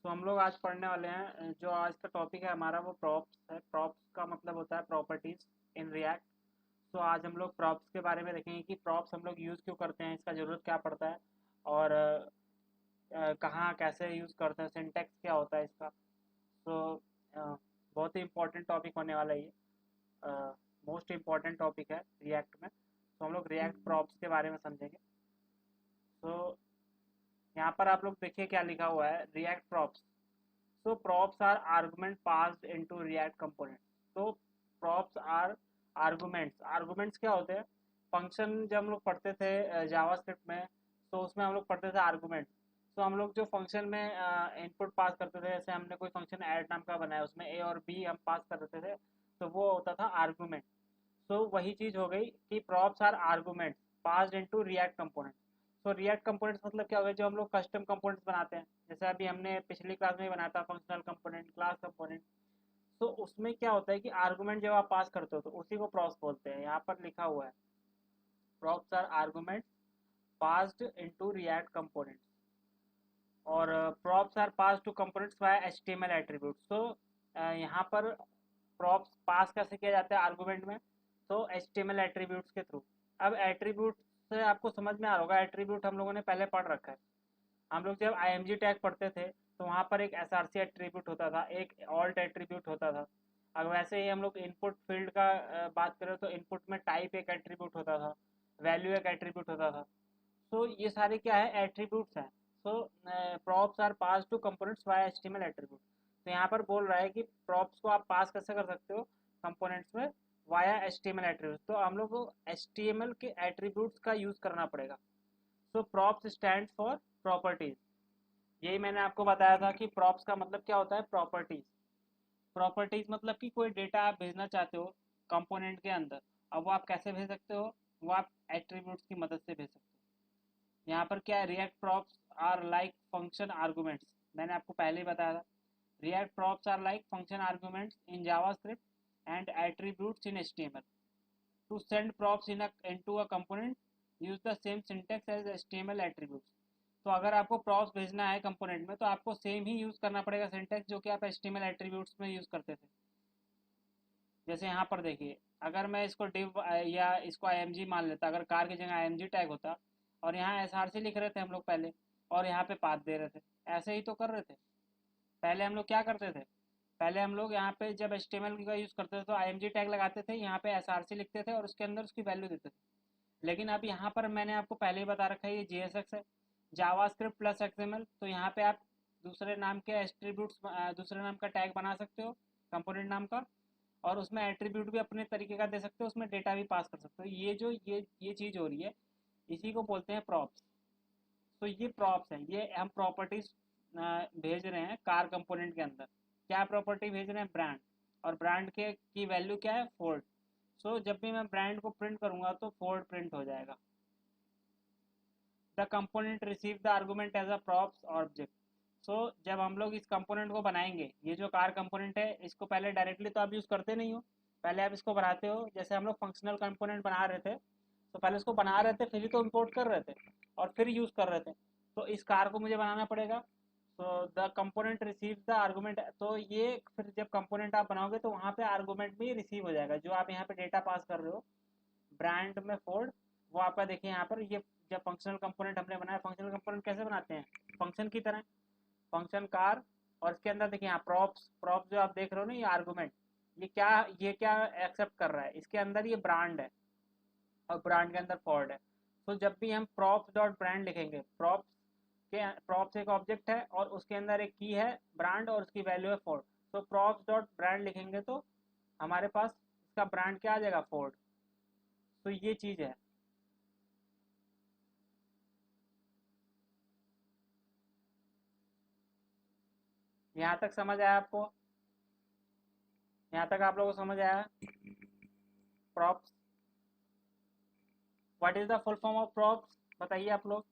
तो हम लोग आज पढ़ने वाले हैं, जो आज का टॉपिक है हमारा वो प्रॉप्स है। प्रॉप्स का मतलब होता है प्रॉपर्टीज इन रिएक्ट। तो आज हम लोग प्रॉप्स के बारे में देखेंगे कि प्रॉप्स हम लोग यूज़ क्यों करते हैं, इसका ज़रूरत क्या पड़ता है, और कहाँ कैसे यूज़ करते हैं, सिंटैक्स क्या होता है इसका। तो बहुत ही इम्पोर्टेंट टॉपिक होने वाला है ये। मोस्ट इम्पॉर्टेंट टॉपिक है रिएक्ट में। तो हम लोग रिएक्ट प्रॉप्स के बारे में समझेंगे। तो यहाँ पर आप लोग देखिए क्या लिखा हुआ है, React props. So props are argument passed into React component. तो props are arguments. Arguments क्या होते हैं? फंक्शन जब हम लोग पढ़ते थे जावास्क्रिप्ट में, तो उसमें हम लोग पढ़ते थे आर्गुमेंट। तो हम लोग जो फंक्शन में इनपुट पास करते थे, जैसे हमने कोई फंक्शन ऐड नाम का बनाया, उसमें ए और बी हम पास कर देते थे, तो वो होता था आर्गुमेंट। सो वही चीज़ हो गई कि props are arguments passed into React component. So React components मतलब क्या हो गया, जो हम लोग कस्टम कंपोनेंट्स बनाते हैं, जैसे अभी हमने पिछली क्लास में ही बनाया था फंक्शनल कंपोनेंट, क्लास कंपोनेंट। तो उसमें क्या होता है कि आर्गूमेंट जब आप पास करते हो तो उसी को प्रॉप्स बोलते हैं। यहाँ पर लिखा हुआ है props are arguments passed into React components, और props are pass to components by HTML attributes. तो यहाँ पर प्रॉप्स पास कैसे किया जाता है आर्गुमेंट में, तो एचटीएमएल एट्रीब्यूट्स के थ्रू। अब एट्रीब्यूट से आपको समझ में आ रहा होगा, एट्रीब्यूट हम लोगों ने पहले पढ़ रखा है। हम लोग जब आईएमजी टैग पढ़ते थे तो वहाँ पर एक एसआरसी एट्रीब्यूट होता था, एक ऑल्ट एट्रीब्यूट होता था। अब वैसे ही हम लोग इनपुट फील्ड का बात करें तो इनपुट में टाइप एक एट्रीब्यूट होता था, वैल्यू एक एट्रीब्यूट होता था। तो ये सारे क्या है, एट्रीब्यूट्स हैं। So props are pass to components by HTML attribute. तो यहाँ पर बोल रहा है कि प्रॉप्स को आप पास कैसे कर सकते हो कंपोनेंट्स में, वाया एचटीएमएल एट्रीब्यूट्स। तो हम लोग को एचटीएमएल के एट्रीब्यूट्स का यूज करना पड़ेगा। सो प्रॉप्स स्टैंड फॉर प्रॉपर्टीज। यही मैंने आपको बताया था कि प्रॉप्स का मतलब क्या होता है, प्रॉपर्टीज। प्रॉपर्टीज मतलब कि कोई डेटा आप भेजना चाहते हो कंपोनेंट के अंदर, अब वो आप कैसे भेज सकते हो, वो आप एट्रीब्यूट्स की मदद से भेज सकते हो। यहाँ पर क्या है, React props are like function arguments. मैंने आपको पहले ही बताया था, React props are like function arguments in JavaScript and attributes in HTML. To send props into a component use the same syntax as HTML attributes. तो अगर आपको props भेजना है कंपोनेंट में तो आपको सेम ही यूज करना पड़ेगा सिंटेक्स जो कि आप एचटीएमएल एट्रीब्यूट्स में यूज करते थे। जैसे यहाँ पर देखिए, अगर मैं इसको डिव या इसको आईएमजी मान लेता, अगर कार की जगह आईएमजी टैग होता, और यहाँ एसआरसी लिख रहे थे हम लोग पहले, और यहाँ पे पाथ दे रहे थे, ऐसे ही तो कर रहे थे। पहले हम लोग क्या करते थे, पहले हम लोग यहाँ पे जब एचटीएमएल का यूज़ करते थे तो आईएमजी टैग लगाते थे, यहाँ पे एसआरसी लिखते थे और उसके अंदर उसकी वैल्यू देते थे। लेकिन अब यहाँ पर मैंने आपको पहले ही बता रखा है, ये जीएसएक्स है, जावास्क्रिप्ट प्लस एक्सएमएल। तो यहाँ पे आप दूसरे नाम के एट्रीब्यूट्स, दूसरे नाम का टैग बना सकते हो कंपोनेंट नाम का, और उसमें एट्रीब्यूट भी अपने तरीके का दे सकते हो, उसमें डेटा भी पास कर सकते हो। ये जो ये चीज़ हो रही है, इसी को बोलते हैं प्रॉप्स। तो ये प्रॉप्स हैं, ये हम प्रॉपर्टीज भेज रहे हैं कार कंपोनेंट के अंदर। क्या प्रॉपर्टी भेज रहे हैं, ब्रांड, और ब्रांड के की वैल्यू क्या है, फोर्ड। सो जब भी मैं ब्रांड को प्रिंट करूंगा तो फोर्ड प्रिंट हो जाएगा। The component receive the argument as a props object. So जब हम लोग इस कंपोनेंट को बनाएंगे, ये जो कार कंपोनेंट है, इसको पहले डायरेक्टली तो आप यूज़ करते नहीं हो, पहले आप इसको बनाते हो। जैसे हम लोग फंक्शनल कंपोनेंट बना रहे थे, तो पहले उसको बना रहे थे, फिर ही तो इम्पोर्ट कर रहे थे और फिर यूज़ कर रहे थे। तो इस कार को मुझे बनाना पड़ेगा। तो the component receive the argument, तो ये फिर जब कंपोनेंट आप बनाओगे तो वहाँ पे आर्गूमेंट भी रिसीव हो जाएगा, जो आप यहाँ पे डेटा पास कर रहे हो ब्रांड में फोर्ड, वो आपका देखिए यहाँ पर ये जब फंक्शनल कंपोनेंट हमने बनाया। फंक्शनल कंपोनेंट कैसे बनाते हैं, फंक्शन की तरह, फंक्शन कार, और इसके अंदर देखिए यहाँ प्रॉप्स, प्रॉप्स जो आप देख रहे हो ना, ये आर्गूमेंट, ये क्या एक्सेप्ट कर रहा है, इसके अंदर ये ब्रांड है और ब्रांड के अंदर फोर्ड है। तो जब भी हम प्रॉप्स डॉट ब्रांड लिखेंगे, प्रॉप्स एक ऑब्जेक्ट है और उसके अंदर एक की है ब्रांड और उसकी वैल्यू है फोर्ड। तो प्रॉप्स डॉट ब्रांड लिखेंगे तो हमारे पास इसका ब्रांड क्या आ जाएगा, फोर्ड। तो ये चीज़ है। यहाँ तक समझ आया आपको, यहाँ तक आप लोगों को समझ आया props. What is the full form of props, बताइए आप लोग।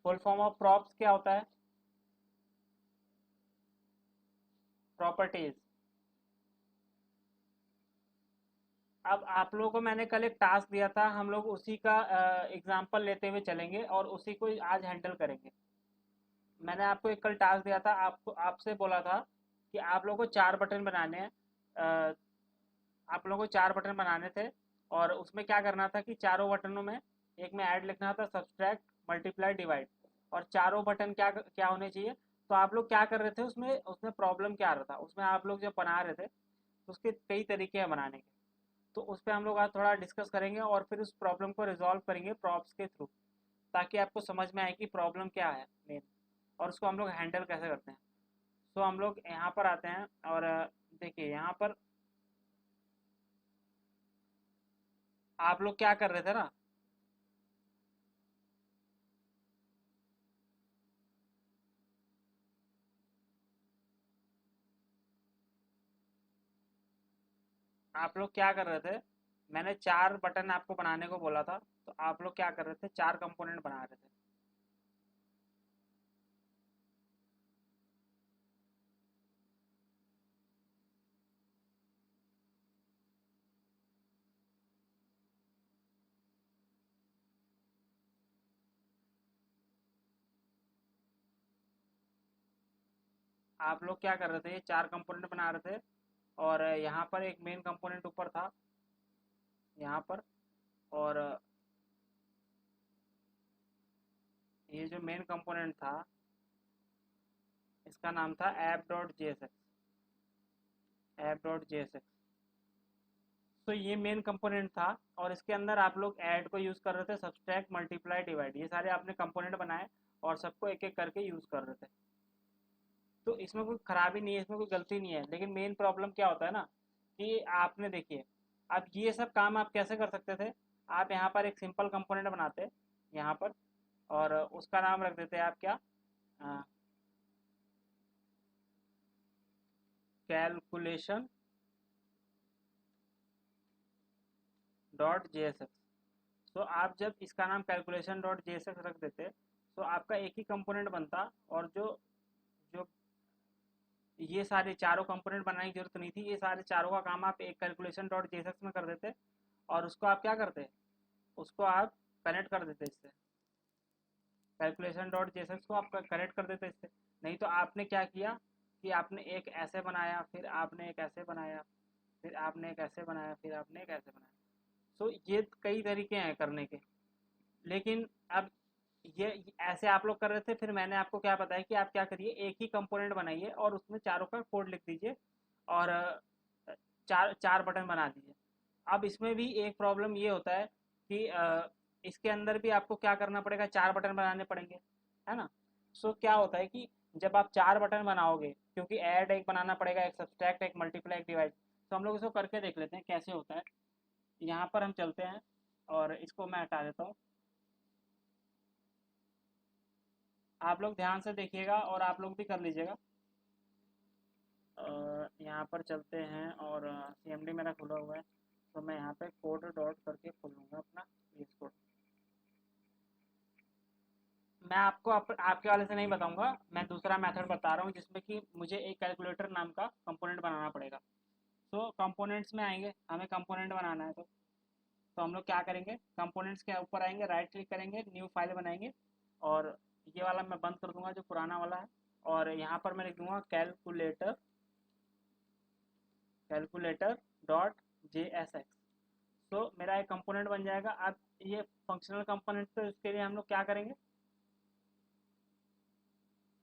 फुल फॉर्म ऑफ प्रॉप्स क्या होता है, प्रॉपर्टीज। अब आप लोगों को मैंने कल एक टास्क दिया था, हम लोग उसी का एग्जाम्पल लेते हुए चलेंगे और उसी को आज हैंडल करेंगे। मैंने आपको एक कल टास्क दिया था, आपको आपसे बोला था कि आप लोगों को 4 बटन बनाने हैं। आप लोगों को 4 बटन बनाने थे और उसमें क्या करना था कि चारों बटनों में एक में ऐड लिखना था, सब्सट्रैक्ट, मल्टीप्लाई, डिवाइड, और चारों बटन क्या क्या होने चाहिए। तो आप लोग क्या कर रहे थे उसमें, उसमें प्रॉब्लम क्या आ रहा था उसमें, आप लोग जब बना रहे थे तो उसके कई तरीके हैं बनाने के। तो उस पर हम लोग आज थोड़ा डिस्कस करेंगे और फिर उस प्रॉब्लम को रिजॉल्व करेंगे प्रॉप्स के थ्रू, ताकि आपको समझ में आए कि प्रॉब्लम क्या है मेन, और उसको हम लोग हैंडल कैसे करते हैं। तो हम लोग यहाँ पर आते हैं और देखिए यहाँ पर आप लोग क्या कर रहे थे ना, आप लोग क्या कर रहे थे, मैंने 4 बटन आपको बनाने को बोला था, तो आप लोग क्या कर रहे थे, 4 कंपोनेंट बना रहे थे। आप लोग क्या कर रहे थे, ये 4 कंपोनेंट बना रहे थे, और यहाँ पर एक मेन कंपोनेंट ऊपर था यहाँ पर, और ये जो मेन कंपोनेंट था इसका नाम था app.jsx। तो ये मेन कंपोनेंट था, और इसके अंदर आप लोग ऐड को यूज़ कर रहे थे, सब्सट्रैक्ट, मल्टीप्लाई, डिवाइड, ये सारे आपने कंपोनेंट बनाए और सबको एक एक करके यूज़ कर रहे थे। तो इसमें कोई खराबी नहीं है, इसमें कोई गलती नहीं है, लेकिन मेन प्रॉब्लम क्या होता है ना कि आपने देखिए, अब ये सब काम आप कैसे कर सकते थे। आप यहाँ पर एक सिंपल कंपोनेंट बनाते यहाँ पर, और उसका नाम रख देते आप क्या, calculation dot J S x. तो आप जब इसका नाम calculation dot J S x रख देते तो आपका एक ही कंपोनेंट बनता, और जो जो ये सारे चारों कंपोनेंट बनाने की जरूरत नहीं थी, ये सारे चारों का काम आप एक calculation dot J S x में कर देते, और उसको आप क्या करते, उसको आप कनेक्ट कर देते इससे, calculation dot J S x को आप कनेक्ट कर देते इससे। नहीं तो आपने क्या किया कि आपने एक ऐसे बनाया, फिर आपने एक ऐसे बनाया, फिर आपने एक ऐसे बनाया, फिर आपने एक ऐसे बनाया। तो ये कई तरीके हैं करने के, लेकिन अब ये ऐसे आप लोग कर रहे थे, फिर मैंने आपको क्या बताया कि आप क्या करिए, एक ही कंपोनेंट बनाइए और उसमें चारों का कोड लिख दीजिए, और चार चार बटन बना दीजिए। अब इसमें भी एक प्रॉब्लम ये होता है कि इसके अंदर भी आपको क्या करना पड़ेगा, 4 बटन बनाने पड़ेंगे, है ना। सो क्या होता है कि जब आप 4 बटन बनाओगे, क्योंकि ऐड एक बनाना पड़ेगा, एक सब्सट्रैक्ट, एक मल्टीप्लाई, एक डिवाइड, तो हम लोग इसको करके देख लेते हैं कैसे होता है। यहाँ पर हम चलते हैं और इसको मैं हटा देता हूँ। आप लोग ध्यान से देखिएगा और आप लोग भी कर लीजिएगा। यहाँ पर चलते हैं और सी एम डी मेरा खुला हुआ है, तो मैं यहाँ पे कोड डॉट करके खोल लूँगा अपना VS कोड। मैं आपको आपके वाले से नहीं बताऊंगा, मैं दूसरा मेथड बता रहा हूँ जिसमें कि मुझे एक कैलकुलेटर नाम का कंपोनेंट बनाना पड़ेगा। तो कंपोनेंट्स में आएंगे, हमें कंपोनेंट बनाना है, तो हम लोग क्या करेंगे, कंपोनेंट्स के ऊपर आएंगे, राइट क्लिक करेंगे, न्यू फाइल बनाएंगे, और ये वाला मैं बंद कर दूंगा जो पुराना वाला है, और यहाँ पर मैं लिख दूंगा calculator, calculator dot J S x. तो मेरा एक कंपोनेंट बन जाएगा। अब ये फंक्शनल कंपोनेंट, तो इसके लिए हम लोग क्या करेंगे,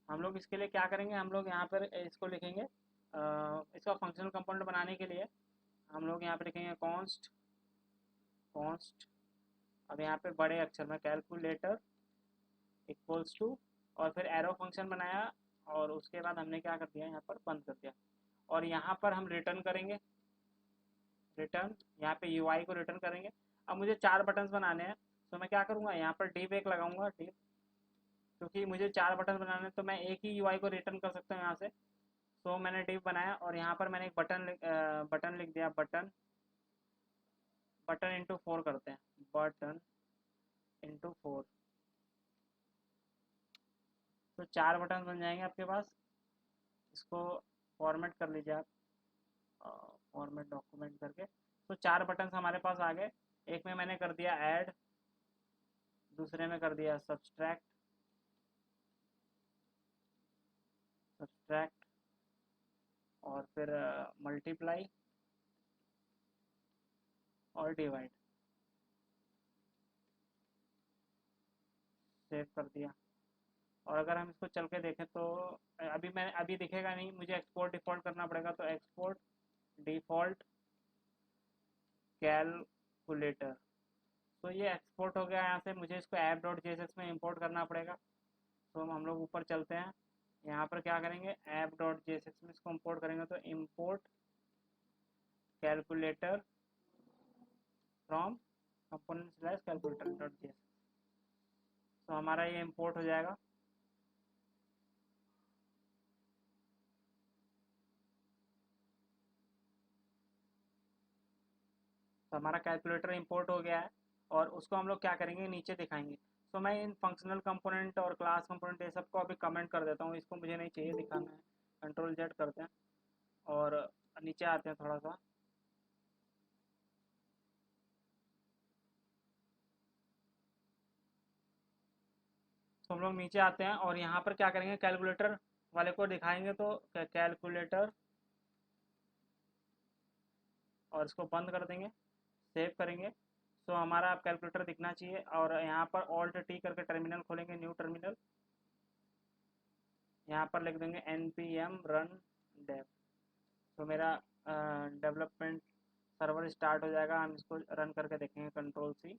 हम लोग इसके लिए क्या करेंगे, हम लोग यहाँ पर इसको लिखेंगे, इसका फंक्शनल कंपोनेंट बनाने के लिए हम लोग यहाँ पर लिखेंगे कॉन्स्ट, कॉन्स्ट, अब यहाँ पे बड़े अक्षर में कैलकुलेटर इक्वल्स टू, और फिर एरो फंक्शन बनाया, और उसके बाद हमने क्या कर दिया, यहाँ पर बंद कर दिया, और यहाँ पर हम रिटर्न करेंगे, रिटर्न, यहाँ पे यूआई को रिटर्न करेंगे। अब मुझे 4 बटन्स बनाने हैं, तो मैं क्या करूँगा, यहाँ पर डिव एक लगाऊंगा, डिव, क्योंकि मुझे 4 बटन बनाने हैं तो मैं एक ही यूआई को रिटर्न कर सकता हूँ यहाँ से। तो मैंने डिव बनाया और यहाँ पर मैंने एक बटन लिख दिया, बटन, बटन इंटू 4 करते हैं, बटन इंटू 4। तो 4 बटन बन जाएंगे आपके पास। इसको फॉर्मेट कर लीजिए आप, फॉर्मेट डॉक्यूमेंट करके। तो 4 बटन हमारे पास आ गए। एक में मैंने कर दिया ऐड, दूसरे में कर दिया सब्सट्रैक्ट, सब्सट्रैक्ट और फिर मल्टीप्लाई और डिवाइड। सेव कर दिया। और अगर हम इसको चल के देखें तो अभी दिखेगा नहीं, मुझे एक्सपोर्ट डिफ़ॉल्ट करना पड़ेगा। तो एक्सपोर्ट डिफ़ॉल्ट कैलकुलेटर, तो ये एक्सपोर्ट हो गया यहाँ से। मुझे इसको ऐप डॉट जेएसएक्स में इंपोर्ट करना पड़ेगा। तो हम लोग ऊपर चलते हैं, यहाँ पर क्या करेंगे, ऐप डॉट जेएसएक्स में इसको इंपोर्ट करेंगे। तो import calculator from component slash calculator dot JSX. तो हमारा ये इंपोर्ट हो जाएगा। तो हमारा कैलकुलेटर इंपोर्ट हो गया है और उसको हम लोग क्या करेंगे, नीचे दिखाएंगे। तो मैं इन फंक्शनल कंपोनेंट और क्लास कंपोनेंट ये सबको अभी कमेंट कर देता हूँ, इसको मुझे नहीं चाहिए दिखाना है। कंट्रोल जेड करते हैं और नीचे आते हैं थोड़ा सा। तो हम लोग नीचे आते हैं और यहाँ पर क्या करेंगे, कैलकुलेटर वाले को दिखाएंगे। तो कैलकुलेटर और इसको बंद कर देंगे, सेव करेंगे। तो हमारा अब कैलकुलेटर दिखना चाहिए। और यहाँ पर ऑल्ट टी करके टर्मिनल खोलेंगे, न्यू टर्मिनल। यहाँ पर लिख देंगे npm run dev। तो मेरा डेवलपमेंट सर्वर स्टार्ट हो जाएगा। हम इसको रन करके देखेंगे, कंट्रोल सी।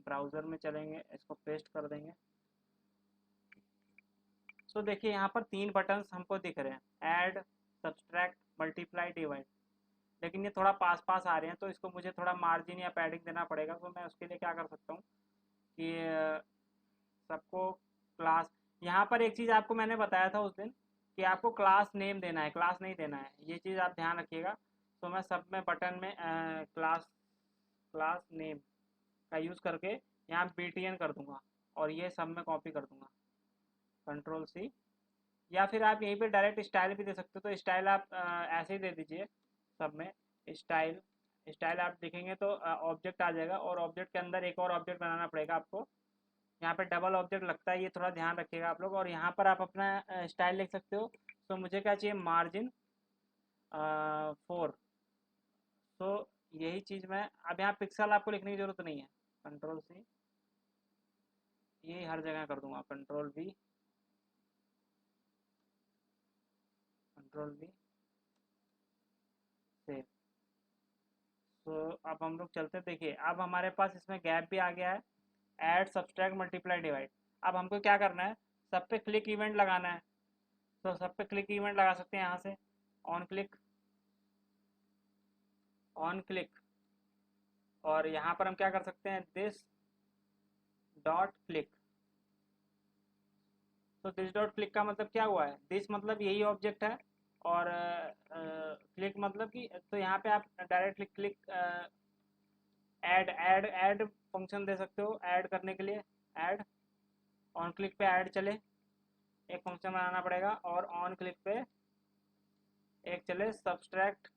ब्राउज़र में चलेंगे, इसको पेस्ट कर देंगे। तो देखिए यहाँ पर 3 बटन्स हमको दिख रहे हैं, ऐड, सब्सट्रैक्ट, मल्टीप्लाई, डिवाइड। लेकिन ये थोड़ा पास पास आ रहे हैं, तो इसको मुझे थोड़ा मार्जिन या पैडिंग देना पड़ेगा। तो मैं उसके लिए क्या कर सकता हूँ कि सबको क्लास, यहाँ पर एक चीज़ आपको मैंने बताया था उस दिन कि आपको क्लास नेम देना है, क्लास नहीं देना है। ये चीज़ आप ध्यान रखिएगा। तो मैं सब में बटन में क्लास नेम का यूज़ करके यहाँ btn कर दूंगा और ये सब में कॉपी कर दूंगा, कंट्रोल सी। या फिर आप यहीं पे डायरेक्ट स्टाइल भी दे सकते हो। तो स्टाइल आप ऐसे ही दे दीजिए सब में, स्टाइल। स्टाइल आप देखेंगे तो ऑब्जेक्ट आ जाएगा और ऑब्जेक्ट के अंदर एक और ऑब्जेक्ट बनाना पड़ेगा आपको। यहाँ पे डबल ऑब्जेक्ट लगता है, ये थोड़ा ध्यान रखिएगा आप लोग। और यहाँ पर आप अपना स्टाइल लिख सकते हो। तो मुझे क्या चाहिए, मार्जिन 4। तो यही चीज़ मैं अब यहाँ पिक्सल आपको लिखने की ज़रूरत नहीं है, कंट्रोल सी, यही हर जगह कर दूंगा, control V, control we, save. तो अब हम लोग चलते, देखिए अब हमारे पास इसमें गैप भी आ गया है। Add, subtract, multiply, divide. अब हमको क्या करना है, सब पे क्लिक इवेंट लगाना है। तो सब पे क्लिक इवेंट लगा सकते हैं यहाँ से, ऑन क्लिक, ऑन क्लिक। और यहाँ पर हम क्या कर सकते हैं, दिस डॉट क्लिक। तो दिस डॉट क्लिक का मतलब क्या हुआ है, दिस मतलब यही ऑब्जेक्ट है और क्लिक मतलब कि, तो यहाँ पे आप डायरेक्टली क्लिक, ऐड फंक्शन दे सकते हो ऐड करने के लिए। ऐड, ऑन क्लिक पे ऐड चले, एक फंक्शन बनाना पड़ेगा। और ऑन क्लिक पे एक चले सब्सट्रैक्ट,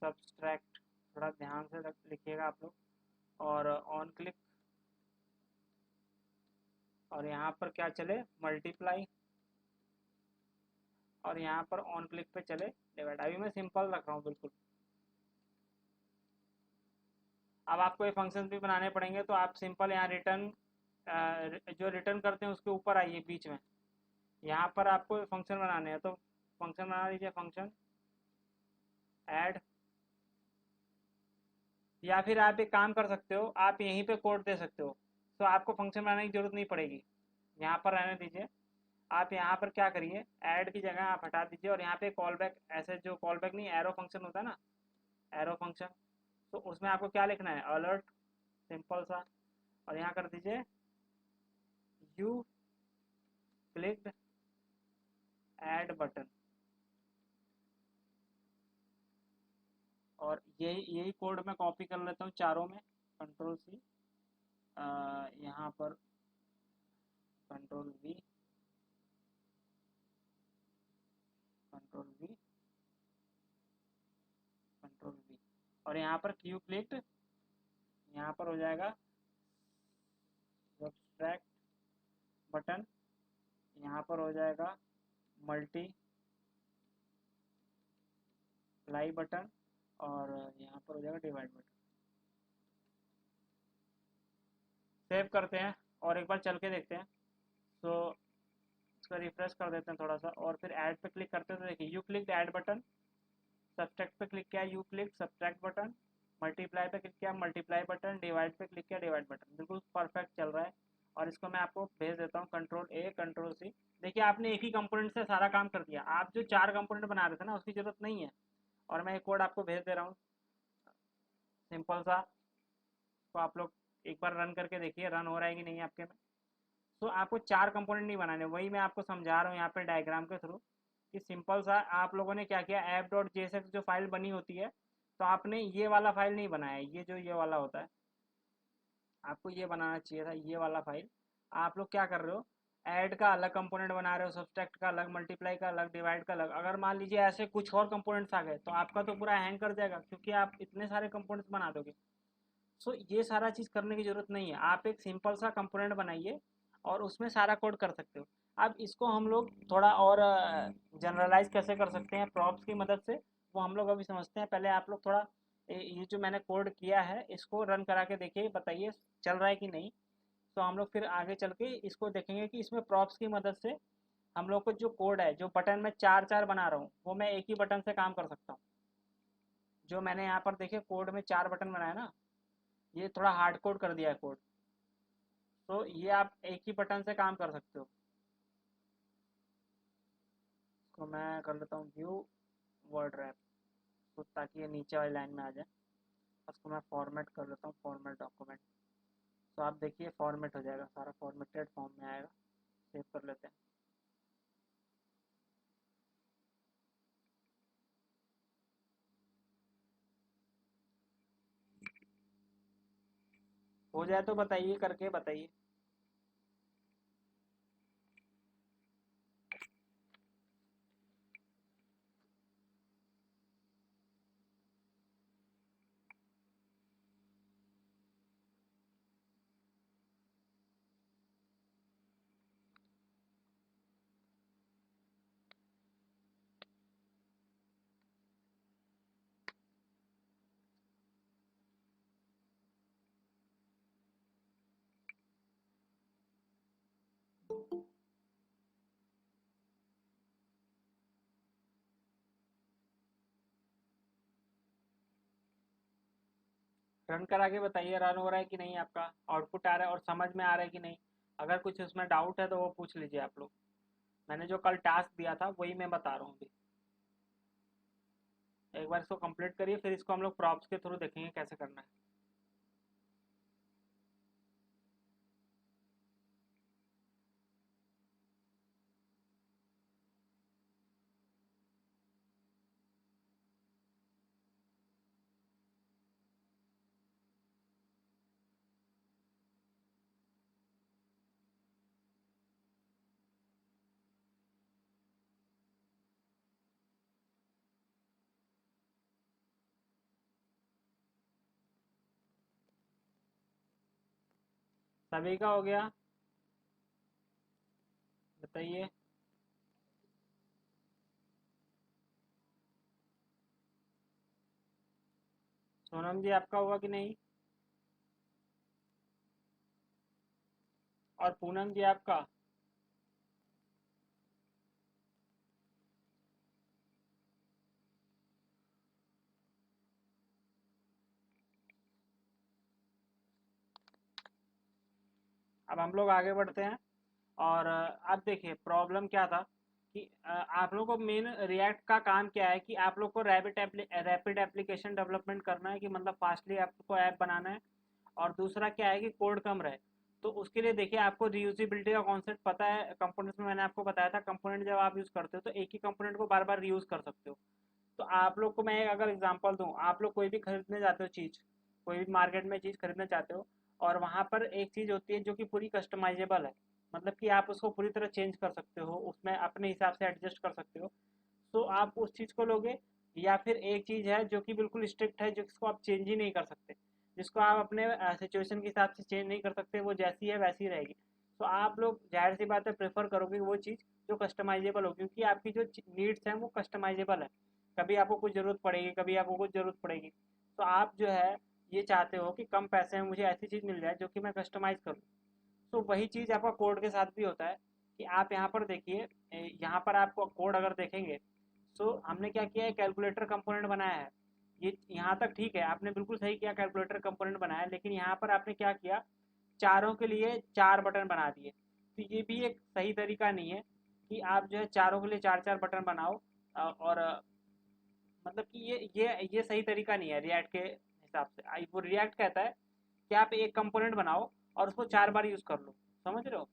सब्सट्रैक्ट, थोड़ा ध्यान से लिखिएगा आप लोग। और ऑन क्लिक, और यहाँ पर क्या चले, मल्टीप्लाई। और यहाँ पर ऑन क्लिक पे चले डिवाइड। अभी मैं सिंपल रख रहा हूँ बिल्कुल। अब आपको ये फंक्शन भी बनाने पड़ेंगे। तो आप सिंपल यहाँ रिटर्न, जो रिटर्न करते हैं उसके ऊपर आइए बीच में, यहाँ पर आपको फंक्शन बनाने हैं। तो फंक्शन बना लीजिए, फंक्शन ऐड। या फिर आप एक काम कर सकते हो, आप यहीं पे कोड दे सकते हो। तो आपको फंक्शन बनाने की जरूरत नहीं पड़ेगी, यहाँ पर रहने दीजिए। आप यहाँ पर क्या करिए, ऐड की जगह आप हटा दीजिए और यहाँ पे कॉल बैक, ऐसे जो कॉल बैक नहीं, एरो फंक्शन होता है ना, एरो फंक्शन। तो उसमें आपको क्या लिखना है, अलर्ट, सिंपल सा। और यहाँ कर दीजिए यू क्लिक्ड ऐड बटन। और यही यही कोड मैं कॉपी कर लेता हूँ चारों में, कंट्रोल सी, यहाँ पर control V, control V, control we. और यहाँ पर क्यू क्लिक्ड, यहाँ पर हो जाएगा सब्सट्रैक्ट बटन यहाँ पर हो जाएगा मल्टी प्लाई बटन और यहाँ पर हो जाएगा डिवाइड बटन। सेव करते हैं और एक बार चल के देखते हैं। सो इसको रिफ्रेश कर देते हैं थोड़ा सा और फिर ऐड पे क्लिक करते हैं तो देखिए you click add button, subtract पे क्लिक किया you click subtract button, multiply पे क्लिक किया मल्टीप्लाई बटन, डिवाइड पे क्लिक किया डिवाइड बटन। बिल्कुल परफेक्ट चल रहा है। और इसको मैं आपको भेज देता हूँ कंट्रोल ए कंट्रोल सी। देखिए आपने एक ही कंपोनेंट से सारा काम कर दिया। आप जो 4 कंपोनेंट बना रहे थे ना उसकी जरूरत नहीं है। और मैं एक कोड आपको भेज दे रहा हूँ सिंपल सा, तो आप लोग एक बार रन करके देखिए रन हो रहा है कि नहीं आपके में। तो आपको 4 कंपोनेंट नहीं बनाने, वही मैं आपको समझा रहा हूँ यहाँ पे डायग्राम के थ्रू कि सिंपल सा आप लोगों ने क्या किया, app.jsx जो फाइल बनी होती है तो आपने ये वाला फाइल नहीं बनाया, ये जो ये वाला होता है आपको ये बनाना चाहिए था, ये वाला फाइल। आप लोग क्या कर रहे हो, ऐड का अलग कंपोनेंट बना रहे हो, सब्सट्रैक्ट का अलग, मल्टीप्लाई का अलग, डिवाइड का अलग। अगर मान लीजिए ऐसे कुछ और कंपोनेंट्स आ गए तो आपका तो पूरा हैंग कर जाएगा क्योंकि आप इतने सारे कंपोनेंट्स बना दोगे। सो ये सारा चीज़ करने की ज़रूरत नहीं है। आप एक सिंपल सा कंपोनेंट बनाइए और उसमें सारा कोड कर सकते हो। अब इसको हम लोग थोड़ा और जनरलाइज कैसे कर सकते हैं प्रॉप्स की मदद से, वो हम लोग अभी समझते हैं। पहले आप लोग थोड़ा ये जो मैंने कोड किया है इसको रन करा के देखिए, बताइए चल रहा है कि नहीं। तो हम लोग फिर आगे चल के इसको देखेंगे कि इसमें प्रॉप्स की मदद से हम लोग को जो कोड है, जो बटन में चार चार बना रहा हूँ वो मैं एक ही बटन से काम कर सकता हूँ। जो मैंने यहाँ पर देखिए कोड में 4 बटन बनाया ना, ये थोड़ा हार्ड कोड कर दिया है कोड। तो ये आप एक ही बटन से काम कर सकते हो। तो मैं कर लेता हूँ व्यू वर्ड रैप, तो ताकि ये नीचे वाली लाइन में आ जाए। उसको मैं फॉर्मेट कर लेता हूँ, फॉर्मेट डॉक्यूमेंट। तो आप देखिए फॉर्मेट हो जाएगा, सारा फॉर्मेटेड फॉर्म में आएगा। सेव कर लेते हैं। हो जाए तो बताइए, करके बताइए। रन करा के बताइए रन हो रहा है कि नहीं, आपका आउटपुट आ रहा है और समझ में आ रहा है कि नहीं। अगर कुछ उसमें डाउट है तो वो पूछ लीजिए आप लोग। मैंने जो कल टास्क दिया था वही मैं बता रहा हूँ अभी। एक बार इसको कंप्लीट करिए, फिर इसको हम लोग प्रॉप्स के थ्रू देखेंगे कैसे करना है। सभी का हो गया, बताइए। सोनम जी आपका हुआ कि नहीं? और पूनम जी आपका? अब हम लोग आगे बढ़ते हैं। और अब देखिए प्रॉब्लम क्या था कि आप लोगों को मेन रिएक्ट का काम क्या है कि आप लोग को रैपिड एप्लीकेशन डेवलपमेंट करना है, कि मतलब फास्टली आपको ऐप बनाना है। और दूसरा क्या है कि कोड कम रहे। तो उसके लिए देखिए आपको रीयूजेबिलिटी का कॉन्सेप्ट पता है। कंपोनेंट्स में मैंने आपको बताया था, कंपोनेंट जब आप यूज़ करते हो तो एक ही कंपोनेंट को बार बार रीयूज़ कर सकते हो। तो आप लोग को मैं अगर एग्जांपल दूं, आप लोग कोई भी खरीदने जाते हो चीज़, कोई भी मार्केट में चीज़ खरीदना चाहते हो और वहाँ पर एक चीज़ होती है जो कि पूरी कस्टमाइजेबल है, मतलब कि आप उसको पूरी तरह चेंज कर सकते हो, उसमें अपने हिसाब से एडजस्ट कर सकते हो। तो आप उस चीज़ को लोगे, या फिर एक चीज़ है जो कि बिल्कुल स्ट्रिक्ट है जिसको आप चेंज ही नहीं कर सकते, जिसको आप अपने सिचुएशन के हिसाब से चेंज नहीं कर सकते, वो जैसी है वैसी रहेगी। तो आप लोग जाहिर सी बात है प्रेफर करोगे वो चीज़ जो कस्टमाइजेबल हो, क्योंकि आपकी जो नीड्स हैं वो कस्टमाइजेबल है। कभी आपको कुछ ज़रूरत पड़ेगी, कभी आपको कुछ ज़रूरत पड़ेगी, तो आप जो है ये चाहते हो कि कम पैसे में मुझे ऐसी चीज़ मिल जाए जो कि मैं कस्टमाइज़ करूँ। तो वही चीज़ आपका कोड के साथ भी होता है कि आप यहाँ पर देखिए, यहाँ पर आपको कोड अगर देखेंगे, तो हमने क्या किया है, कैलकुलेटर कंपोनेंट बनाया है। ये यहाँ तक ठीक है, आपने बिल्कुल सही किया, कैलकुलेटर कंपोनेंट बनाया, लेकिन यहाँ पर आपने क्या किया, चारों के लिए 4 बटन बना दिए। तो ये भी एक सही तरीका नहीं है कि आप जो है चारों के लिए 4-4 बटन बनाओ। और मतलब कि ये सही तरीका नहीं है रिएक्ट के हिसाब से। वो रिएक्ट कहता है कि आप एक कंपोनेंट बनाओ और उसको 4 बार यूज़ कर लो, समझ रहे हो?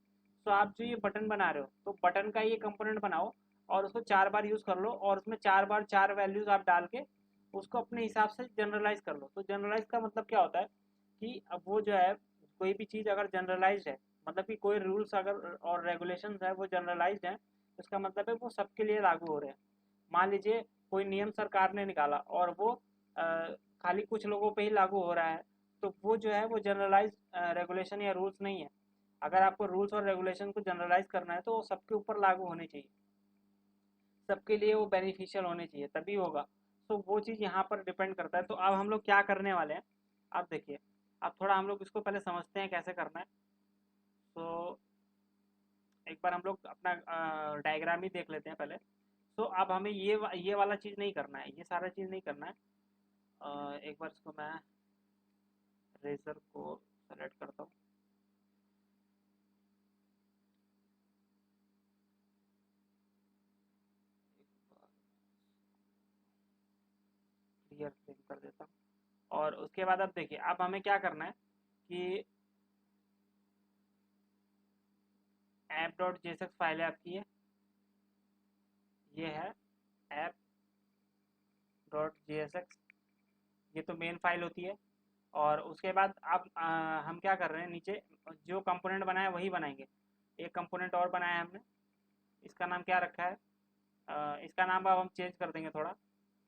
तो आप जो ये बटन बना रहे हो, तो बटन का ये कंपोनेंट बनाओ और उसको 4 बार यूज़ कर लो, और उसमें 4 बार 4 वैल्यूज़ आप डाल के उसको अपने हिसाब से जनरलाइज़ कर लो। तो जनरलाइज़ का मतलब क्या होता है कि अब वो जो है, कोई भी चीज़ अगर जनरलाइज्ड है, मतलब कि कोई रूल्स अगर और रेगुलेशंस है वो जनरलाइज्ड हैं, तो इसका मतलब है वो सबके लिए लागू हो रहे हैं। मान लीजिए कोई नियम सरकार ने निकाला और वो अ, खाली कुछ लोगों पे ही लागू हो रहा है, तो वो जो है वो जनरलाइज रेगुलेशन या रूल्स नहीं है। अगर आपको रूल्स और रेगुलेशन को जनरलाइज करना है तो वो सबके ऊपर लागू होने चाहिए, सबके लिए वो बेनिफिशियल होने चाहिए, तभी होगा। तो वो चीज़ यहाँ पर डिपेंड करता है। तो अब हम लोग क्या करने वाले हैं, आप देखिए, अब थोड़ा हम लोग इसको पहले समझते हैं कैसे करना है। तो एक बार हम लोग अपना डायग्राम ही देख लेते हैं पहले। तो अब हमें ये वाला चीज़ नहीं करना है, ये सारा चीज़ नहीं करना है। एक बार इसको मैं रेजर को सेलेक्ट करता हूँ। क्लियर फ्रेम कर देता हूँ। और उसके बाद अब देखिए, अब हमें क्या करना है कि ऐप डॉट जेएसएक्स फाइल है आपकी, ये है ऐप डॉट जेएसएक्स, ये तो मेन फाइल होती है। और उसके बाद अब हम क्या कर रहे हैं, नीचे जो कंपोनेंट बनाया वही बनाएंगे। एक कंपोनेंट और बनाया है हमने, इसका नाम क्या रखा है, इसका नाम अब हम चेंज कर देंगे थोड़ा।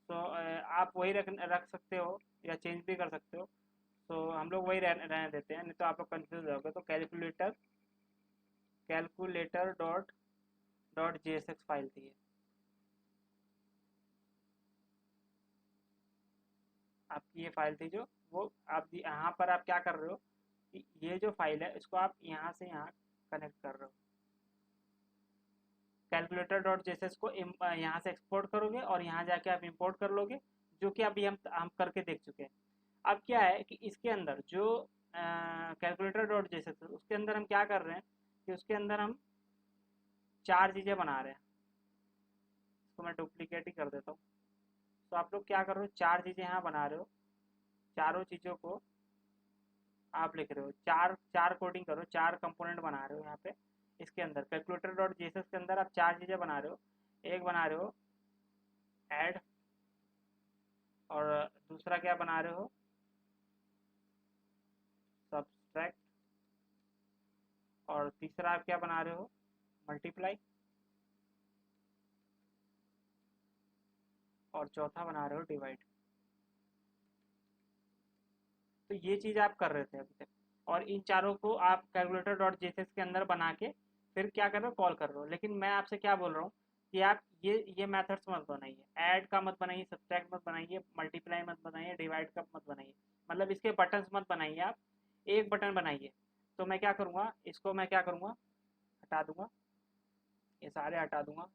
तो आप वही रख सकते हो या चेंज भी कर सकते हो। तो हम लोग वही रहने देते हैं, नहीं तो आप लोग कंफ्यूज हो गए। तो calculator dot dot JSX file थी ये। आपकी ये फाइल थी जो, वो आप यहाँ पर आप क्या कर रहे हो कि ये जो फाइल है इसको आप यहाँ से यहाँ कनेक्ट कर रहे हो। कैलकुलेटर डॉट जेएसएस को यहाँ से एक्सपोर्ट करोगे और यहाँ जाके आप इंपोर्ट कर लोगे, जो कि अभी हम करके देख चुके हैं। अब क्या है कि इसके अंदर जो कैलकुलेटर डॉट जेएसएस है, उसके अंदर हम क्या कर रहे हैं कि उसके अंदर हम 4 चीज़ें बना रहे हैं। इसको मैं डुप्लीकेट ही कर देता हूँ। तो आप लोग क्या कर रहे हो, 4 चीज़ें यहाँ बना रहे हो, चारों चीज़ों को आप लिख रहे हो, चार चार कोडिंग करो, 4 कंपोनेंट बना रहे हो यहाँ पे। इसके अंदर कैलकुलेटर डॉट जेएसएस के अंदर आप 4 चीज़ें बना रहे हो। एक बना रहे हो ऐड, और दूसरा क्या बना रहे हो, सब्सट्रैक्ट, और तीसरा आप क्या बना रहे हो, मल्टीप्लाई, और चौथा बना रहे हो डिवाइड। तो ये चीज़ आप कर रहे थे अभी तक, और इन चारों को आप कैलकुलेटर डॉट जेएसएस के अंदर बना के फिर क्या कर रहे हो, कॉल कर रहे हो। लेकिन मैं आपसे क्या बोल रहा हूँ कि आप ये मेथड्स मत बनाइए, ऐड का मत बनाइए, सब्सट्रैक्ट मत बनाइए, मल्टीप्लाई मत बनाइए, डिवाइड का मत बनाइए। मतलब इसके बटन्स मत बनाइए आप, एक बटन बनाइए। तो मैं क्या करूँगा, इसको मैं क्या करूँगा, हटा दूंगा, ये सारे हटा दूंगा,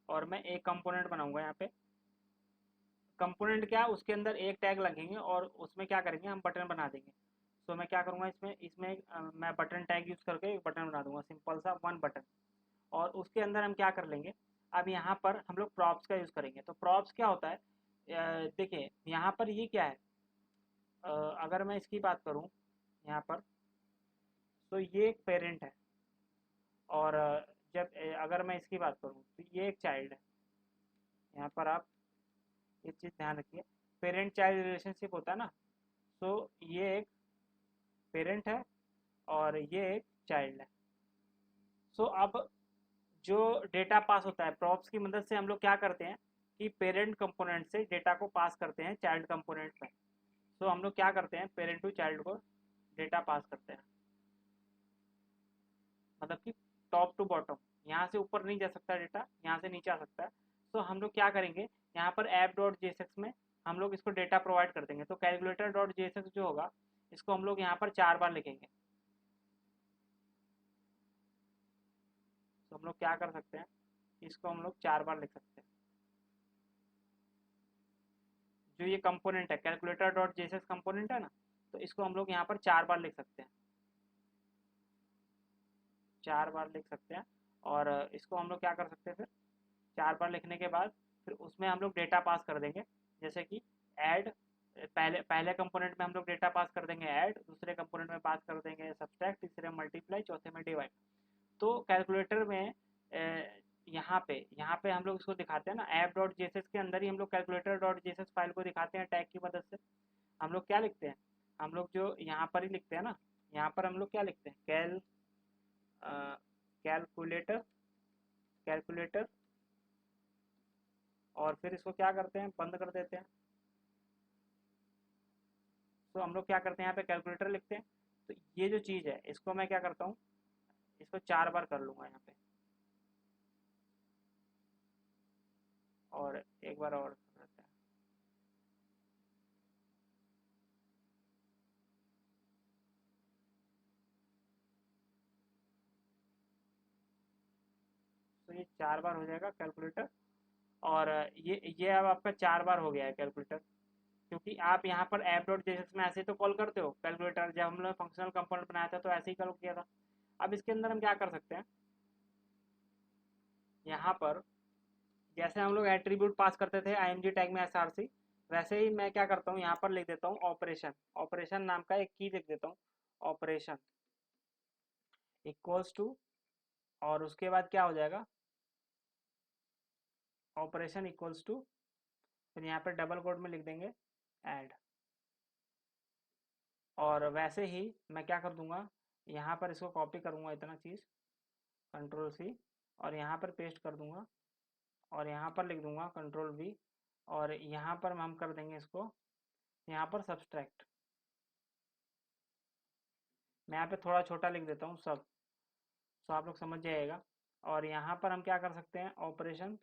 और मैं एक कंपोनेंट बनाऊंगा यहाँ पे। कंपोनेंट क्या, उसके अंदर एक टैग लगेंगे और उसमें क्या करेंगे, हम बटन बना देंगे। तो मैं क्या करूँगा, इसमें इसमें मैं बटन टैग यूज़ करके एक बटन बना दूंगा, सिंपल सा वन बटन। और उसके अंदर हम क्या कर लेंगे, अब यहाँ पर हम लोग प्रॉप्स का यूज़ करेंगे। तो प्रॉप्स क्या होता है, देखिए यहाँ पर ये क्या है, अगर मैं इसकी बात करूँ यहाँ पर, तो ये एक पेरेंट है। और जब अगर मैं इसकी बात करूँ तो ये एक चाइल्ड है। यहाँ पर आप ये चीज़ ध्यान रखिए, पेरेंट चाइल्ड रिलेशनशिप होता है ना। तो ये एक पेरेंट है और ये एक चाइल्ड है। सो अब जो डेटा पास होता है प्रॉप्स की मदद से, हम लोग क्या करते हैं कि पेरेंट कंपोनेंट से डेटा को पास करते हैं चाइल्ड कंपोनेंट में। सो हम लोग क्या करते हैं, पेरेंट टू चाइल्ड को डेटा पास करते हैं, मतलब कि टॉप टू बॉटम, यहाँ से ऊपर नहीं जा सकता डेटा, यहाँ से नीचे आ सकता है। तो हम लोग क्या करेंगे, यहाँ पर ऐप डॉट जेएसएक्स में हम लोग इसको डेटा प्रोवाइड कर देंगे। तो कैलकुलेटर डॉट जेएसएक्स जो होगा, इसको हम लोग यहाँ पर 4 बार लिखेंगे। तो हम लोग क्या कर सकते हैं, इसको हम लोग 4 बार लिख सकते हैं। जो ये कंपोनेंट है कैलकुलेटर डॉट जेएसएक्स कंपोनेंट है ना, तो इसको हम लोग यहाँ पर 4 बार लिख सकते हैं, 4 बार लिख सकते हैं। और इसको हम लोग क्या कर सकते हैं, फिर 4 बार लिखने के बाद फिर उसमें हम लोग डेटा पास कर देंगे। जैसे कि ऐड, पहले पहले कंपोनेंट में हम लोग डेटा पास कर देंगे ऐड, दूसरे कंपोनेंट में पास कर देंगे सब्सट्रैक्ट, तीसरे में मल्टीप्लाई, चौथे में डिवाइड। तो कैलकुलेटर में यहाँ पे हम लोग इसको दिखाते हैं ना, ऐप डॉट जेएसएक्स के अंदर ही हम लोग कैलकुलेटर डॉट जेएसएक्स फाइल को दिखाते हैं टैग की मदद से। हम लोग क्या लिखते हैं, हम लोग जो यहाँ पर ही लिखते हैं ना, यहाँ पर हम लोग क्या लिखते हैं, कैलकुलेटर कैलकुलेटर, और फिर इसको क्या करते हैं, बंद कर देते हैं। तो हम लोग क्या करते हैं, यहाँ पे कैलकुलेटर लिखते हैं। तो ये जो चीज़ है इसको मैं क्या करता हूँ, इसको 4 बार कर लूँगा यहाँ पे, और एक बार और कर देते हैं। तो ये 4 बार हो जाएगा कैलकुलेटर। और ये अब आपका 4 बार हो गया है कैलकुलेटर, क्योंकि आप यहाँ पर ऐप डॉट जेएसएक्स में ऐसे ही तो कॉल करते हो कैलकुलेटर, जब हम लोग फंक्शनल कंपोनेंट बनाया था तो ऐसे ही कॉल किया था। अब इसके अंदर हम क्या कर सकते हैं, यहाँ पर जैसे हम लोग एट्रीब्यूट पास करते थे आईएमजी टैग में एसआरसी, वैसे ही मैं क्या करता हूँ, यहाँ पर लिख देता हूँ ऑपरेशन, ऑपरेशन नाम का एक की लिख देता हूँ, ऑपरेशन इक्वल्स टू, और उसके बाद क्या हो जाएगा, ऑपरेशन इक्वल्स टू, फिर यहाँ पर डबल कोड में लिख देंगे ऐड। और वैसे ही मैं क्या कर दूंगा, यहाँ पर इसको कॉपी करूँगा इतना चीज़, कंट्रोल सी, और यहाँ पर पेस्ट कर दूंगा, और यहाँ पर लिख दूंगा कंट्रोल वी, और यहाँ पर हम कर देंगे इसको, यहाँ पर सब्सट्रैक्ट, मैं यहाँ पे थोड़ा छोटा लिख देता हूँ सब, तो आप लोग समझ जाइएगा। और यहाँ पर हम क्या कर सकते हैं, ऑपरेशन,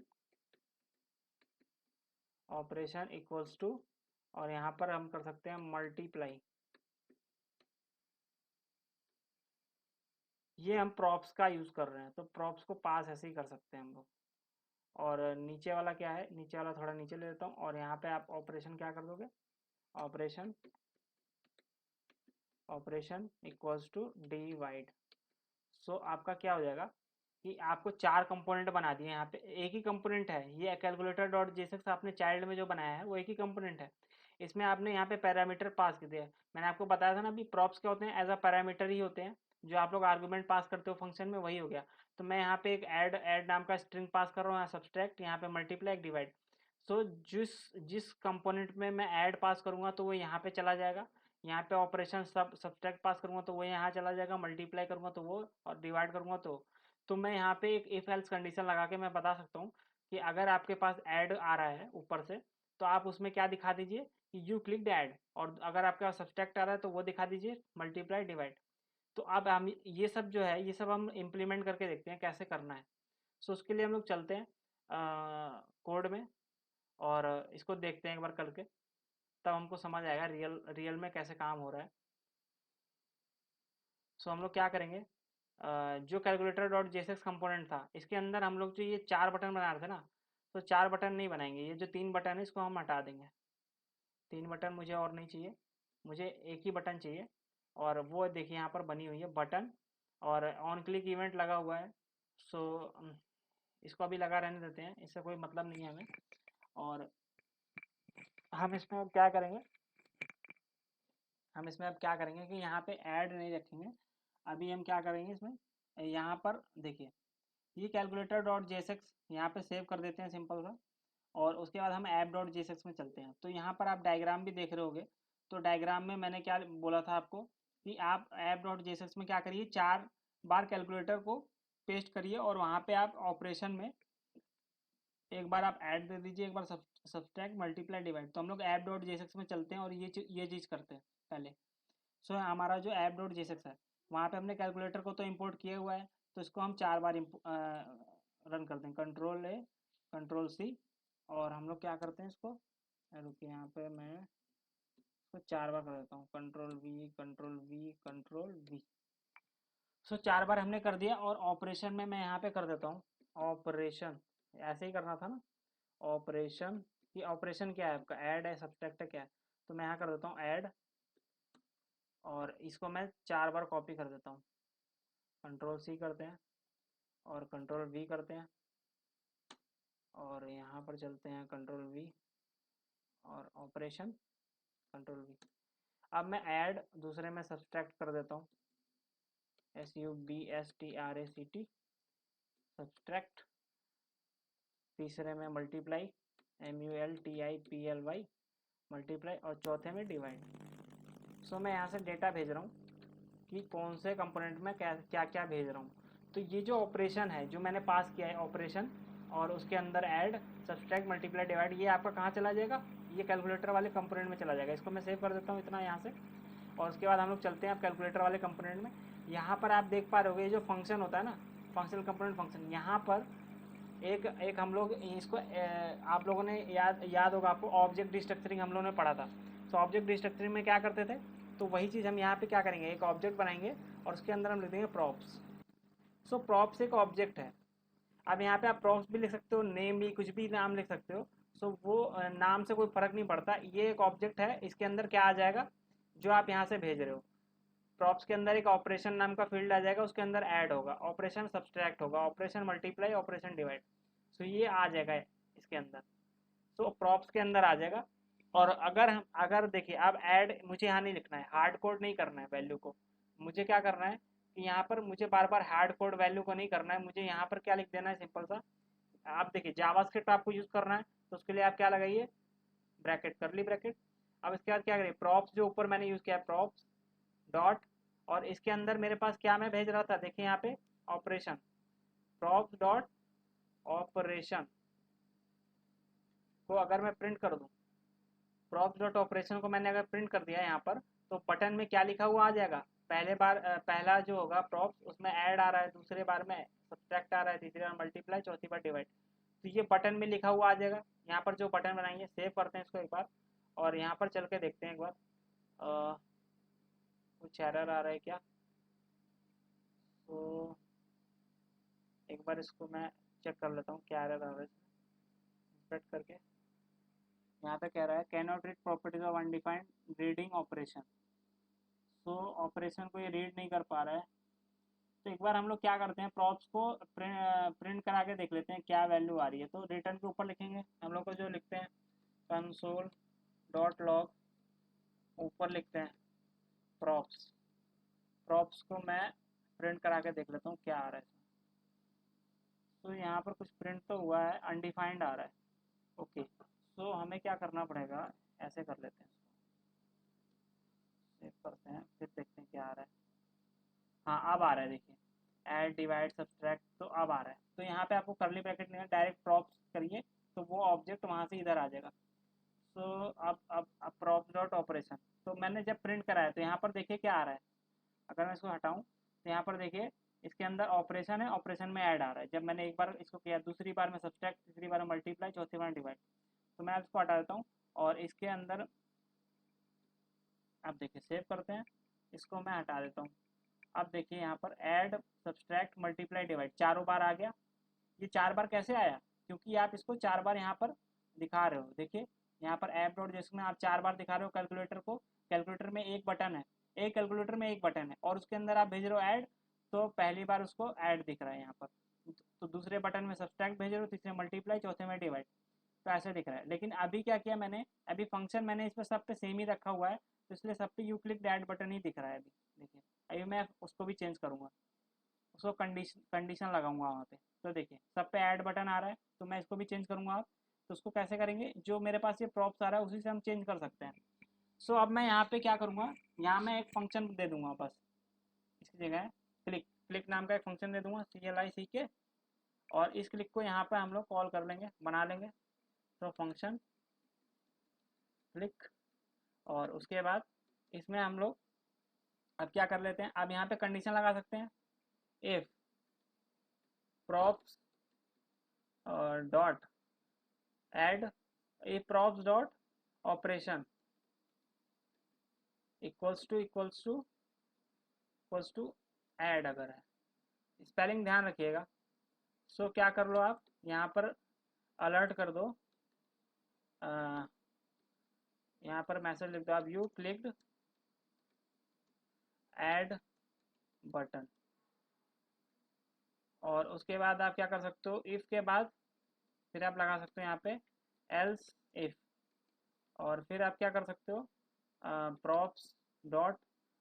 ऑपरेशन इक्वल्स टू, और यहाँ पर हम कर सकते हैं मल्टीप्लाई। ये हम प्रॉप्स का यूज़ कर रहे हैं, तो प्रॉप्स को पास ऐसे ही कर सकते हैं हम लोग। और नीचे वाला क्या है, नीचे वाला थोड़ा नीचे ले लेता हूँ, और यहाँ पे आप ऑपरेशन क्या कर दोगे, operation, operation equals to divide. So आपका क्या हो जाएगा कि आपको 4 कंपोनेंट बना दिए, यहाँ पे एक ही कंपोनेंट है, ये कैलकुलेटर डॉट जेएसएक्स आपने चाइल्ड में जो बनाया है वो एक ही कंपोनेंट है। इसमें आपने यहाँ पे पैरामीटर पास कर दिया है। मैंने आपको बताया था ना अभी, प्रॉप्स क्या होते हैं, एज अ पैरामीटर ही होते हैं, जो आप लोग आर्गूमेंट पास करते हो फंक्शन में, वही हो गया। तो मैं यहाँ पे एक ऐड नाम का स्ट्रिंग पास कर रहा हूँ, यहाँ सब्सट्रैक्ट, यहाँ पे मल्टीप्लाई, डिवाइड। सो जिस जिस कंपोनेंट में मैं ऐड पास करूँगा तो वो यहाँ पे चला जाएगा, यहाँ पे ऑपरेशन सब्सट्रैक्ट पास करूँगा तो वो यहाँ चला जाएगा, मल्टीप्लाई करूँगा तो वो, और डिवाइड करूँगा तो मैं यहाँ पे एक इफ एल्स कंडीशन लगा के मैं बता सकता हूँ कि अगर आपके पास ऐड आ रहा है ऊपर से, तो आप उसमें क्या दिखा दीजिए कि यू क्लिक्ड ऐड, और अगर आपके पास सब्सट्रैक्ट आ रहा है तो वो दिखा दीजिए मल्टीप्लाई, डिवाइड। तो अब हम ये सब जो है ये सब हम इम्प्लीमेंट करके देखते हैं कैसे करना है। सो उसके लिए हम लोग चलते हैं कोड में, और इसको देखते हैं एक बार करके, तब हमको समझ आएगा रियल रियल में कैसे काम हो रहा है। सो हम लोग क्या करेंगे, जो कैलकुलेटर डॉट जेएसएक्स कंपोनेंट था इसके अंदर हम लोग जो ये 4 बटन बना रहे थे ना, तो 4 बटन नहीं बनाएंगे, ये जो 3 बटन है इसको हम हटा देंगे। 3 बटन मुझे और नहीं चाहिए, मुझे एक ही बटन चाहिए, और वो देखिए यहाँ पर बनी हुई है बटन, और ऑन क्लिक इवेंट लगा हुआ है। सो इसको अभी लगा रहने देते हैं, इससे कोई मतलब नहीं है हमें। और हम इसमें अब क्या करेंगे, हम इसमें अब क्या करेंगे कि यहाँ पे ऐड नहीं रखेंगे, अभी हम क्या करेंगे इसमें, यहाँ पर देखिए ये कैलकुलेटर डॉट जेएसएक्स यहाँ पे सेव कर देते हैं सिंपल सा, और उसके बाद हम ऐप डॉट जेएसएक्स में चलते हैं। तो यहाँ पर आप डायग्राम भी देख रहे होगे, तो डायग्राम में मैंने क्या बोला था आपको कि आप ऐप डॉट जेएसएक्स में क्या करिए, 4 बार कैलकुलेटर को पेस्ट करिए, और वहाँ पे आप ऑपरेशन में एक बार आप ऐड दे दीजिए, एक बार सब्सट्रैक्ट मल्टीप्लाई डिवाइड। तो हम लोग ऐप डॉट जेएसएक्स में चलते हैं और ये चीज़ करते हैं पहले। सो हमारा जो ऐप डॉट जेएसएक्स है वहाँ पे हमने कैलकुलेटर को तो इंपोर्ट किया हुआ है, तो इसको हम 4 बार रन करते हैं, कंट्रोल ए कंट्रोल सी, और हम लोग क्या करते हैं इसको, रुकिए यहाँ पे मैं इसको 4 बार कर देता हूँ, control V control V control V. So 4 बार हमने कर दिया, और ऑपरेशन में मैं यहाँ पे कर देता हूँ ऑपरेशन, ऐसे ही करना था ना ऑपरेशन। कि ऑपरेशन क्या है आपका, ऐड है सब्सट्रैक्ट है क्या है, तो मैं यहाँ कर देता हूँ ऐड, और इसको मैं 4 बार कॉपी कर देता हूँ, कंट्रोल सी करते हैं और कंट्रोल वी करते हैं, और यहाँ पर चलते हैं कंट्रोल वी और ऑपरेशन कंट्रोल वी। अब मैं ऐड दूसरे में सब्सट्रैक्ट कर देता हूँ, SUBSTRACT सब्सट्रैक्ट, तीसरे में मल्टीप्लाई MULTIPLY मल्टीप्लाई, और चौथे में डिवाइड। सो मैं यहाँ से डेटा भेज रहा हूँ कि कौन से कंपोनेंट में क्या क्या भेज रहा हूँ। तो ये जो ऑपरेशन है जो मैंने पास किया है ऑपरेशन, और उसके अंदर ऐड सब्सट्रैक्ट मल्टीप्लाई डिवाइड, ये आपका कहाँ चला जाएगा, ये कैलकुलेटर वाले कंपोनेंट में चला जाएगा। इसको मैं सेव कर देता हूँ इतना यहाँ से, और उसके बाद हम लोग चलते हैं अब कैलकुलेटर वाले कंपोनेंट में। यहाँ पर आप देख पा रहे होगे जो फंक्शन होता है ना, फंक्शनल कंपोनेंट फंक्शन, यहाँ पर एक एक हम लोग इसको आप लोगों ने याद होगा आपको, ऑब्जेक्ट डिस्ट्रक्चरिंग हम लोगों ने पढ़ा था। तो ऑब्जेक्ट डिस्ट्रक्चरिंग में क्या करते थे, तो वही चीज़ हम यहाँ पे क्या करेंगे, एक ऑब्जेक्ट बनाएंगे और उसके अंदर हम लिख देंगे प्रॉप्स। सो प्रॉप्स एक ऑब्जेक्ट है। अब यहाँ पे आप प्रॉप्स भी लिख सकते हो, नेम भी, कुछ भी नाम लिख सकते हो। सो वो नाम से कोई फर्क नहीं पड़ता, ये एक ऑब्जेक्ट है, इसके अंदर क्या आ जाएगा जो आप यहाँ से भेज रहे हो। प्रॉप्स के अंदर एक ऑपरेशन नाम का फील्ड आ जाएगा, उसके अंदर ऐड होगा, ऑपरेशन सब्सट्रैक्ट होगा, ऑपरेशन मल्टीप्लाई, ऑपरेशन डिवाइड। सो ये आ जाएगा इसके अंदर, सो प्रॉप्स के अंदर आ जाएगा। और अगर देखिए अब ऐड मुझे यहाँ नहीं लिखना है, हार्ड कोड नहीं करना है वैल्यू को, मुझे क्या करना है कि यहाँ पर मुझे बार बार हार्ड कोड वैल्यू को नहीं करना है, मुझे यहाँ पर क्या लिख देना है सिंपल सा। आप देखिए जावास्क्रिप्ट आपको यूज़ करना है, तो उसके लिए आप क्या लगाइए, ब्रैकेट, करली ब्रैकेट। अब इसके बाद क्या करिए, प्रॉप्स जो ऊपर मैंने यूज़ किया है प्रॉप्स डॉट, और इसके अंदर मेरे पास क्या मैं भेज रहा था, देखिए यहाँ पे ऑपरेशन, प्रॉप्स डॉट ऑपरेशन को अगर मैं प्रिंट कर दूँ, प्रॉप्स डॉट ऑपरेशन को मैंने अगर प्रिंट कर दिया यहाँ पर, तो बटन में क्या लिखा हुआ आ जाएगा, पहला जो होगा प्रॉप्स उसमें ऐड आ रहा है, दूसरे बार में सब्सट्रैक्ट आ रहा है, तीसरी बार मल्टीप्लाई, चौथी बार डिवाइड। तो ये बटन में लिखा हुआ आ जाएगा। यहाँ पर जो बटन बनाएंगे, सेव करते हैं इसको एक बार, और यहाँ पर चल के देखते हैं एक बार कुछ एरर आ रहा है क्या। तो एक बार इसको मैं चेक कर लेता हूँ क्या एरर आ रहा है इसमें, सेट करके यहाँ पे कह रहा है can not read properties of undefined reading operation. So operation को ये रीड नहीं कर पा रहा है। तो एक बार हम लोग क्या करते हैं, प्रॉप्स को प्रिंट करा के देख लेते हैं क्या वैल्यू आ रही है। तो रिटर्न के ऊपर लिखेंगे हम लोग को, जो लिखते हैं कंसोल डॉट लॉग, ऊपर लिखते हैं प्रॉप्स। प्रॉप्स को मैं प्रिंट करा के देख लेता हूँ क्या आ रहा है इसमें। तो यहाँ पर कुछ प्रिंट तो हुआ है, अनडिफाइंड आ रहा है। ओके, सो हमें क्या करना पड़ेगा, ऐसे कर लेते हैं, सेव करते हैं, फिर देखते हैं क्या आ रहा है। हाँ अब आ रहा है, देखिए ऐड डिवाइड सब्सट्रैक्ट, तो अब आ रहा है। तो यहाँ पे आपको करली ब्रैकेट नहीं है, डायरेक्ट प्रॉप्स करिए, तो वो ऑब्जेक्ट वहाँ से इधर आ जाएगा। सो अब प्रॉप्स डॉट ऑपरेशन, तो मैंने जब प्रिंट कराया तो यहाँ पर देखिए क्या आ रहा है। अगर मैं इसको हटाऊँ तो यहाँ पर देखिए इसके अंदर ऑपरेशन है, ऑपरेशन में ऐड आ रहा है। जब मैंने एक बार इसको किया, दूसरी बार में सब्सट्रैक्ट, तीसरी बार में मल्टीप्लाई, चौथी बार डिवाइड। तो मैं इसको हटा देता हूँ, और इसके अंदर अब देखिए सेव करते हैं, इसको मैं हटा देता हूँ। अब देखिए यहाँ पर ऐड सब्सट्रैक्ट मल्टीप्लाई डिवाइड 4 बार आ गया। ये 4 बार कैसे आया, क्योंकि आप इसको 4 बार यहाँ पर दिखा रहे हो। देखिए यहाँ पर ऐप डॉट जिसमें आप 4 बार दिखा रहे हो कैलकुलेटर को, कैलकुलेटर में एक बटन है, एक कैलकुलेटर में एक बटन है, और उसके अंदर आप भेज रहे हो ऐड, तो पहली बार उसको ऐड दिख रहा है यहाँ पर। तो दूसरे बटन में सब्सट्रैक्ट भेज रहे हो, तीसरे मल्टीप्लाई, चौथे में डिवाइड, तो ऐसे दिख रहा है। लेकिन अभी क्या किया मैंने, अभी फंक्शन मैंने इस पर सब पे सेम ही रखा हुआ है, तो इसलिए सब पे यू क्लिक ऐड बटन ही दिख रहा है अभी। देखिए अभी मैं उसको भी चेंज करूँगा, उसको कंडीशन लगाऊंगा वहाँ पे। तो देखिए सब पे ऐड बटन आ रहा है, तो मैं इसको भी चेंज करूँगा। आप तो उसको कैसे करेंगे, जो मेरे पास ये प्रॉप्स आ रहा है उसी से हम चेंज कर सकते हैं। सो अब मैं यहाँ पे क्या करूँगा, यहाँ मैं एक फंक्शन दे दूंगा बस, इसकी जगह क्लिक, क्लिक नाम का एक फंक्शन दे दूंगा, CLICK। और इस क्लिक को यहाँ पर हम लोग कॉल कर लेंगे, बना लेंगे। तो फंक्शन क्लिक, और उसके बाद इसमें हम लोग अब क्या कर लेते हैं, अब यहाँ पे कंडीशन लगा सकते हैं, if props dot add, if props dot operation equals to add अगर है, स्पेलिंग ध्यान रखिएगा। सो क्या कर लो आप यहाँ पर अलर्ट कर दो, यहाँ पर मैसेज लिख दो आप, यू क्लिक्ड ऐड बटन। और उसके बाद आप क्या कर सकते हो, इफ़ के बाद फिर आप लगा सकते हो यहाँ पे एल्स इफ, और फिर आप क्या कर सकते हो, प्रॉप्स डॉट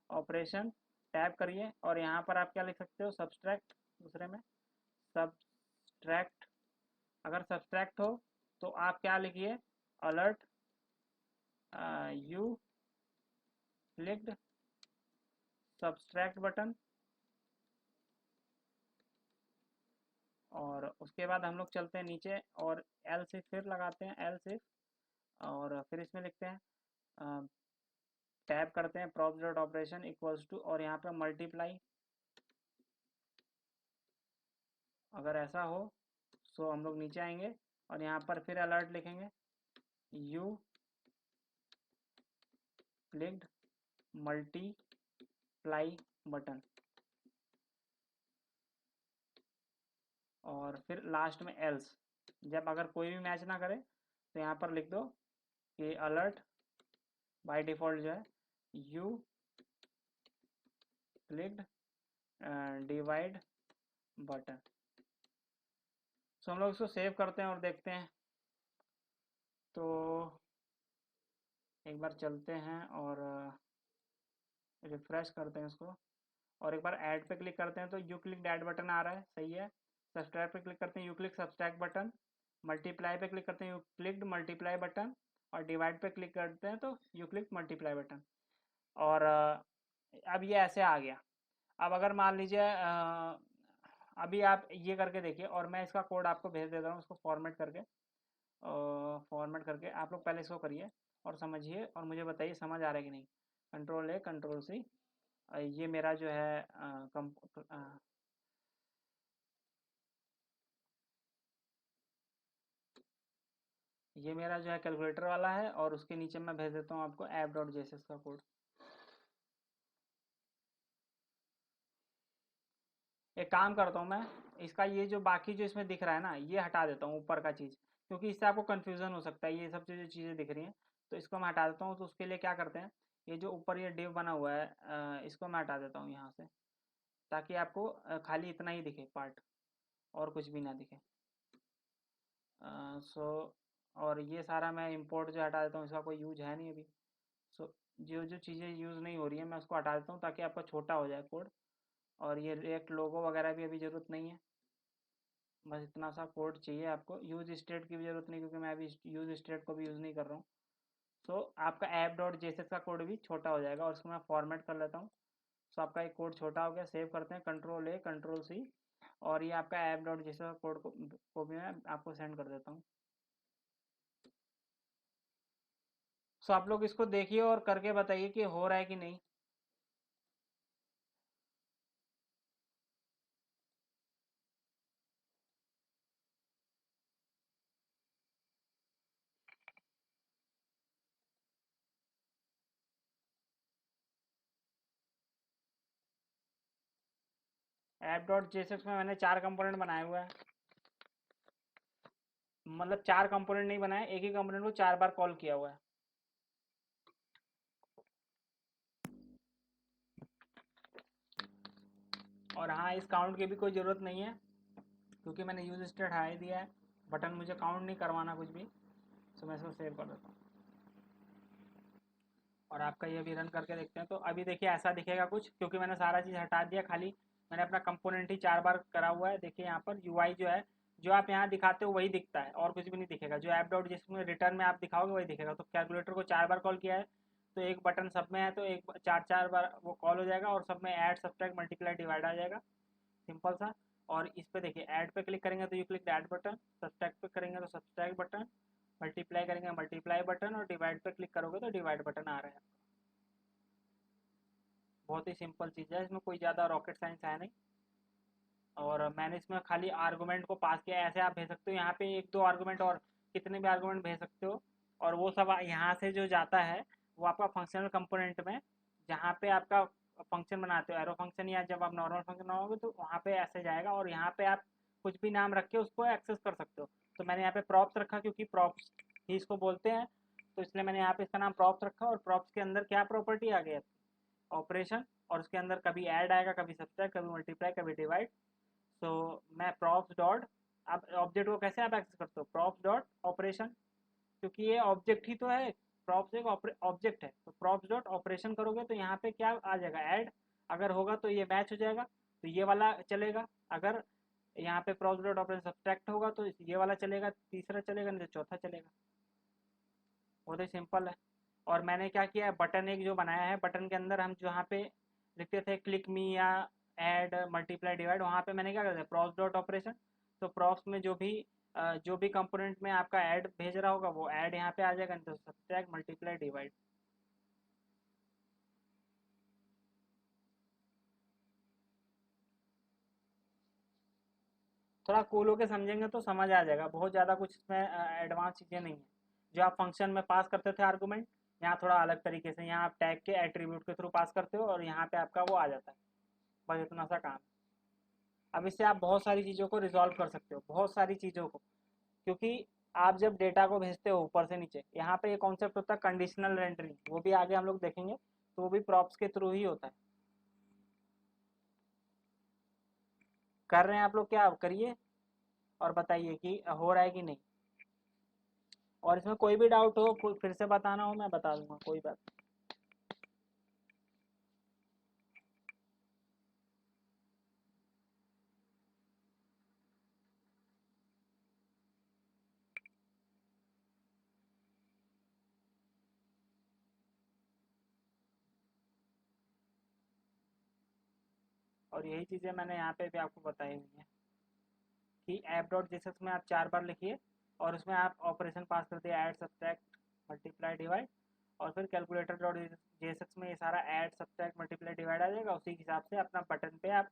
ऑपरेशन टैब करिए, और यहाँ पर आप क्या लिख सकते हो, सब्सट्रैक्ट, दूसरे में सब्सट्रैक्ट। अगर सब्सट्रैक्ट हो तो आप क्या लिखिए, alert you clicked subtract button. और उसके बाद हम लोग चलते हैं नीचे और एल्स इफ फिर लगाते हैं, एल्स इफ, और फिर इसमें लिखते हैं, टैब करते हैं props dot operation equals to, और यहाँ पे मल्टीप्लाई। अगर ऐसा हो तो हम लोग नीचे आएंगे और यहाँ पर फिर अलर्ट लिखेंगे, यू क्लिक्ड मल्टीप्लाई बटन, और फिर लास्ट में एल्स। जब अगर कोई भी मैच ना करे तो यहाँ पर लिख दो कि अलर्ट बाय डिफ़ॉल्ट जो है यू क्लिक्ड डिवाइड बटन। सो हम लोग इसको सेव करते हैं और देखते हैं। तो एक बार चलते हैं और रिफ्रेश करते हैं इसको, और एक बार ऐड पे क्लिक करते हैं तो यू क्लिक ऐड बटन आ रहा है, सही है। सब्सक्राइब पे क्लिक करते हैं, you click subscribe button. Multiply पे क्लिक करते हैं, यू क्लिक मल्टीप्लाई बटन। और डिवाइड पे क्लिक करते हैं तो यू क्लिक मल्टीप्लाई बटन। और अब ये ऐसे आ गया। अब अगर मान लीजिए अभी आप ये करके देखिए, और मैं इसका कोड आपको भेज देता हूँ, इसको फॉर्मेट करके आप लोग पहले इसको करिए और समझिए, और मुझे बताइए समझ आ रहा है कि नहीं। कंट्रोल ए कंट्रोल सी, ये मेरा जो है ये मेरा जो है कैलकुलेटर वाला है, और उसके नीचे मैं भेज देता हूँ आपको ऐप डॉट जेएसएस का कोड। एक काम करता हूँ मैं, इसका ये जो बाकी जो इसमें दिख रहा है ना, ये हटा देता हूँ ऊपर का चीज़, क्योंकि इससे आपको कन्फ्यूज़न हो सकता है, ये सब जो चीज़ें दिख रही हैं। तो इसको मैं हटा देता हूँ। तो उसके लिए क्या करते हैं, ये जो ऊपर ये डिव बना हुआ है, इसको मैं हटा देता हूँ यहाँ से, ताकि आपको खाली इतना ही दिखे पार्ट, और कुछ भी ना दिखे। सो और ये सारा मैं इंपोर्ट जो हटा देता हूँ, इसका कोई यूज है नहीं अभी। सो जो जो चीज़ें यूज़ नहीं हो रही हैं मैं उसको हटा देता हूँ, ताकि आपका छोटा हो जाए कोड। और ये रिएक्ट लोगो वगैरह भी अभी ज़रूरत नहीं है, बस इतना सा कोड चाहिए आपको। यूज स्टेट की भी ज़रूरत नहीं, क्योंकि मैं अभी यूज स्टेट को भी यूज़ नहीं कर रहा हूँ। सो आपका ऐप डॉट जेएसएस का कोड भी छोटा हो जाएगा, और उसको मैं फॉर्मेट कर लेता हूँ। सो आपका एक कोड छोटा हो गया। सेव करते हैं, कंट्रोल ए कंट्रोल सी, और ये आपका ऐप डॉट जेएसएस का कोड को भी मैं आपको सेंड कर देता हूँ। सो आप लोग इसको देखिए और करके बताइए कि हो रहा है कि नहीं। ऐप डॉट जेएसएस में मैंने 4 कंपोनेंट बनाए हुए हैं, मतलब 4 कंपोनेंट नहीं बनाए, एक ही कंपोनेंट को 4 बार कॉल किया हुआ है। और हाँ, इस काउंट की भी कोई ज़रूरत नहीं है, क्योंकि मैंने यूज स्टेट हटा ही दिया है। बटन मुझे काउंट नहीं करवाना कुछ भी। सो मैं इसको सेव कर देता हूँ, और आपका ये भी रन करके देखते हैं। तो अभी देखिए ऐसा दिखेगा कुछ, क्योंकि मैंने सारा चीज़ हटा दिया, खाली मैंने अपना कंपोनेंट ही 4 बार करा हुआ है। देखिए यहाँ पर यूआई जो है, जो आप यहाँ दिखाते हो वही दिखता है, और कुछ भी नहीं दिखेगा। जो ऐप डॉट जिसमें रिटर्न में आप दिखाओगे वही दिखेगा। तो कैलकुलेटर को 4 बार कॉल किया है, तो एक बटन सब में है, तो एक 4 4 बार वो कॉल हो जाएगा, और सब में ऐड सब्ट्रैक्ट मल्टीप्लाई डिवाइड आ जाएगा, सिंपल सा। और इस पे देखिए ऐड पे क्लिक करेंगे तो you click add button, subtract पे करेंगे तो सब्सट्रैक्ट बटन, मल्टीप्लाई करेंगे मल्टीप्लाई बटन, और डिवाइड पे क्लिक करोगे तो डिवाइड बटन आ रहा है। बहुत ही सिंपल चीज़ है, इसमें कोई ज़्यादा रॉकेट साइंस है नहीं। और मैंने इसमें खाली आर्गूमेंट को पास किया, ऐसे आप भेज सकते हो यहाँ पे एक दो आर्गूमेंट और कितने भी आर्गूमेंट भेज सकते हो, और वो सब यहाँ से जो जाता है वो आपका फंक्शनल कंपोनेंट में, जहाँ पे आपका फंक्शन बनाते हो एरो फंक्शन, या जब आप नॉर्मल फंक्शन बनाओगे तो वहाँ पे ऐसे जाएगा, और यहाँ पे आप कुछ भी नाम रख के उसको एक्सेस कर सकते हो। तो मैंने यहाँ पे प्रॉप्स रखा क्योंकि प्रॉप्स ही इसको बोलते हैं, तो इसलिए मैंने यहाँ पे इसका नाम प्रॉप्स रखा। और प्रॉप्स के अंदर क्या प्रॉपर्टी आ गई, ऑपरेशन, और उसके अंदर कभी ऐड आएगा, कभी सब्सट्रैक्ट, कभी मल्टीप्लाई, कभी डिवाइड। तो मैं प्रॉप्स डॉट, आप ऑब्जेक्ट को कैसे आप एक्सेस करते हो, प्रॉप्स डॉट ऑपरेशन, क्योंकि ये ऑब्जेक्ट ही तो है, प्रॉप्स एक ऑब्जेक्ट है, तो प्रॉप्स डॉट ऑपरेशन करोगे तो यहाँ पे क्या आ जाएगा, ऐड अगर होगा तो ये मैच हो जाएगा तो ये वाला चलेगा, अगर यहाँ पे प्रॉप्स डॉट ऑपरेशन सब्सट्रैक्ट होगा तो ये वाला चलेगा, तीसरा चलेगा, नहीं तो चौथा चलेगा। बहुत ही सिंपल है। और मैंने क्या किया है, बटन एक जो बनाया है, बटन के अंदर हम जहाँ पे लिखते थे क्लिक मी या ऐड मल्टीप्लाई डिवाइड, वहाँ पे मैंने क्या कर दिया, प्रॉप्स डॉट ऑपरेशन। तो प्रॉप्स में जो भी कंपोनेंट में आपका ऐड भेज रहा होगा वो ऐड यहाँ पे आ जाएगा, तो सब्ट्रैक्ट मल्टीप्लाई डिवाइड। थोड़ा कूल होके समझेंगे तो समझ आ जाएगा, बहुत ज़्यादा कुछ इसमें एडवांस चीज़ें नहीं है। जो आप फंक्शन में पास करते थे आर्गूमेंट, यहाँ थोड़ा अलग तरीके से, यहाँ आप टैग के एट्रीब्यूट के थ्रू पास करते हो और यहाँ पे आपका वो आ जाता है, बस इतना सा काम। अब इससे आप बहुत सारी चीज़ों को रिजॉल्व कर सकते हो, बहुत सारी चीज़ों को, क्योंकि आप जब डेटा को भेजते हो ऊपर से नीचे, यहाँ पे एक कॉन्सेप्ट होता है कंडीशनल रेंडरिंग, वो भी आगे हम लोग देखेंगे, तो वो भी प्रॉप्स के थ्रू ही होता है। कर रहे हैं आप लोग, क्या करिए और बताइए कि हो रहा है कि नहीं। और इसमें कोई भी डाउट हो, कोई फिर से बताना हो, मैं बता दूंगा, कोई बात नहीं। और यही चीज़ें मैंने यहाँ पे भी आपको बताई हुई हैं कि ऐप डॉट जेसस में आप 4 बार लिखिए, और उसमें आप ऑपरेशन पास कर दिए, ऐड सब्ट्रैक्ट मल्टीप्लाई डिवाइड, और फिर कैलकुलेटर डॉट जेएसएक्स में ये सारा ऐड सब्ट्रैक्ट मल्टीप्लाई डिवाइड आ जाएगा, उसी हिसाब से अपना बटन पे आप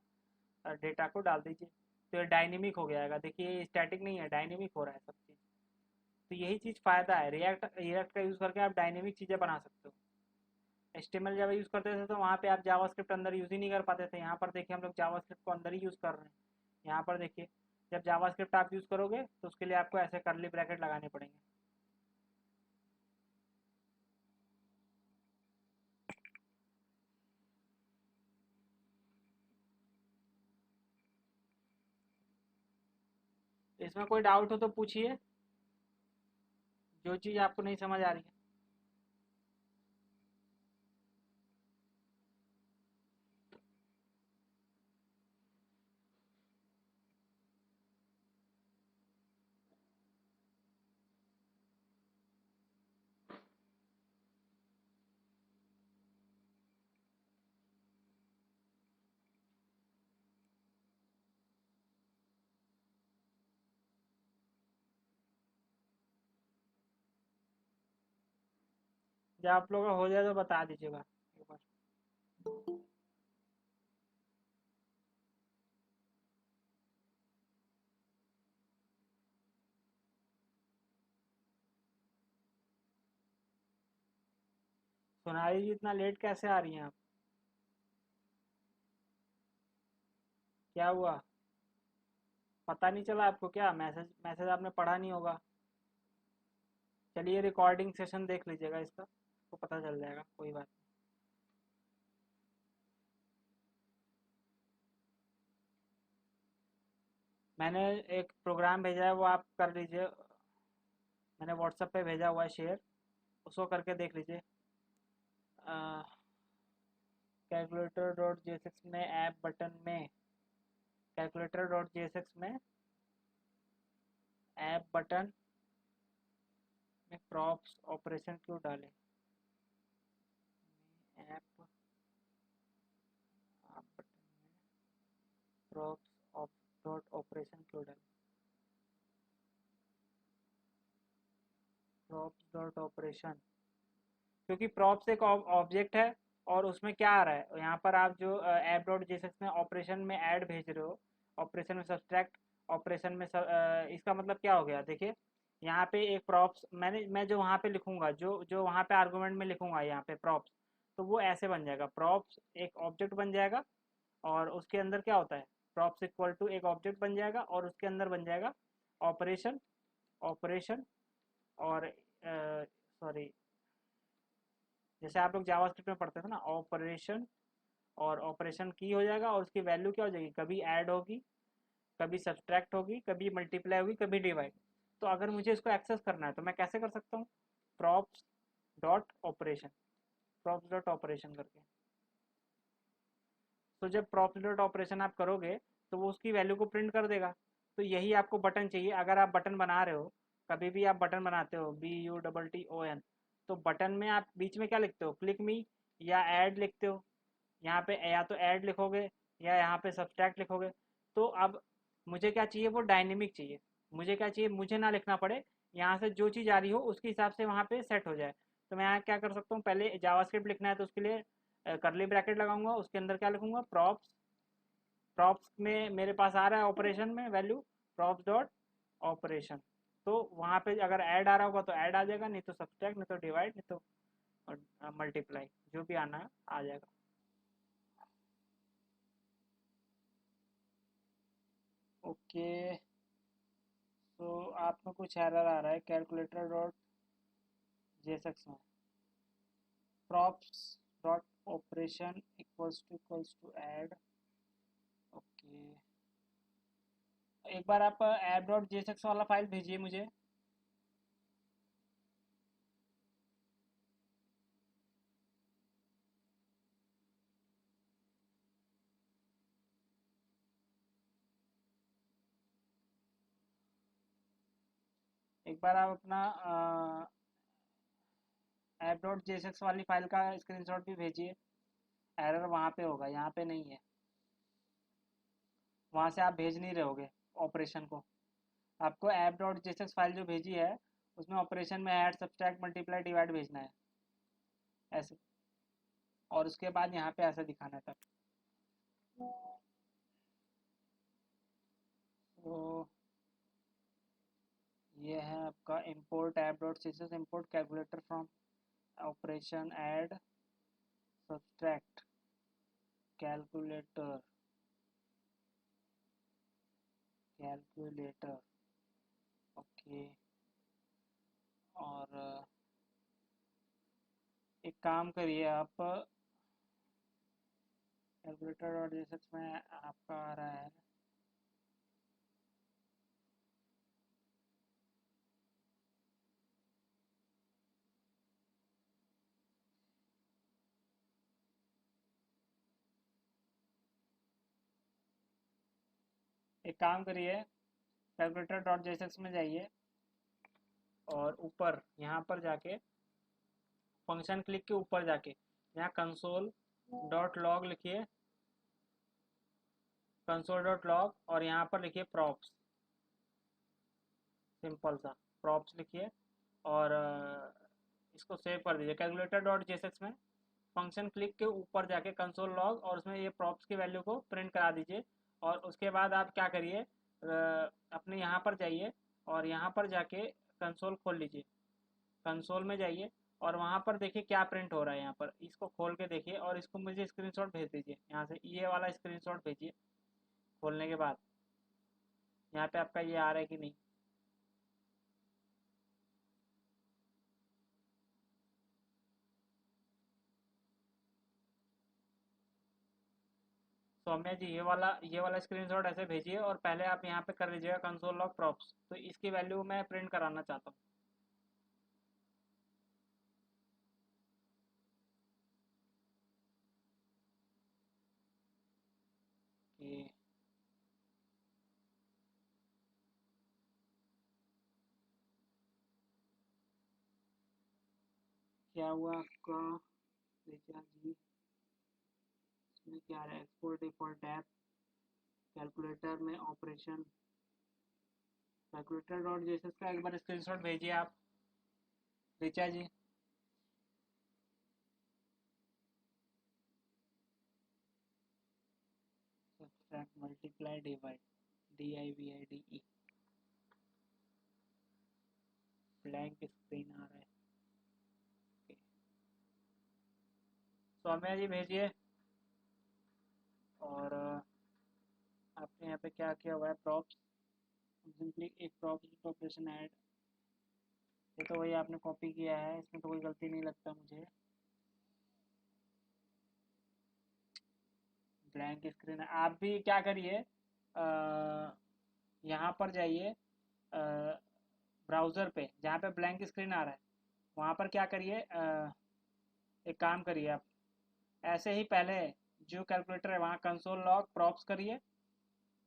डेटा को डाल दीजिए, तो ये डायनेमिक हो गया है। देखिए ये स्टैटिक नहीं है, डायनेमिक हो रहा है सब चीज़। तो यही चीज़ फ़ायदा है, रिएक्ट का यूज़ करके आप डायनेमिक चीज़ें बना सकते हो। एचटीएमएल जब यूज़ करते थे तो वहाँ पे आप जावास्क्रिप्ट अंदर यूज़ ही नहीं कर पाते थे, यहाँ पर देखिए हम लोग जावास्क्रिप्ट को अंदर ही यूज़ कर रहे हैं। यहाँ पर देखिए, जब जावास्क्रिप्ट आप यूज़ करोगे तो उसके लिए आपको ऐसे कर्ली ब्रैकेट लगाने पड़ेंगे। इसमें कोई डाउट हो तो पूछिए, जो चीज़ आपको नहीं समझ आ रही है। जब आप लोगों का हो जाए तो बता दीजिएगा एक बार। सोनाली जी इतना लेट कैसे आ रही हैं आप, क्या हुआ, पता नहीं चला आपको क्या, मैसेज मैसेज आपने पढ़ा नहीं होगा। चलिए रिकॉर्डिंग सेशन देख लीजिएगा इसका, तो पता चल जाएगा, कोई बात नहीं। मैंने एक प्रोग्राम भेजा है, वो आप कर लीजिए, मैंने व्हाट्सएप पे भेजा हुआ है शेयर, उसको करके देख लीजिए। कैलकुलेटर डॉट जेएसएक्स में ऐप बटन में, कैलकुलेटर डॉट जेएसएक्स में ऐप बटन में प्रॉप्स ऑपरेशन क्यों डालें, ऐप आप बटन में प्रॉप्स ऑफ डॉट ऑपरेशन क्यों डाल, प्रॉप्स डॉट ऑपरेशन, क्योंकि प्रॉप्स एक ऑब्जेक्ट है और उसमें क्या आ रहा है यहाँ पर, आप जो ऐप डॉट जेएसएक्स में ऑपरेशन में ऐड भेज रहे हो, ऑपरेशन में सब्सट्रैक्ट, ऑपरेशन में इसका मतलब क्या हो गया, देखिए यहाँ पे एक प्रॉप्स मैं जो वहाँ पे लिखूंगा, जो जो वहाँ पे आर्गूमेंट में लिखूंगा यहाँ पे प्रॉप्स, तो वो ऐसे बन जाएगा, प्रॉप्स एक ऑब्जेक्ट बन जाएगा और उसके अंदर क्या होता है, प्रॉप्स इक्वल टू एक ऑब्जेक्ट बन जाएगा और उसके अंदर बन जाएगा ऑपरेशन, ऑपरेशन और सॉरी, जैसे आप लोग जावास्क्रिप्ट में पढ़ते थे ना, ऑपरेशन और ऑपरेशन की हो जाएगा और उसकी वैल्यू क्या हो जाएगी, कभी ऐड होगी, कभी सब्सट्रैक्ट होगी, कभी मल्टीप्लाई होगी, कभी डिवाइड। तो अगर मुझे इसको एक्सेस करना है तो मैं कैसे कर सकता हूँ, props dot operation, props dot operation करके। तो जब प्रॉप्स डॉट ऑपरेशन आप करोगे तो वो उसकी वैल्यू को प्रिंट कर देगा। तो यही आपको बटन चाहिए, अगर आप बटन बना रहे हो, कभी भी आप बटन बनाते हो, BUTTON, तो बटन में आप बीच में क्या लिखते हो, क्लिक मी या ऐड लिखते हो, यहाँ पे या तो ऐड लिखोगे या यहाँ पे सब्सट्रैक्ट लिखोगे। तो अब मुझे क्या चाहिए, वो डायनेमिक चाहिए, मुझे क्या चाहिए, मुझे ना लिखना पड़े, यहाँ से जो चीज़ आ रही हो उसके हिसाब से वहाँ पे सेट हो जाए। तो मैं यहाँ क्या कर सकता हूँ, पहले जावास्क्रिप्ट लिखना है तो उसके लिए करली ब्रैकेट लगाऊंगा, उसके अंदर क्या लिखूंगा, प्रॉप्स, प्रॉप्स में मेरे पास आ रहा है ऑपरेशन में वैल्यू, प्रॉप्स डॉट ऑपरेशन, तो वहाँ पे अगर ऐड आ रहा होगा तो ऐड आ जाएगा, नहीं तो सब्सट्रैक्ट, नहीं तो डिवाइड, नहीं तो मल्टीप्लाई, जो भी आना है आ जाएगा। ओके, तो आपको कुछ एरर आ रहा है कैलकुलेटर डॉट जेएसएक्स में, props dot operation equals to add. Okay, एक बार आप ऐप डॉट जेएसएक्स वाला फाइल भेजिए मुझे। एक बार आप अपना ऐप डॉट जेएसएक्स वाली फाइल का स्क्रीनशॉट भी भेजिए, एरर वहाँ पे होगा, यहाँ पे नहीं है, वहाँ से आप भेज नहीं रहोगे ऑपरेशन को, आपको ऐप डॉट जेएसएक्स फाइल जो भेजी है उसमें ऑपरेशन में ऐड सब्सट्रैक्ट मल्टीप्लाई डिवाइड भेजना है ऐसे, और उसके बाद यहाँ पे ऐसा दिखाना था। तो ये है आपका import app dot css import calculator from operation add subtract calculator, calculator. Okay, और एक काम करिए आप, कैलकुलेटर डॉट जेएसएक्स में आपका आ रहा है, एक काम करिए, कैलकुलेटर डॉट जेएसएक्स में जाइए और ऊपर यहाँ पर जाके फंक्शन क्लिक के ऊपर जाके यहाँ कंसोल डॉट लॉग लिखिए, कंसोल डॉट लॉग, और यहाँ पर लिखिए प्रॉप्स, सिंपल सा प्रॉप्स लिखिए और इसको सेव कर दीजिए कैलकुलेटर डॉट जेएसएक्स में, फंक्शन क्लिक के ऊपर जाके कंसोल लॉग और उसमें ये प्रॉप्स की वैल्यू को प्रिंट करा दीजिए। और उसके बाद आप क्या करिए, अपने यहाँ पर जाइए और यहाँ पर जाके कंसोल खोल लीजिए, कंसोल में जाइए और वहाँ पर देखिए क्या प्रिंट हो रहा है, यहाँ पर इसको खोल के देखिए और इसको मुझे स्क्रीनशॉट भेज दीजिए, यहाँ से ये वाला स्क्रीनशॉट भेजिए खोलने के बाद, यहाँ पे आपका ये आ रहा है कि नहीं। सौम्या जी ये वाला स्क्रीनशॉट ऐसे भेजिए और पहले आप यहाँ पे कर लीजिएगा कंसोल लॉग प्रॉप्स, तो इसकी वैल्यू मैं प्रिंट कराना चाहता हूँ। कि क्या हुआ आपका, देखिए जी इसमें क्या है, एक्सपोर्ट डिफॉल्ट ऐप कैलकुलेटर में ऑपरेशन, कैलकुलेटर डॉट जेएसएक्स का एक बार स्क्रीनशॉट भेजिए आप Richa ji. Subtract multiply divide, DIVIDE, blank screen आ रहा है। सौम्या जी भेजिए। और आपने यहाँ पे क्या किया हुआ है, प्रॉप्स, सिंपली एक प्रॉप्स ऑपरेशन ऐड, ये तो वही आपने कॉपी किया है, इसमें तो कोई गलती नहीं लगता मुझे। ब्लैंक स्क्रीन, आप भी क्या करिए, यहाँ पर जाइए ब्राउज़र पे जहाँ पे ब्लैंक स्क्रीन आ रहा है, वहाँ पर क्या करिए, एक काम करिए आप, ऐसे ही पहले जो कैलकुलेटर है वहाँ कंसोल लॉग प्रॉप्स करिए,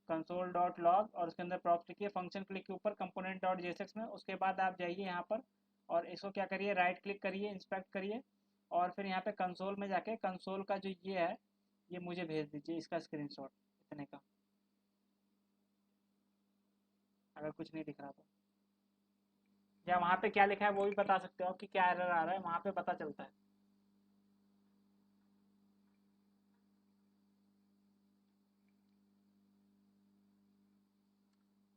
कंसोल डॉट लॉग, और उसके अंदर प्रॉप्स लिखिए, फंक्शन क्लिक के ऊपर कंपोनेंट डॉट जेएसएक्स में, उसके बाद आप जाइए यहाँ पर और इसको क्या करिए, राइट क्लिक करिए, इंस्पेक्ट करिए, और फिर यहाँ पे कंसोल में जाके कंसोल का जो ये है ये मुझे भेज दीजिए इसका स्क्रीनशॉट इतने का, अगर कुछ नहीं दिख रहा तो। या वहाँ पे क्या लिखा है वो भी बता सकते हो आप कि क्या एरर आ रहा है, वहाँ पे पता चलता है।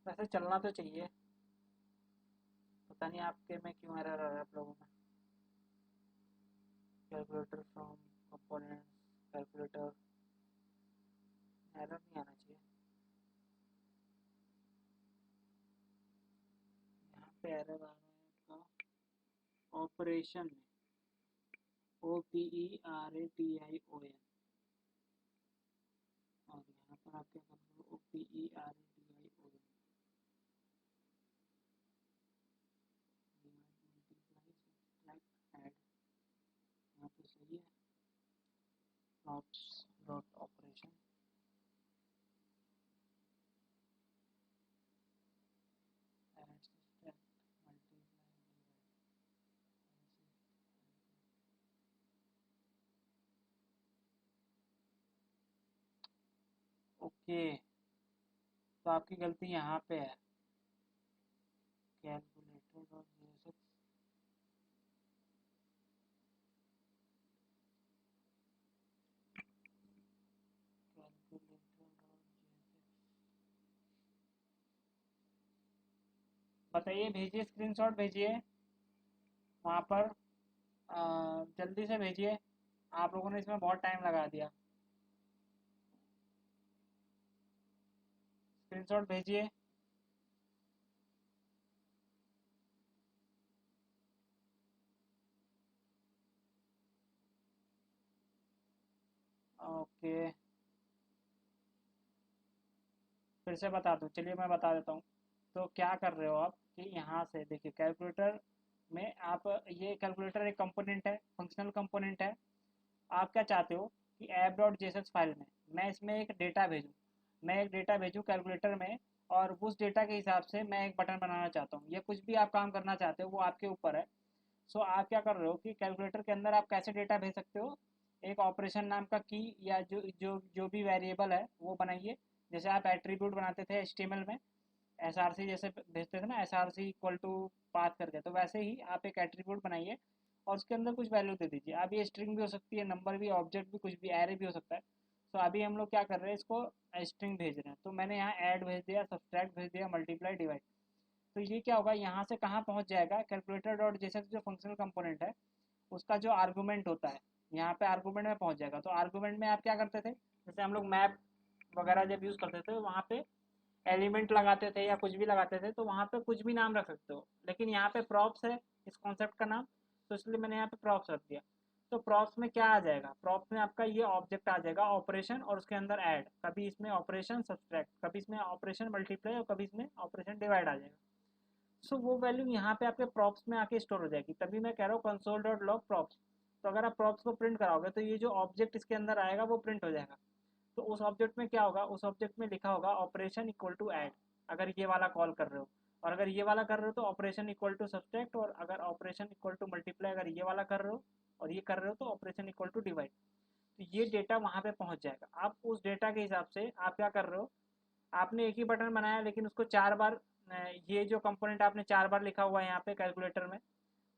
वैसे चलना तो चाहिए, पता नहीं आपके में क्यों एरर आ रहा है आप लोगों में। Calculator from components, calculator, error नहीं आना चाहिए, यहाँ पे एरर आ रहा है आपका ऑपरेशन में, OPERATION, और यहाँ पर आप क्या कर रहे हो, OPERATION, ऐड, यहाँ पे सही है, props डॉट ऑपरेशन, ओके, तो आपकी गलती यहाँ पे है, calculator dot JSX, calculator dot JSX, बताइए, भेजिए स्क्रीनशॉट भेजिए वहाँ पर, जल्दी से भेजिए, आप लोगों ने इसमें बहुत टाइम लगा दिया, स्क्रीनशॉट भेजिए। ओके, फिर से बता दूँ, चलिए मैं बता देता हूँ। तो क्या कर रहे हो आप कि यहाँ से देखिए कैलकुलेटर में आप, ये कैलकुलेटर एक कंपोनेंट है, फंक्शनल कंपोनेंट है। आप क्या चाहते हो कि ऐप डॉट जेएसएक्स फाइल में मैं इसमें एक डेटा भेजूँ, मैं एक डेटा भेजूँ कैलकुलेटर में, और उस डेटा के हिसाब से मैं एक बटन बनाना चाहता हूँ, या कुछ भी आप काम करना चाहते हो वो आपके ऊपर है। सो आप क्या कर रहे हो कि कैलकुलेटर के अंदर आप कैसे डेटा भेज सकते हो, एक ऑपरेशन नाम का की या जो जो जो भी वेरिएबल है वो बनाइए, जैसे आप एट्रीब्यूट बनाते थे HTML में, SRC जैसे भेजते थे ना, SRC इक्वल टू पाथ करके, तो वैसे ही आप एक एट्रीब्यूट बनाइए और उसके अंदर कुछ वैल्यू दे दीजिए। अब ये स्ट्रिंग भी हो सकती है, नंबर भी, ऑब्जेक्ट भी, कुछ भी, एरे भी हो सकता है। तो अभी हम लोग क्या कर रहे हैं, इसको स्ट्रिंग भेज रहे हैं, तो मैंने यहाँ ऐड भेज दिया, सब्सट्रैक्ट भेज दिया, मल्टीप्लाई, डिवाइड। तो ये क्या होगा, यहाँ से कहाँ पहुँच जाएगा, कैलकुलेटर डॉट जैसे जो फंक्शनल कंपोनेंट है उसका जो आर्गूमेंट होता है, यहाँ पे आर्गूमेंट में पहुँच जाएगा। तो आर्गूमेंट में आप क्या करते थे, जैसे हम लोग मैप वगैरह जब यूज़ करते थे वहाँ पे एलिमेंट लगाते थे या कुछ भी लगाते थे, तो वहाँ पे कुछ भी नाम रख सकते हो, लेकिन यहाँ पे प्रॉप्स है इस कॉन्सेप्ट का नाम, तो इसलिए मैंने यहाँ पे प्रॉप्स रख दिया। तो प्रॉप्स में क्या आ जाएगा, प्रॉप्स में आपका ये ऑब्जेक्ट आ जाएगा ऑपरेशन, और उसके अंदर ऐड, कभी इसमें ऑपरेशन सब्सट्रैक्ट, कभी इसमें ऑपरेशन मल्टीप्लाई, और कभी इसमें ऑपरेशन डिवाइड आ जाएगा। सो वो वैल्यू यहाँ पे आपके प्रॉप्स में आके स्टोर हो जाएगी, तभी मैं कह रहा हूँ कंसोल डॉट लॉग प्रॉप्स। तो अगर आप प्रॉप्स को प्रिंट कराओगे तो ये जो ऑब्जेक्ट इसके अंदर आएगा वो प्रिंट हो जाएगा। तो उस ऑब्जेक्ट में क्या होगा, उस ऑब्जेक्ट में लिखा होगा ऑपरेशन इक्वल टू ऐड, अगर ये वाला कॉल कर रहे हो, और अगर ये वाला कर रहे हो तो ऑपरेशन इक्वल टू सब्सट्रैक्ट, और अगर ऑपरेशन इक्वल टू मल्टीप्लाई अगर ये वाला कर रहे हो और ये कर रहे हो तो ऑपरेशन इक्वल टू डिवाइड। तो ये डेटा वहाँ पे पहुँच जाएगा। आप उस डेटा के हिसाब से आप क्या कर रहे हो, आपने एक ही बटन बनाया लेकिन उसको 4 बार ये जो कंपोनेंट आपने 4 बार लिखा हुआ है यहाँ पे कैलकुलेटर में,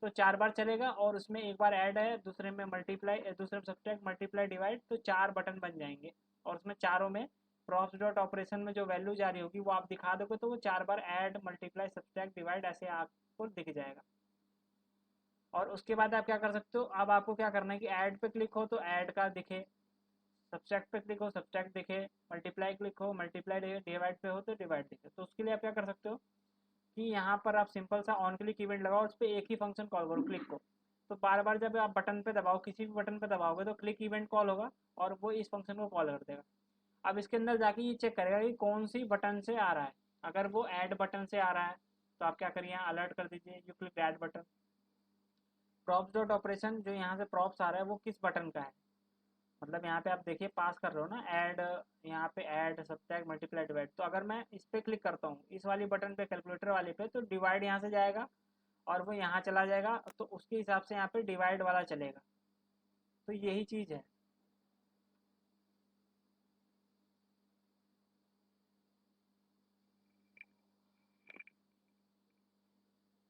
तो 4 बार चलेगा और उसमें एक बार ऐड है, दूसरे में मल्टीप्लाई, दूसरे में सब्ट्रैक्ट, मल्टीप्लाई, डिवाइड, तो 4 बटन बन जाएंगे और उसमें चारों में प्रॉप्स डॉट ऑपरेशन में जो वैल्यू जा रही होगी वो आप दिखा दोगे तो वो 4 बार ऐड, मल्टीप्लाई, सब्ट्रैक्ट, डिवाइड ऐसे आपको दिख जाएगा। और उसके बाद आप क्या कर सकते हो, अब आपको क्या करना है कि ऐड पे क्लिक हो तो ऐड का दिखे, सब्ट्रैक्ट पे क्लिक हो सब्ट्रैक्ट दिखे, मल्टीप्लाई क्लिक हो मल्टीप्लाई, डिवाइड पे हो तो डिवाइड दिखे। तो उसके लिए आप क्या कर सकते हो कि यहाँ पर आप सिंपल सा ऑन क्लिक इवेंट लगाओ, उस पर एक ही फंक्शन कॉल करो, क्लिक को। तो बार बार जब आप बटन पे दबाओ, किसी भी बटन पे दबाओगे तो क्लिक इवेंट कॉल होगा और वो इस फंक्शन को कॉल कर देगा। अब इसके अंदर जाके ये चेक करेगा कि कौन सी बटन से आ रहा है। अगर वो ऐड बटन से आ रहा है तो आप क्या करिए, यहाँ अलर्ट कर दीजिए you click add button. Props dot operation जो यहाँ से प्रॉप्स आ रहा है वो किस बटन का है, मतलब यहाँ पे आप देखिए पास कर रहे हो ना ऐड, यहाँ पे ऐड, सब्ट्रैक्ट, मल्टीप्लाई, डिवाइड। तो अगर मैं इस पे क्लिक करता हूँ इस वाली बटन पे, कैलकुलेटर वाले पे, तो डिवाइड यहाँ से जाएगा और वो यहाँ चला जाएगा, तो उसके हिसाब से यहाँ पे डिवाइड वाला चलेगा। तो यही चीज़ है।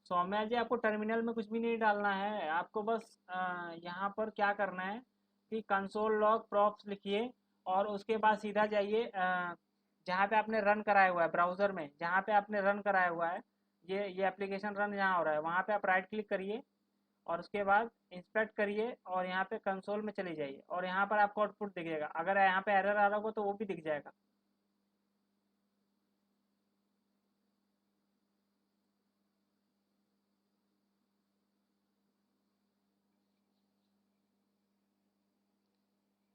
सौम्या जी आपको टर्मिनल में कुछ भी नहीं डालना है, आपको बस यहाँ पर क्या करना है कि कंसोल लॉग प्रॉप्स लिखिए और उसके बाद सीधा जाइए जहाँ पे आपने रन कराया हुआ है ब्राउज़र में, जहाँ पे आपने रन कराया हुआ है, ये एप्लीकेशन रन जहाँ हो रहा है वहाँ पे आप राइट क्लिक करिए और उसके बाद इंस्पेक्ट करिए और यहाँ पे कंसोल में चले जाइए और यहाँ पर आपको आउटपुट दिखेगा। अगर यहाँ पे एरर आ रहा होगा तो वो भी दिख जाएगा।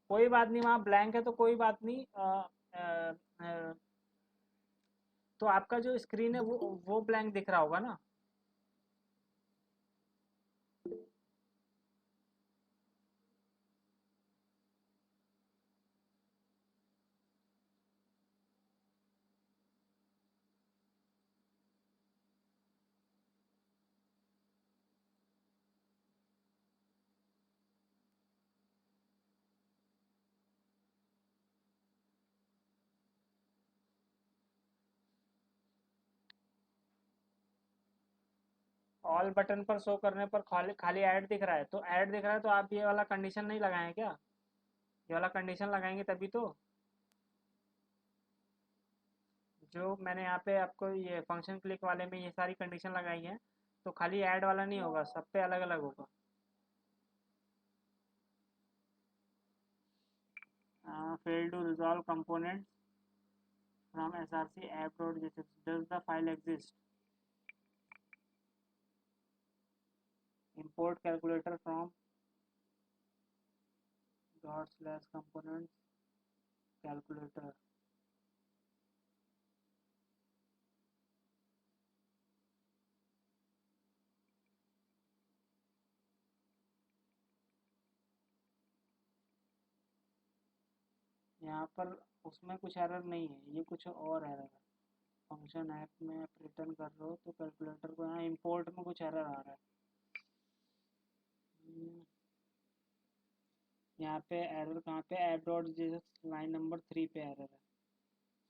कोई बात नहीं, वहाँ ब्लैंक है तो कोई बात नहीं। अ, तो आपका जो स्क्रीन है वो ब्लैंक दिख रहा होगा ना। ऑल बटन पर शो करने पर खाली खाली ऐड दिख रहा है, तो ऐड दिख रहा है तो आप ये वाला कंडीशन नहीं लगाए क्या, ये वाला कंडीशन लगाएंगे तभी तो। जो मैंने यहाँ पे आपको ये फंक्शन क्लिक वाले में ये सारी कंडीशन लगाई हैं, तो खाली ऐड वाला नहीं होगा, सब पे अलग अलग होगा। Fail to resolve component from src app.js, does the file exist, import calculator from dot slash components calculator। यहाँ पर उसमें कुछ एरर नहीं है, ये कुछ और एरर है। फंक्शन ऐप में आप रिटर्न कर रहे हो तो कैलकुलेटर को यहाँ इंपोर्ट में कुछ एरर आ रहा है। यहाँ पे एरर कहाँ पे, app dot J S x line number 3 पे एरर है।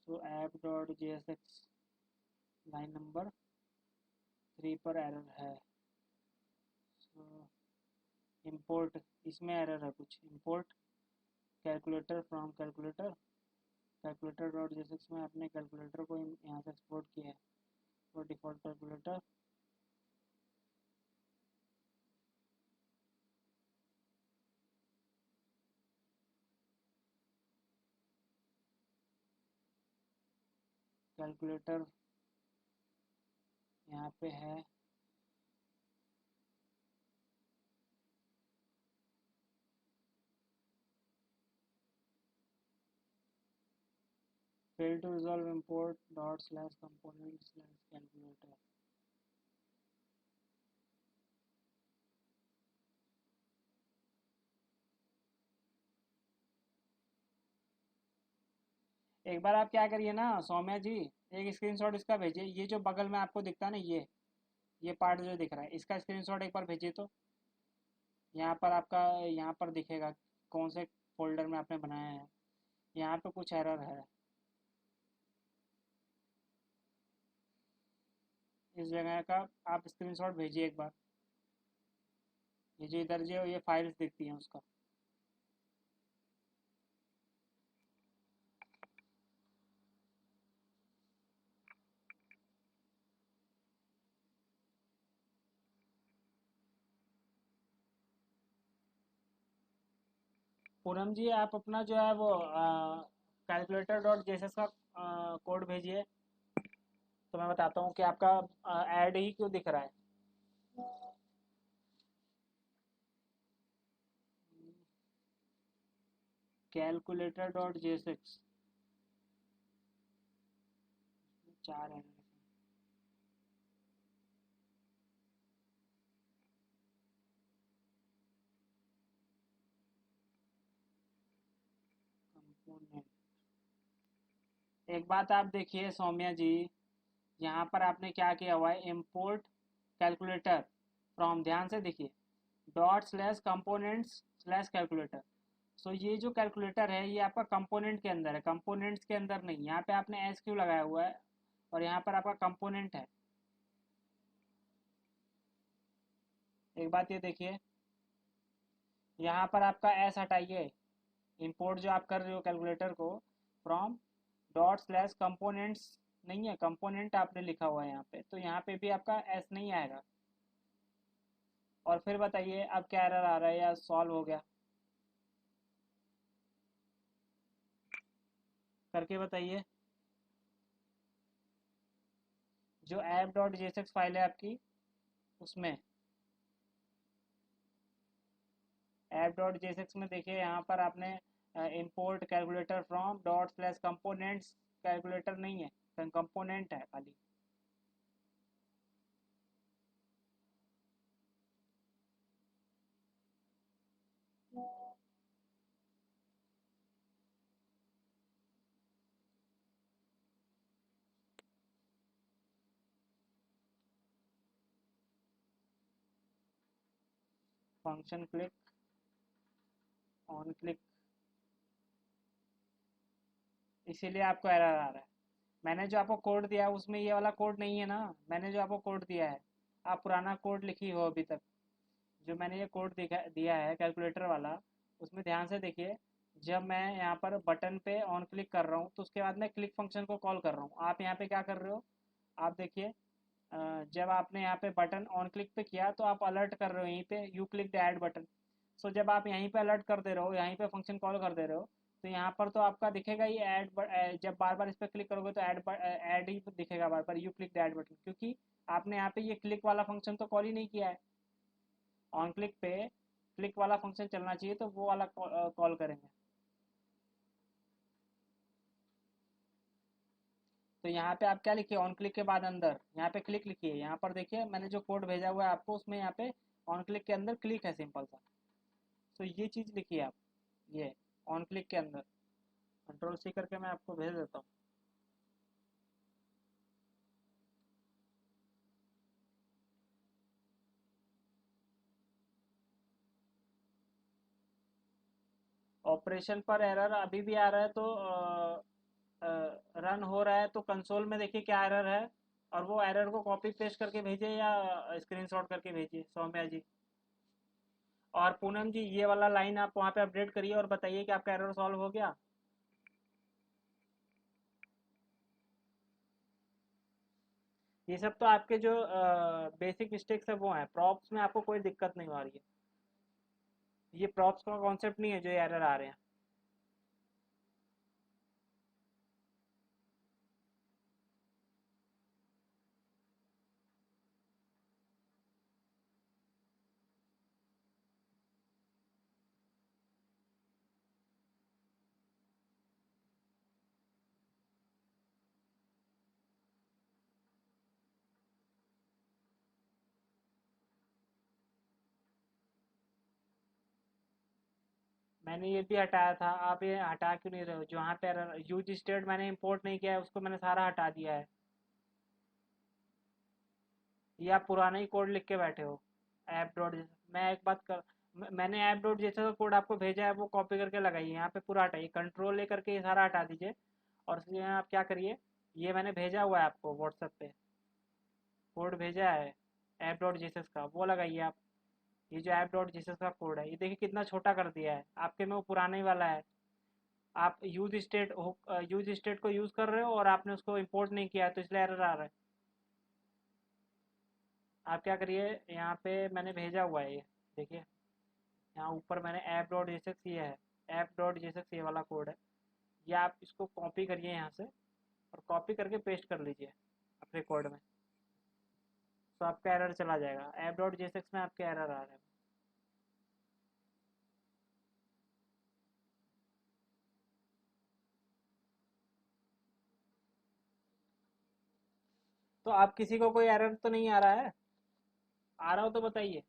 सो app dot J S x line number 3 पर एरर है। सो इंपोर्ट, इसमें एरर है कुछ, import calculator from calculator, calculator dot J S x में अपने कैलकुलेटर को यहाँ से एक्सपोर्ट किया है, तो डिफ़ॉल्ट कैलकुलेटर। कैलकुलेटर यहाँ पे है, fail to resolve import dot slash component slash calculator। एक बार आप क्या करिए ना सौम्या जी, एक स्क्रीनशॉट इसका भेजिए, ये जो बगल में आपको दिखता है ना, ये पार्ट जो दिख रहा है इसका स्क्रीनशॉट एक बार भेजिए तो। यहाँ पर आपका, यहाँ पर दिखेगा कौन से फोल्डर में आपने बनाया है। यहाँ पे कुछ एरर है। इस जगह का आप स्क्रीनशॉट भेजिए एक बार। ये जो इधर जो ये फाइल्स दिखती हैं उसका। पूनम जी आप अपना जो है वो कैलकुलेटर डॉट जेएसएस का कोड भेजिए, तो मैं बताता हूँ कि आपका ऐड ही क्यों दिख रहा है। कैलकुलेटर डॉट जेएसएक्स 4 है। कंपोनेंट, एक बात आप देखिए सौम्या जी, यहाँ पर आपने क्या किया हुआ है, इम्पोर्ट कैलकुलेटर फ्रॉम, ध्यान से देखिए, dot slash components slash calculator. So ये जो कैलकुलेटर है ये आपका कंपोनेंट के अंदर है, कंपोनेंट्स के अंदर नहीं। यहाँ पे आपने एस क्यू लगाया हुआ है और यहाँ पर आपका कंपोनेंट है। एक बात ये देखिए, यहाँ पर आपका एस हटाइए, इंपोर्ट जो आप कर रहे हो कैलकुलेटर को फ्रॉम डॉट स्लैश कंपोनेंट्स, नहीं है कंपोनेंट आपने लिखा हुआ है यहाँ पे, तो यहाँ पे भी आपका एस नहीं आएगा। और फिर बताइए अब क्या एरर आ रहा है या सॉल्व हो गया, करके बताइए। जो ऐप डॉट जेएसएक्स फाइल है आपकी, उसमें ऐप डॉट जेएसएक्स में देखिए, यहाँ पर आपने import calculator from dot slash components, calculator नहीं है, कंपोनेंट है खाली। फंक्शन क्लिक, ऑन क्लिक, इसीलिए आपको एरर आ रहा है। मैंने जो आपको कोड दिया है उसमें ये वाला कोड नहीं है ना, मैंने जो आपको कोड दिया है, आप पुराना कोड लिखी हो अभी तक। जो मैंने ये कोड दिया है कैलकुलेटर वाला, उसमें ध्यान से देखिए, जब मैं यहाँ पर बटन पे ऑन क्लिक कर रहा हूँ तो उसके बाद मैं क्लिक फंक्शन को कॉल कर रहा हूँ। आप यहाँ पे क्या कर रहे हो, आप देखिए, जब आपने यहाँ पे बटन ऑन क्लिक पे किया तो आप अलर्ट कर रहे हो यहीं पे, you click the add button. So जब आप यहीं पे अलर्ट कर दे रहे हो, यहीं पे फंक्शन कॉल कर दे रहे हो, तो यहाँ पर तो आपका दिखेगा ये ऐड, जब बार बार इस पर क्लिक करोगे तो ऐड ही दिखेगा बार बार, you click the add button, क्योंकि आपने यहाँ पे ये क्लिक वाला फंक्शन तो कॉल ही नहीं किया है। ऑन क्लिक पे क्लिक वाला फंक्शन चलना चाहिए, तो वो वाला कॉल करेंगे। तो यहाँ पे आप क्या लिखिए, ऑन क्लिक के बाद अंदर यहाँ पे क्लिक लिखिए, यहाँ पर देखिए मैंने जो कोड भेजा हुआ है आपको, उसमें यहाँ पे ऑन क्लिक के अंदर क्लिक है सिंपल सा। तो ये चीज़ लिखिए आप, ये ऑन क्लिक के अंदर, कंट्रोल सी करके मैं आपको भेज देता हूँ। ऑपरेशन पर एरर अभी भी आ रहा है तो रन हो रहा है तो कंसोल में देखिए क्या एरर है, और वो एरर को कॉपी पेस्ट करके भेजिए या स्क्रीनशॉट करके भेजिए सौम्या जी। और पूनम जी ये वाला लाइन आप वहाँ पे अपडेट करिए और बताइए कि आपका एरर सॉल्व हो गया। ये सब तो आपके जो बेसिक मिस्टेक्स है वो हैं, प्रॉप्स में आपको कोई दिक्कत नहीं आ रही है। ये प्रॉप्स का कॉन्सेप्ट नहीं है जो एरर आ रहे हैं। मैंने ये भी हटाया था, आप ये हटा क्यों नहीं रहे हो, जहाँ पे एरर यूज स्टेट मैंने इंपोर्ट नहीं किया है उसको मैंने सारा हटा दिया है। ये आप पुराना ही कोड लिख के बैठे हो, ऐप डॉट। मैं एक बात कर, मैंने ऐप डॉट जैसा का कोड आपको भेजा है वो कॉपी करके लगाइए, यहाँ पे पूरा हटाइए, कंट्रोल ले करके ये सारा हटा दीजिए। और उसके आप क्या करिए, ये मैंने भेजा हुआ है आपको व्हाट्सएप पे, कोड भेजा है ऐप डॉट जीसस का, वो लगाइए आप। ये जो ऐप डॉट जीसस का कोड है, ये देखिए कितना छोटा कर दिया है, आपके में वो पुराने ही वाला है। आप यूज स्टेट को यूज़ कर रहे हो और आपने उसको इंपोर्ट नहीं किया है, तो इसलिए एरर आ रहा है। आप क्या करिए, यहाँ पे मैंने भेजा हुआ है ये, देखिए यहाँ ऊपर मैंने ऐप डॉट जेसक्स ये है, ऐप डॉट जेसक्स ये वाला कोड है। ये आप इसको कॉपी करिए यहाँ से, और कॉपी करके पेस्ट कर लीजिए अपने कोड में। तो आपका एरर चला जाएगा, ऐप डॉट जेसक्स में आपके एरर आ रहे हैं। तो आप किसी को कोई एरर तो नहीं आ रहा है? आ रहा हो तो बताइए।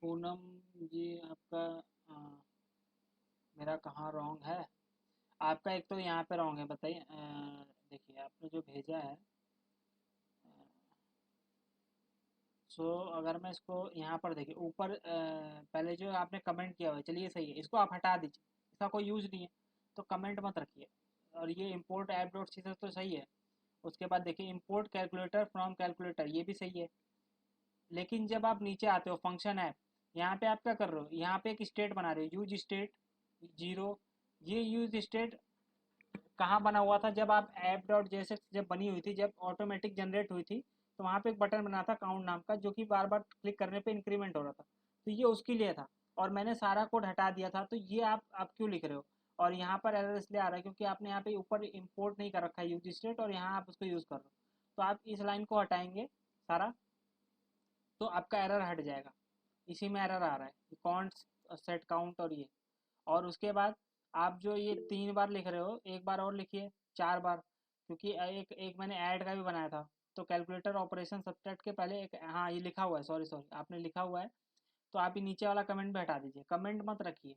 पूनम जी, आपका मेरा कहाँ रॉन्ग है? आपका एक तो यहाँ पे रॉन्ग है, बताइए। देखिए आपने जो भेजा है, सो अगर मैं इसको यहाँ पर देखिए ऊपर पहले जो आपने कमेंट किया हुआ है, चलिए सही है, इसको आप हटा दीजिए, इसका कोई यूज़ नहीं है, तो कमेंट मत रखिए। और ये इंपोर्ट ऐप डॉट सी तो सही है। उसके बाद देखिए इंपोर्ट कैलकुलेटर फ्रॉम कैलकुलेटर, ये भी सही है। लेकिन जब आप नीचे आते हो फंक्शन ऐप, यहाँ पे आप क्या कर रहे हो, यहाँ पे एक स्टेट बना रहे हो यूज स्टेट जीरो। ये यूज स्टेट कहाँ बना हुआ था, जब आप ऐप डॉट जेएसएक्स जब बनी हुई थी, जब ऑटोमेटिक जनरेट हुई थी, तो वहाँ पे एक बटन बना था काउंट नाम का, जो कि बार बार क्लिक करने पे इंक्रीमेंट हो रहा था, तो ये उसके लिए था। और मैंने सारा कोड हटा दिया था, तो ये आप क्यों लिख रहे हो? और यहाँ पर एरर इसलिए आ रहा है क्योंकि आपने यहाँ पे ऊपर इंपोर्ट नहीं कर रखा है यूज स्टेट, और यहाँ आप उसको यूज़ कर रहे हो। तो आप इस लाइन को हटाएंगे सारा, तो आपका एरर हट जाएगा। इसी में एरर आ रहा है काउंट, सेट काउंट, और ये। और उसके बाद आप जो ये 3 बार लिख रहे हो, एक बार और लिखिए, 4 बार, क्योंकि एक एक मैंने ऐड का भी बनाया था। तो कैलकुलेटर ऑपरेशन सब्ट्रैक्ट के पहले एक, हाँ ये लिखा हुआ है, सॉरी सॉरी आपने लिखा हुआ है। तो आप ये नीचे वाला कमेंट भी हटा दीजिए, कमेंट मत रखिए,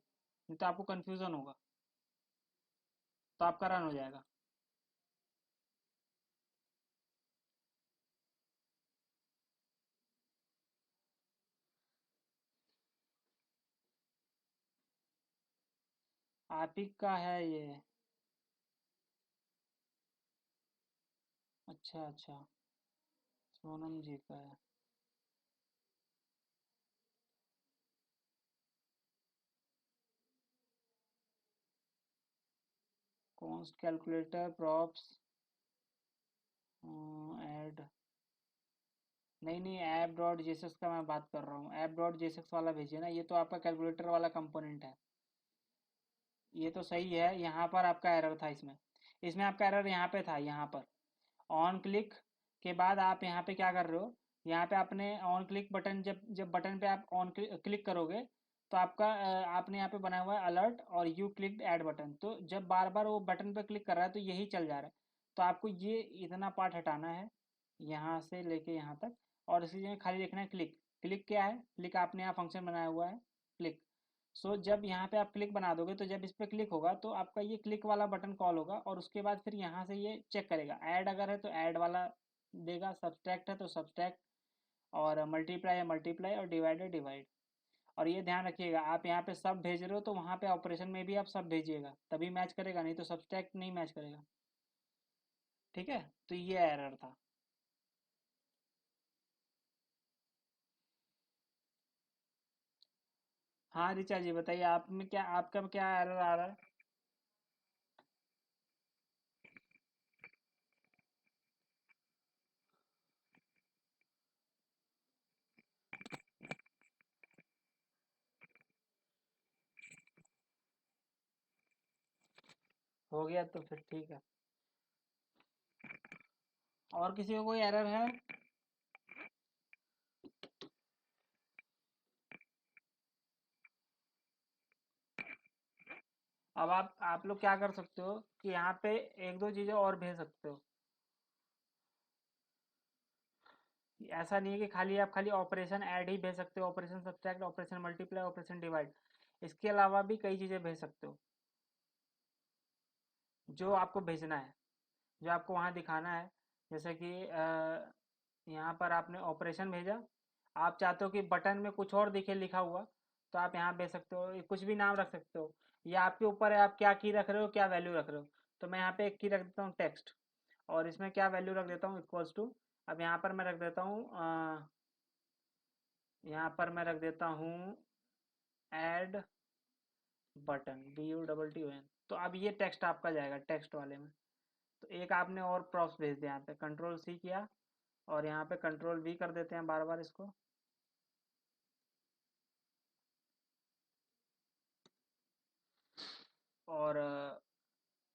नहीं तो आपको कन्फ्यूज़न होगा, तो आपका रन हो जाएगा। आप ही का है ये? अच्छा अच्छा, सोनम जी का है। कॉन्स्ट कैलकुलेटर प्रॉप्स ऐड, नहीं नहीं, ऐप डॉट जेसस का मैं बात कर रहा हूँ, ऐप डॉट जेसस वाला भेजिए ना, ये तो आपका कैलकुलेटर वाला कंपोनेंट है। ये तो सही है, यहाँ पर आपका एरर था इसमें। इसमें आपका एरर यहाँ पे था, यहाँ पर ऑन क्लिक के बाद आप यहाँ पे क्या कर रहे हो, यहाँ पे आपने ऑन क्लिक बटन, जब जब बटन पे आप ऑन क्लिक करोगे, तो आपका आपने यहाँ पे बनाया हुआ है अलर्ट और यू क्लिक ऐड बटन, तो जब बार बार वो बटन पे क्लिक कर रहा है तो यही चल जा रहा है। तो आपको ये इतना पार्ट हटाना है, यहाँ से लेके यहाँ तक। और इसी जगह खाली लिखना है क्लिक। क्लिक क्या है? क्लिक आपने यहाँ फंक्शन बनाया हुआ है, क्लिक। सो जब यहाँ पे आप क्लिक बना दोगे, तो जब इस पर क्लिक होगा तो आपका ये क्लिक वाला बटन कॉल होगा, और उसके बाद फिर यहाँ से ये चेक करेगा, ऐड अगर है तो ऐड वाला देगा, सब्सट्रैक्ट है तो सब्सट्रैक्ट, और मल्टीप्लाई है मल्टीप्लाई, और डिवाइड है डिवाइड। और ये ध्यान रखिएगा, आप यहाँ पे सब भेज रहे हो तो वहाँ पे ऑपरेशन में भी आप सब भेजिएगा, तभी मैच करेगा, नहीं तो सब्सट्रैक्ट नहीं मैच करेगा। ठीक है, तो ये एरर था। हाँ रिचा जी बताइए, आप में क्या, आपका क्या एरर आ रहा है? हो गया तो फिर ठीक है। और किसी को कोई एरर है? अब आप लोग क्या कर सकते हो कि यहाँ पे एक दो चीज़ें और भेज सकते हो। ऐसा नहीं है कि खाली आप खाली ऑपरेशन ऐड ही भेज सकते हो, operation subtract, operation multiply, operation divide. इसके अलावा भी कई चीज़ें भेज सकते हो जो आपको भेजना है, जो आपको वहाँ दिखाना है। जैसे कि यहाँ पर आपने ऑपरेशन भेजा, आप चाहते हो कि बटन में कुछ और दिखे लिखा हुआ, तो आप यहाँ भेज सकते हो, ये कुछ भी नाम रख सकते हो। या आपके ऊपर है आप क्या की रख रहे हो, क्या वैल्यू रख रहे हो। तो मैं यहाँ पे एक की रख देता हूँ टेक्स्ट, और इसमें क्या वैल्यू रख देता हूँ इक्वल्स टू। अब यहाँ पर मैं रख देता हूँ यहाँ पर मैं रख देता हूँ एड बटन, BUTTON। तो अब ये टेक्स्ट आपका जाएगा टेक्स्ट वाले में। तो एक आपने और प्रॉप्स भेज दिया, यहाँ पे कंट्रोल C किया, और यहाँ पे कंट्रोल V कर देते हैं बार बार इसको। और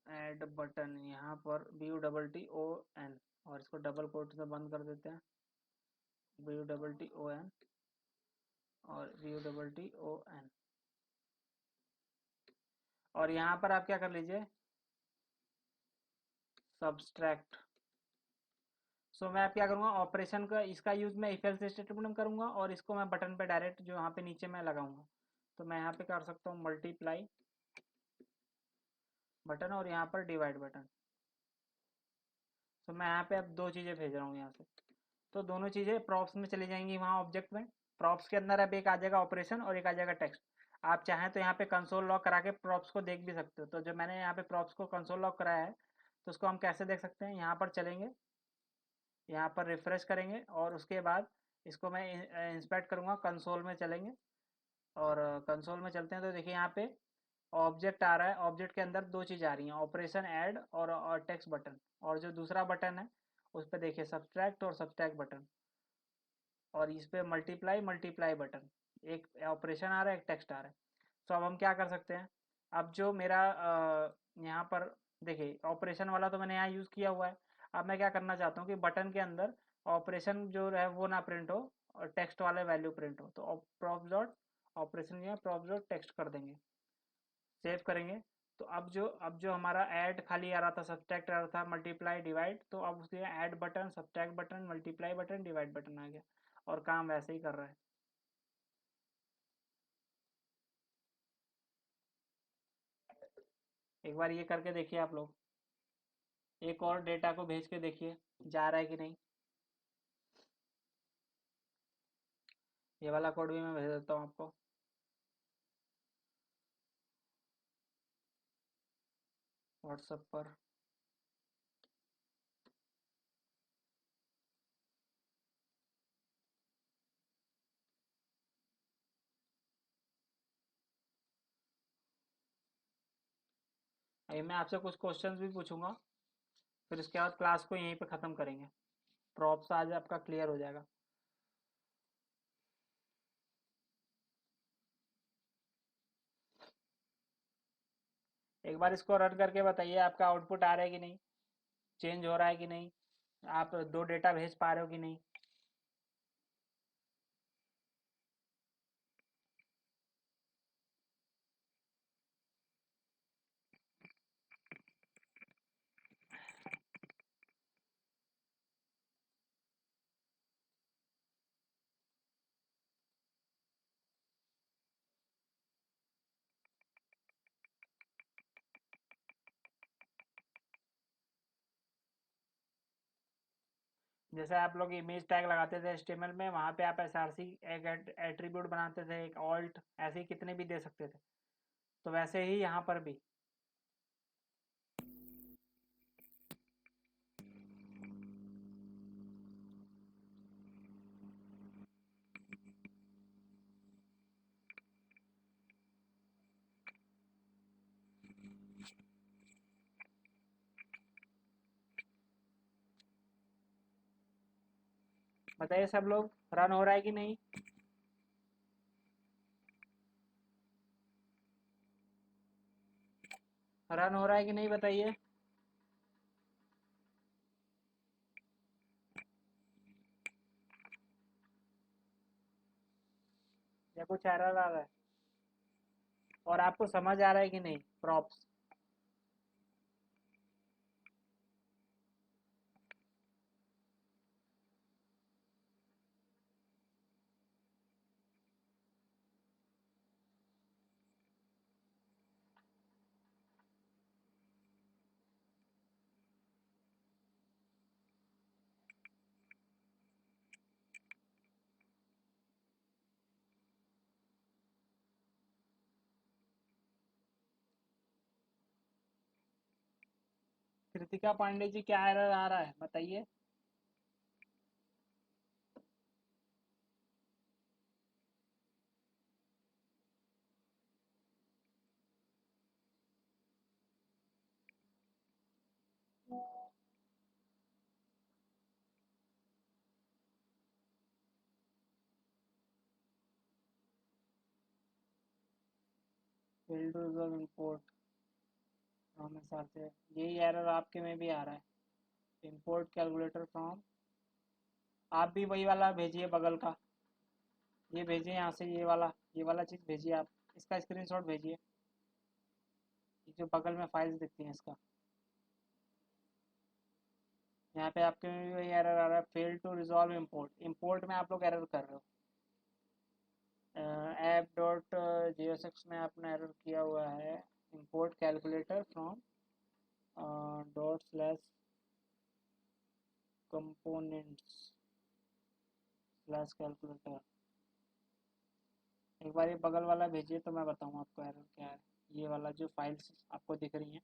ऐड बटन यहाँ पर BUTTON, और इसको डबल कोट से बंद कर देते हैं, BUTTON और BUTTON। और यहाँ पर आप क्या कर लीजिए, सब्सट्रैक्ट। सो मैं अब क्या करूँगा, ऑपरेशन का इसका यूज़ मैं इफ एल्स स्टेटमेंट में करूँगा, और इसको मैं बटन पे डायरेक्ट जो यहाँ पे नीचे मैं लगाऊंगा। तो मैं यहाँ पे कर सकता हूँ मल्टीप्लाई बटन, और यहाँ पर डिवाइड बटन। तो मैं यहाँ पे अब दो चीज़ें भेज रहा हूँ यहाँ से। तो दोनों चीज़ें प्रॉप्स में चली जाएंगी वहाँ ऑब्जेक्ट में। प्रॉप्स के अंदर अब एक आ जाएगा ऑपरेशन और एक आ जाएगा टेक्स्ट। आप चाहें तो यहाँ पे कंसोल लॉक करा के प्रॉप्स को देख भी सकते हो। तो जो मैंने यहाँ पे प्रॉप्स को कंसोल लॉक कराया है, तो उसको हम कैसे देख सकते हैं, यहाँ पर चलेंगे, यहाँ पर रिफ्रेश करेंगे, और उसके बाद इसको मैं इंस्पेक्ट करूँगा, कंसोल में चलेंगे। और कंसोल में चलते हैं तो देखिए यहाँ पे ऑब्जेक्ट आ रहा है। ऑब्जेक्ट के अंदर दो चीज़ आ रही हैं, ऑपरेशन ऐड और टेक्स्ट बटन। और जो दूसरा बटन है उस पर देखिए सब्सट्रैक्ट और सब्सट्रैक्ट बटन, और इस पे मल्टीप्लाई मल्टीप्लाई बटन। एक ऑपरेशन आ रहा है, एक टेक्स्ट आ रहा है। तो अब हम क्या कर सकते हैं, अब जो मेरा यहाँ पर देखिए ऑपरेशन वाला तो मैंने यहाँ यूज़ किया हुआ है। अब मैं क्या करना चाहता हूँ कि बटन के अंदर ऑपरेशन जो है वो ना प्रिंट हो, और टेक्स्ट वाले वैल्यू प्रिंट हो। तो प्रॉप्स डॉट ऑपरेशन या प्रॉप्स डॉट टेक्स्ट कर देंगे, सेव करेंगे। तो अब जो हमारा ऐड खाली आ रहा था, सब्सट्रैक्ट आ रहा था, मल्टीप्लाई डिवाइड, तो अब उसके add button, subtract button, multiply button, divide button आ गया, और काम वैसे ही कर रहा है। एक बार ये करके देखिए आप लोग, एक और डेटा को भेज के देखिए जा रहा है कि नहीं। ये वाला कोड भी मैं भेज देता हूँ आपको व्हाट्सएप पर। अभी मैं आपसे कुछ क्वेश्चंस भी पूछूंगा, फिर उसके बाद क्लास को यहीं पे ख़त्म करेंगे। प्रॉप्स आज आपका क्लियर हो जाएगा। एक बार इसको रन करके बताइए आपका आउटपुट आ रहा है कि नहीं, चेंज हो रहा है कि नहीं, आप दो डेटा भेज पा रहे हो कि नहीं। जैसे आप लोग इमेज टैग लगाते थे HTML में, वहाँ पे आप SRC एक एट्रीब्यूट बनाते थे, एक ऑल्ट, ऐसे ही कितने भी दे सकते थे। तो वैसे ही यहाँ पर भी। बताइए सब लोग, रन हो रहा है कि नहीं। रन हो रहा है कि नहीं बताइए। या कुछ एरर आ रहा है, और आपको समझ आ रहा है कि नहीं प्रॉप्स। कृतिका पांडे जी, क्या एरर आ रहा है बताइए। Fail to resolve import from हिसाब से यही एरर आपके में भी आ रहा है। इंपोर्ट कैलकुलेटर फ्रॉम, आप भी वही वाला भेजिए बगल का, ये भेजिए यहाँ से, ये वाला चीज़ भेजिए आप, इसका स्क्रीनशॉट भेजिए, ये जो बगल में फाइल्स दिखती हैं इसका। यहाँ पे आपके में भी वही एरर आ रहा है, fail to resolve import, import में आप लोग एरर कर रहे हो। ऐप डॉट JSX में आपने एरर किया हुआ है, import calculator from dot slash components slash calculator. एक बार ये बगल वाला भेजिए तो मैं बताऊँ आपको एरर क्या है। ये वाला जो फाइल्स आपको दिख रही हैं,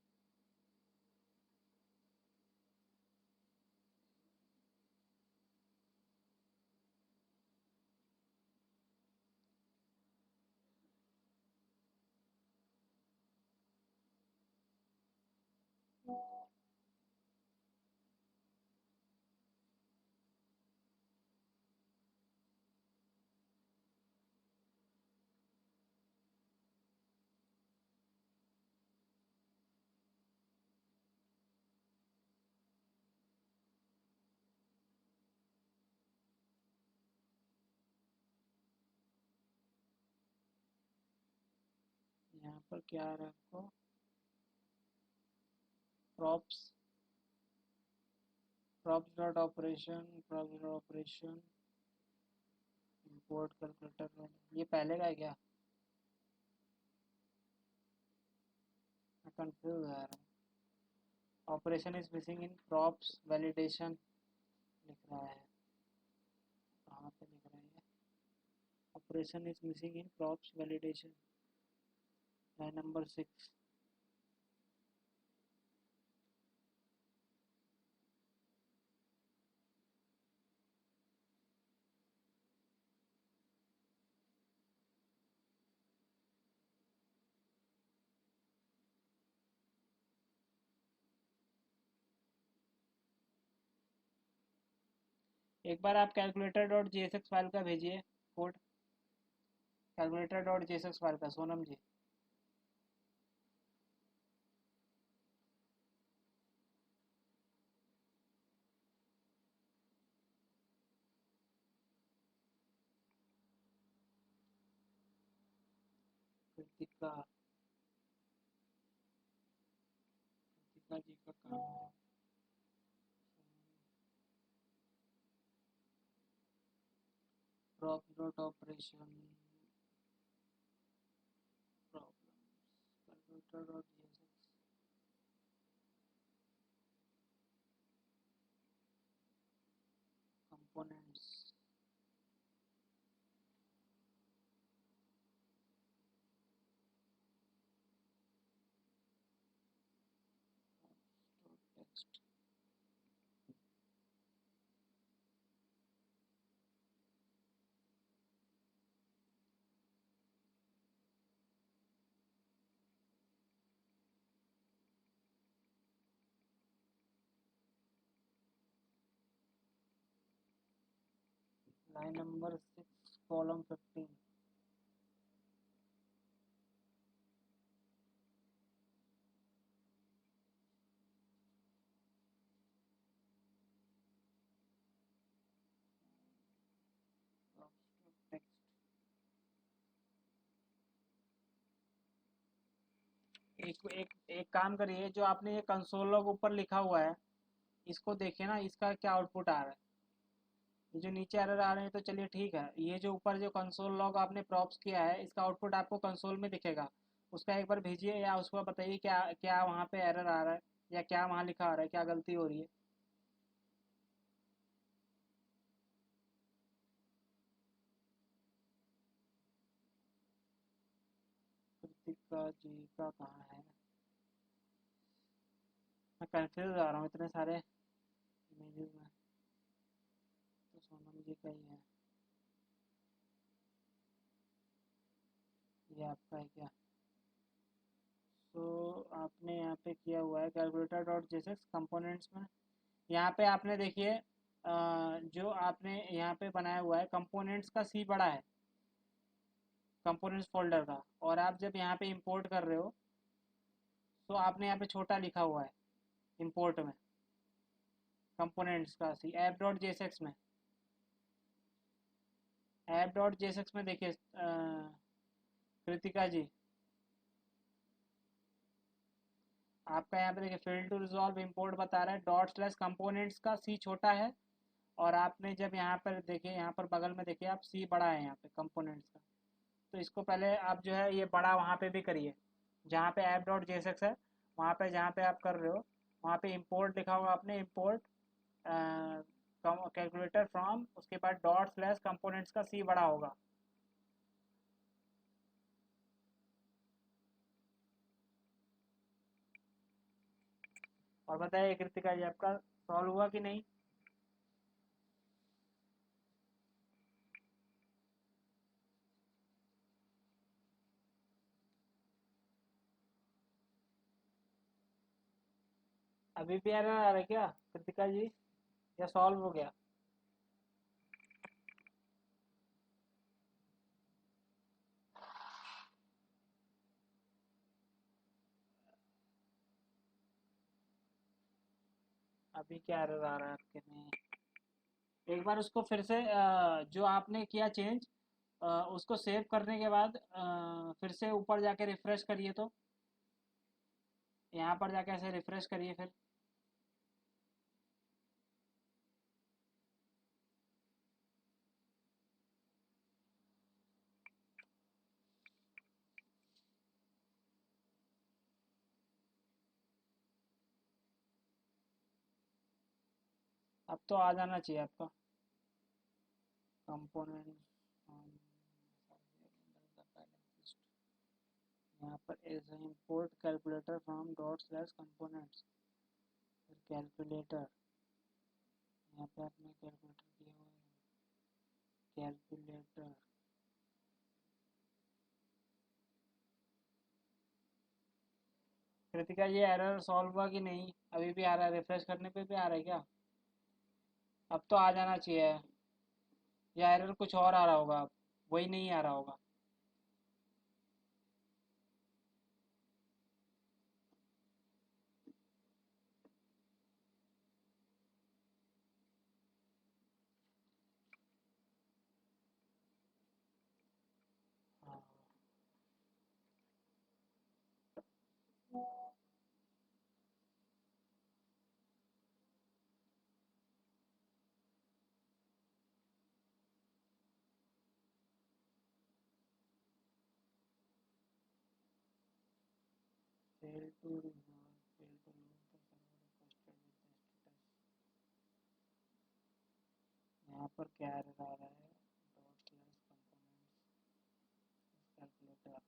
यहाँ पर क्या आ रहा है आपको, props, props dot operation, props dot operation import calculator, ये पहले का है क्या? मैं कंफ्यूज हो रहा हूँ। Operation is missing in props validation लिख रहा है, कहाँ पे लिख रहा है? Operation is missing in props validation, line number 6। एक बार आप कैलकुलेटर डॉट JSX फाइल का भेजिए code, calculator dot JSX file का, सोनम जी। कृतिका, कृतिका जी का काम है। Prop dot operation problems, calculator dot JSX components dot text. Line number 6 column 15। एक एक एक काम करिए, जो आपने ये कंसोल लॉग ऊपर लिखा हुआ है, इसको देखिए ना, इसका क्या आउटपुट आ रहा है। ये जो नीचे एरर आ रहे हैं तो चलिए ठीक है, ये जो ऊपर जो कंसोल लॉग आपने प्रॉप्स किया है, इसका आउटपुट आपको कंसोल में दिखेगा, उसका एक बार भेजिए, या उसको बताइए क्या क्या वहाँ पे एरर आ रहा है, या क्या वहाँ लिखा आ रहा है, क्या गलती हो रही है। कृतिका जी का कहाँ है? मैं कंफ्यूज हो रहा हूँ इतने सारे इमेजेस में। तो सोनम जी का ही है, ये आपका है क्या? तो आपने यहाँ पे किया हुआ है कैलकुलेटर डॉट जेसेक्स कंपोनेंट्स में। यहाँ पे आपने देखिए जो आपने यहाँ पे बनाया हुआ है कंपोनेंट्स का सी बड़ा है कंपोनेंट्स फोल्डर का, और आप जब यहाँ पे इंपोर्ट कर रहे हो तो आपने यहाँ पे छोटा लिखा हुआ है इंपोर्ट में कंपोनेंट्स का सी ऐप डॉट जेसेक्स में। ऐप डॉट जेसेक्स में देखिए कृतिका जी, आपका यहाँ पे देखिए फेल टू रिजॉल्व इंपोर्ट बता रहा है डॉट स्लैश कंपोनेंट्स का सी छोटा है, और आपने जब यहाँ पर देखिए यहाँ पर बगल में देखिए आप सी बड़ा है यहाँ पे कंपोनेंट्स का। तो इसको पहले आप जो है ये बड़ा वहाँ पे भी करिए जहाँ पे ऐप डॉट जेएसएक्स है, वहाँ पे जहाँ पे आप कर रहे हो वहाँ पे इंपोर्ट लिखा होगा आपने इंपोर्ट कैलकुलेटर फ्रॉम, उसके बाद डॉट स्लैश कंपोनेंट्स का सी बड़ा होगा। और बताइए कृतिका जी आपका सॉल्व हुआ कि नहीं? अभी भी एरर आ रहा है क्या कृतिका जी, या सॉल्व हो गया? अभी क्या एरर आ रहा है आपके में? एक बार उसको फिर से जो आपने किया चेंज उसको सेव करने के बाद फिर से ऊपर जाके रिफ्रेश करिए, तो यहाँ पर जाके ऐसे रिफ्रेश करिए फिर। अब तो आ जाना चाहिए आपका कंपोनेंट। यहाँ पर is import calculator from dot slash components, फिर कैलकुलेटर, यहाँ पे आपने कैलकुलेटर किया हुआ है कैलकुलेटर। कृतिका ये एरर सॉल्व हुआ कि नहीं? अभी भी आ रहा है, रिफ्रेश करने पे भी आ रहा है क्या? अब तो आ जाना चाहिए, या एरर कुछ और आ रहा होगा, अब वही नहीं आ रहा होगा। हाँ, fail to resolve, fail to load the server requested with the status। यहाँ पर क्या एरर आ रहा है? Dot slash components calculator.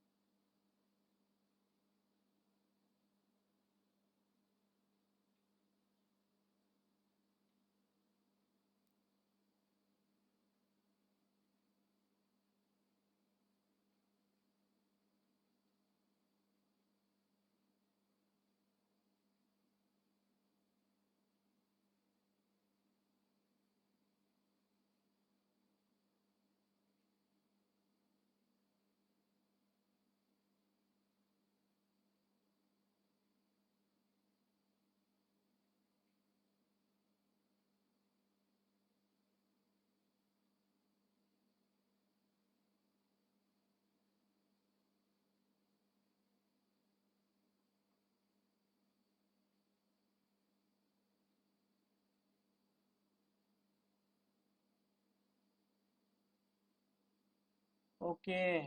Okay,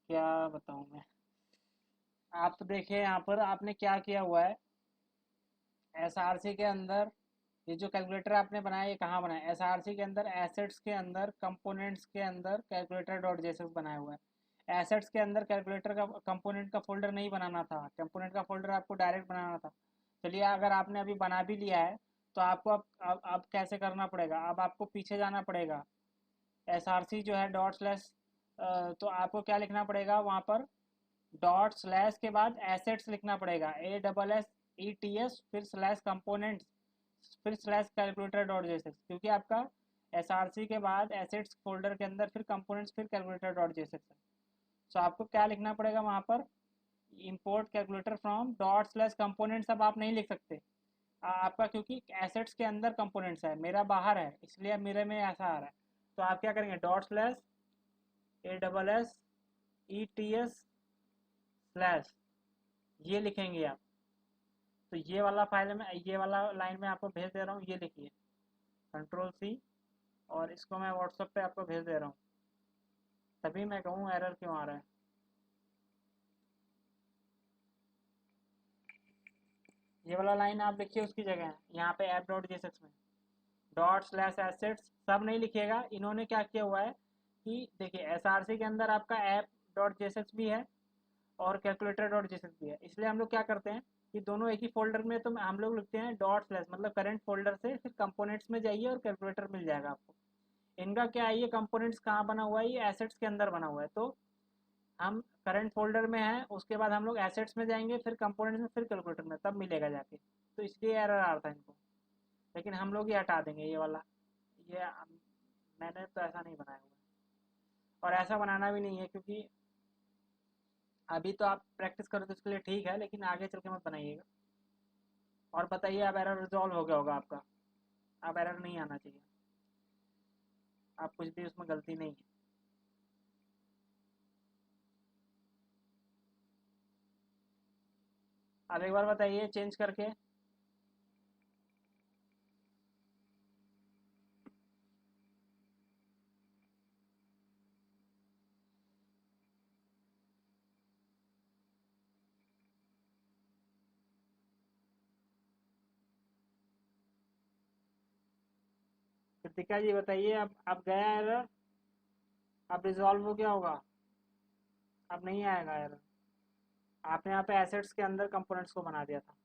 क्या बताऊँ मैं? आप तो देखिए यहाँ पर आपने क्या किया हुआ है, एसआरसी के अंदर ये जो कैलकुलेटर आपने बनाया ये कहाँ बनाया? एसआरसी के अंदर एसेट्स के अंदर कंपोनेंट्स के अंदर कैलकुलेटर डॉट जेएसएक्स बनाया हुआ है। एसेट्स के अंदर कैलकुलेटर का कंपोनेंट का फोल्डर नहीं बनाना था, कंपोनेंट का फोल्डर आपको डायरेक्ट बनाना था। चलिए अगर आपने अभी बना भी लिया है तो आपको अब कैसे करना पड़ेगा, अब आपको पीछे जाना पड़ेगा। एसआरसी जो है डॉट स्लैश, तो आपको क्या लिखना पड़ेगा वहाँ पर, डॉट स्लैश के बाद एसेट्स लिखना पड़ेगा, ASSETS, फिर स्लैश कंपोनेंट्स, फिर स्लैश कैलकुलेटर डॉट जेएसएक्स, क्योंकि आपका एसआरसी के बाद एसेट्स फोल्डर के अंदर फिर कंपोनेंट्स फिर कैलकुलेटर डॉट जेएसएक्स है। सो आपको क्या लिखना पड़ेगा वहाँ पर, import calculator from dot slash components. अब आप नहीं लिख सकते आपका, क्योंकि एसेट्स के अंदर कंपोनेंट्स है, मेरा बाहर है, इसलिए मेरे में ऐसा आ रहा है। तो आप क्या करेंगे, डॉट स्लैश ASSETS स्लैश, ये लिखेंगे आप। तो ये वाला फाइल में, ये वाला लाइन में आपको भेज दे रहा हूँ, ये लिखिए, Ctrl+C, और इसको मैं व्हाट्सएप पे आपको भेज दे रहा हूँ। तभी मैं कहूँ एरर क्यों आ रहा है। ये वाला लाइन आप लिखिए उसकी जगह यहाँ पे ऐप डॉट जेएसएक्स में डॉट स्लैश एसेट्स, सब नहीं लिखिएगा। इन्होंने क्या किया हुआ है कि देखिए एसआरसी के अंदर आपका ऐप डॉट जेएसएक्स भी है और कैलकुलेटर डॉट जेएसएक्स भी है, इसलिए हम लोग क्या करते हैं कि दोनों एक ही फोल्डर में, तो हम लोग लिखते हैं डॉट स्लैश, मतलब करंट फोल्डर से फिर कंपोनेंट्स में जाइए और कैलकुलेटर मिल जाएगा आपको। इनका क्या है, ये कंपोनेंट्स कहाँ बना हुआ है, ये एसेट्स के अंदर बना हुआ है। तो हम करंट फोल्डर में हैं, उसके बाद हम लोग एसेट्स में जाएंगे, फिर कंपोनेंट्स में, फिर कैलकुलेटर में, तब मिलेगा जाके। तो इसलिए एरर आ रहा था इनको, लेकिन हम लोग ये हटा देंगे ये वाला। ये मैंने तो ऐसा नहीं बनाया हुआ है, और ऐसा बनाना भी नहीं है, क्योंकि अभी तो आप प्रैक्टिस करो तो इसके लिए ठीक है, लेकिन आगे चल के मत बनाइएगा। और बताइए, अब एरर रिजॉल्व हो गया होगा आपका, अब एरर नहीं आना चाहिए, आप कुछ भी उसमें गलती नहीं है। अब एक बार बताइए चेंज करके। कृतिका जी बताइए, अब गया एरर, अब रिजॉल्व हो गया होगा, अब नहीं आएगा एरर। आपने यहाँ पे एसेट्स के अंदर कंपोनेंट्स को बना दिया था।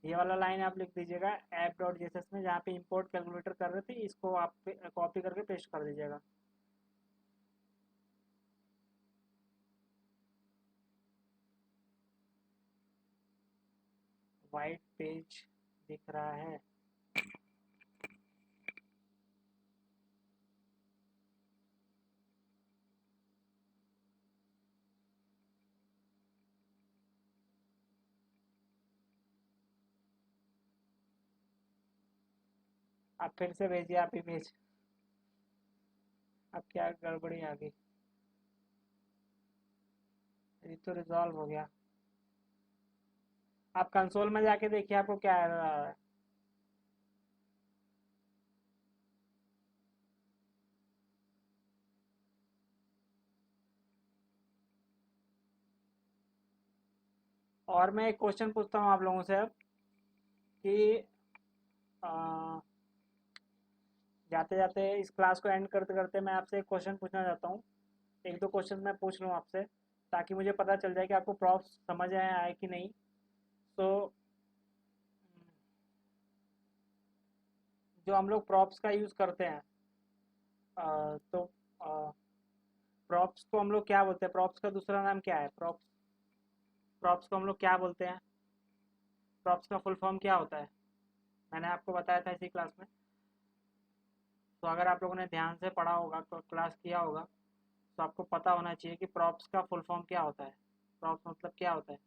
ये वाला लाइन आप लिख दीजिएगा ऐप डॉट जेएसएस में, जहाँ पे इंपोर्ट कैलकुलेटर कर रहे थे, इसको आप कॉपी करके पेस्ट कर दीजिएगा। वाइट पेज दिख रहा है। आप फिर से भेजिए आप इमेज। अब क्या गड़बड़ी आ गई, ये तो रिजॉल्व हो गया। आप कंसोल में जाके देखिए आपको क्या एरर आ रहा है। और मैं एक क्वेश्चन पूछता हूँ आप लोगों से अब, कि जाते जाते इस क्लास को एंड करते करते मैं आपसे एक क्वेश्चन पूछना चाहता हूँ। एक दो क्वेश्चन मैं पूछ लूँ आपसे, ताकि मुझे पता चल जाए कि आपको प्रॉप्स समझ आए कि नहीं। तो जो हम लोग प्रॉप्स का यूज़ करते हैं, तो प्रॉप्स को हम लोग क्या बोलते हैं, प्रॉप्स का दूसरा नाम क्या है, प्रॉप्स, प्रॉप्स को हम लोग क्या बोलते हैं, प्रॉप्स का फुल फॉर्म क्या होता है, मैंने आपको बताया था इसी क्लास में। तो अगर आप लोगों ने ध्यान से पढ़ा होगा, क्लास किया होगा, तो आपको पता होना चाहिए कि प्रॉप्स का फुल फॉर्म क्या होता है। प्रॉप्स मतलब क्या होता है,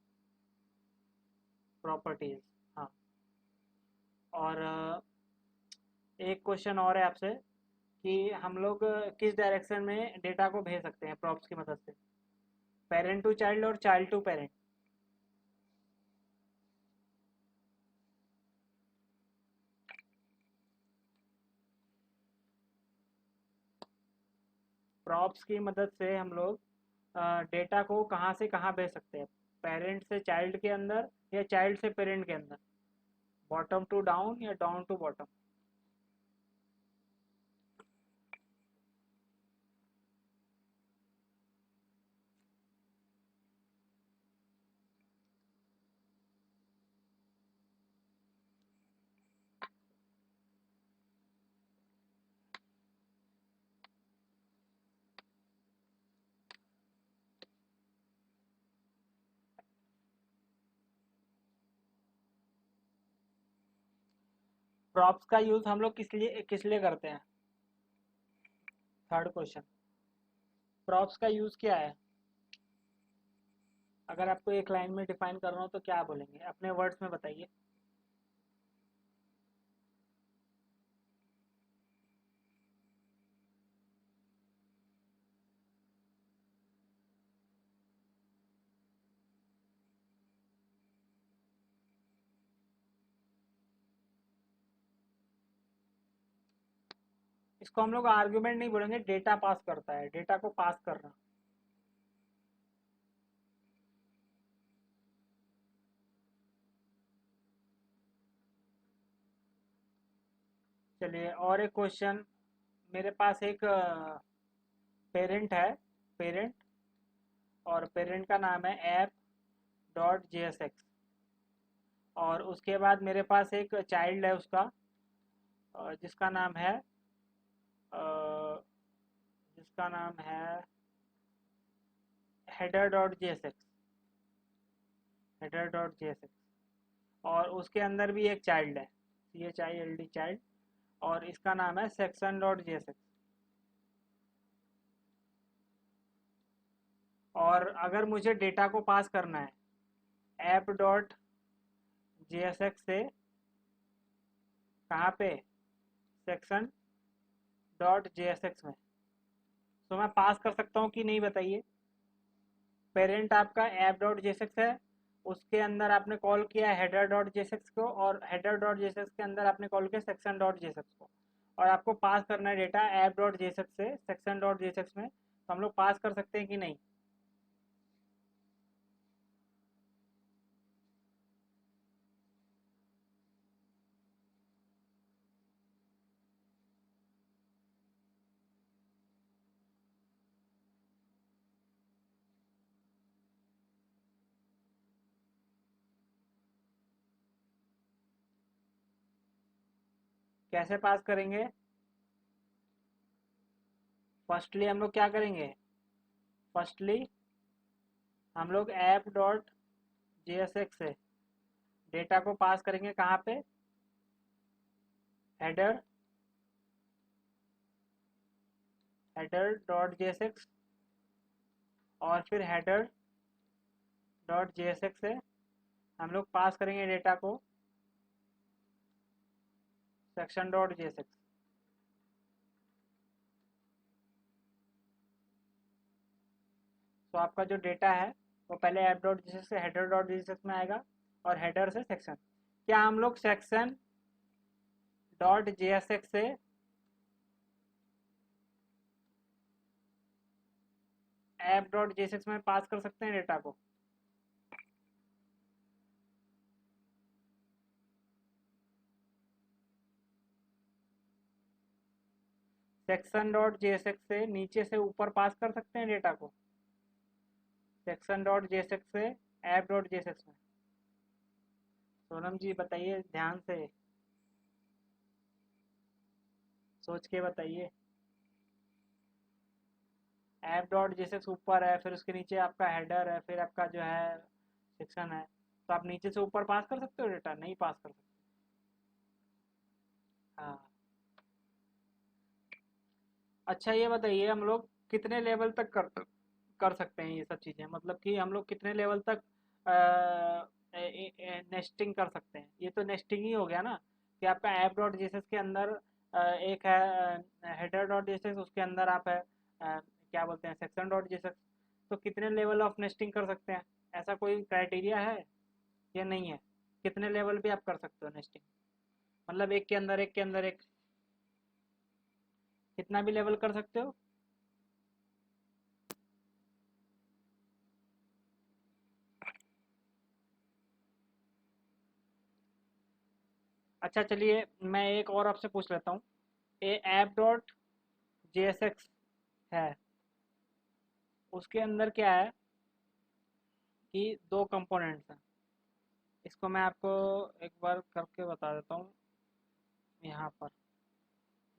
प्रॉपर्टीज। हाँ। और एक क्वेश्चन और है आपसे, कि हम लोग किस डायरेक्शन में डेटा को भेज सकते हैं प्रॉप्स की मदद से, पेरेंट टू चाइल्ड और चाइल्ड टू पेरेंट। प्रॉप्स की मदद से हम लोग डेटा को कहाँ से कहाँ भेज सकते हैं, पेरेंट से चाइल्ड के अंदर या चाइल्ड से पेरेंट के अंदर, बॉटम टू डाउन या डाउन टू बॉटम। प्रॉप्स का यूज हम लोग किस लिए करते हैं? थर्ड क्वेश्चन, प्रॉप्स का यूज क्या है? अगर आपको एक लाइन में डिफाइन करना हो तो क्या बोलेंगे, अपने वर्ड्स में बताइए। इसको हम लोग आर्ग्यूमेंट नहीं बोलेंगे, डेटा पास करता है, डेटा को पास करना। चलिए और एक क्वेश्चन, मेरे पास एक पेरेंट है, पेरेंट, और पेरेंट का नाम है ऐप डॉट JSX, और उसके बाद मेरे पास एक चाइल्ड है उसका, जिसका नाम है अ, जिसका नाम है header dot JSX, header dot JSX, और उसके अंदर भी एक चाइल्ड है, CHILD चाइल्ड, और इसका नाम है सेक्शन डॉट JSX। और अगर मुझे डेटा को पास करना है ऐप डॉट JSX से कहाँ पे, सेक्शन डॉट JSX में, तो मैं पास कर सकता हूँ कि नहीं बताइए? पेरेंट आपका ऐप डॉट JSX है, उसके अंदर आपने कॉल किया हेडर डॉट JSX को, और हेडर डॉट JSX के अंदर आपने कॉल किया सेक्शन डॉट JSX को, और आपको पास करना है डेटा ऐप डॉट JSX से सेक्शन डॉट JSX में, तो हम लोग पास कर सकते हैं कि नहीं? कैसे पास करेंगे? फर्स्टली हम लोग क्या करेंगे, फर्स्टली हम लोग ऐप डॉट JSX से डेटा को पास करेंगे कहाँ पे, हेडर, हेडर डॉट JSX, और फिर हेडर डॉट JSX से हम लोग पास करेंगे डेटा को सेक्शन डॉट JSX। तो आपका जो डेटा है वो पहले ऐप डॉट JSX से हेडर डॉट JSX में आएगा, और हेडर से सेक्शन। क्या हम लोग सेक्शन डॉट JSX से ऐप डॉट JSX में पास कर सकते हैं डेटा को? सेक्शन डॉट JSX से नीचे से ऊपर पास कर सकते हैं डेटा को, सेक्शन डॉट JSX से ऐप डॉट JSX में। सोनम जी बताइए ध्यान से, सोच के बताइए। ऐप डॉट JSX ऊपर है, फिर उसके नीचे आपका हेडर है, फिर आपका जो है सेक्शन है, तो आप नीचे से ऊपर पास कर सकते हो डेटा? नहीं पास कर सकते। हाँ। अच्छा ये बताइए, हम लोग कितने लेवल तक कर सकते हैं ये सब चीज़ें, मतलब कि हम लोग कितने लेवल तक नेस्टिंग कर सकते हैं? ये तो नेस्टिंग ही हो गया ना, कि आपका ऐप डॉट JSX के अंदर एक है हेडर डॉट JSX, उसके अंदर आप है क्या बोलते हैं, सेक्शन डॉट JSX। तो कितने लेवल ऑफ नेस्टिंग कर सकते हैं, ऐसा कोई क्राइटेरिया है या नहीं है? कितने लेवल भी आप कर सकते हो नेस्टिंग, मतलब एक के अंदर एक के अंदर एक, कितना भी लेवल कर सकते हो? अच्छा चलिए मैं एक और आपसे पूछ लेता हूँ, ए ऐप डॉट JSX है, उसके अंदर क्या है कि दो कंपोनेंट्स हैं। इसको मैं आपको एक बार करके बता देता हूँ। यहाँ पर,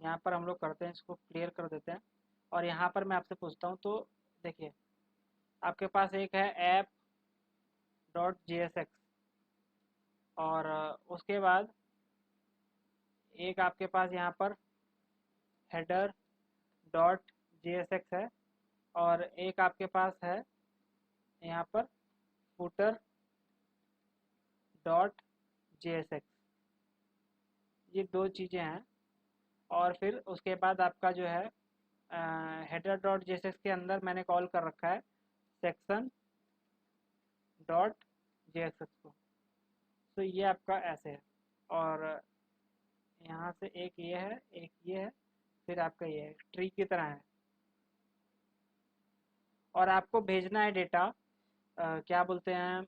यहाँ पर हम लोग करते हैं, इसको क्लियर कर देते हैं, और यहाँ पर मैं आपसे पूछता हूँ। तो देखिए, आपके पास एक है ऐप डॉट JSX, और उसके बाद एक आपके पास यहाँ पर हेडर डॉट JSX है, और एक आपके पास है यहाँ पर फुटर डॉट JSX। ये दो चीज़ें हैं। और फिर उसके बाद आपका जो है हेडर डॉट JSX के अंदर मैंने कॉल कर रखा है सेक्शन डॉट JSX को। तो ये आपका ऐसे है, और यहाँ से एक ये है, एक ये है, फिर आपका ये है, ट्री की तरह है। और आपको भेजना है डेटा, क्या बोलते हैं,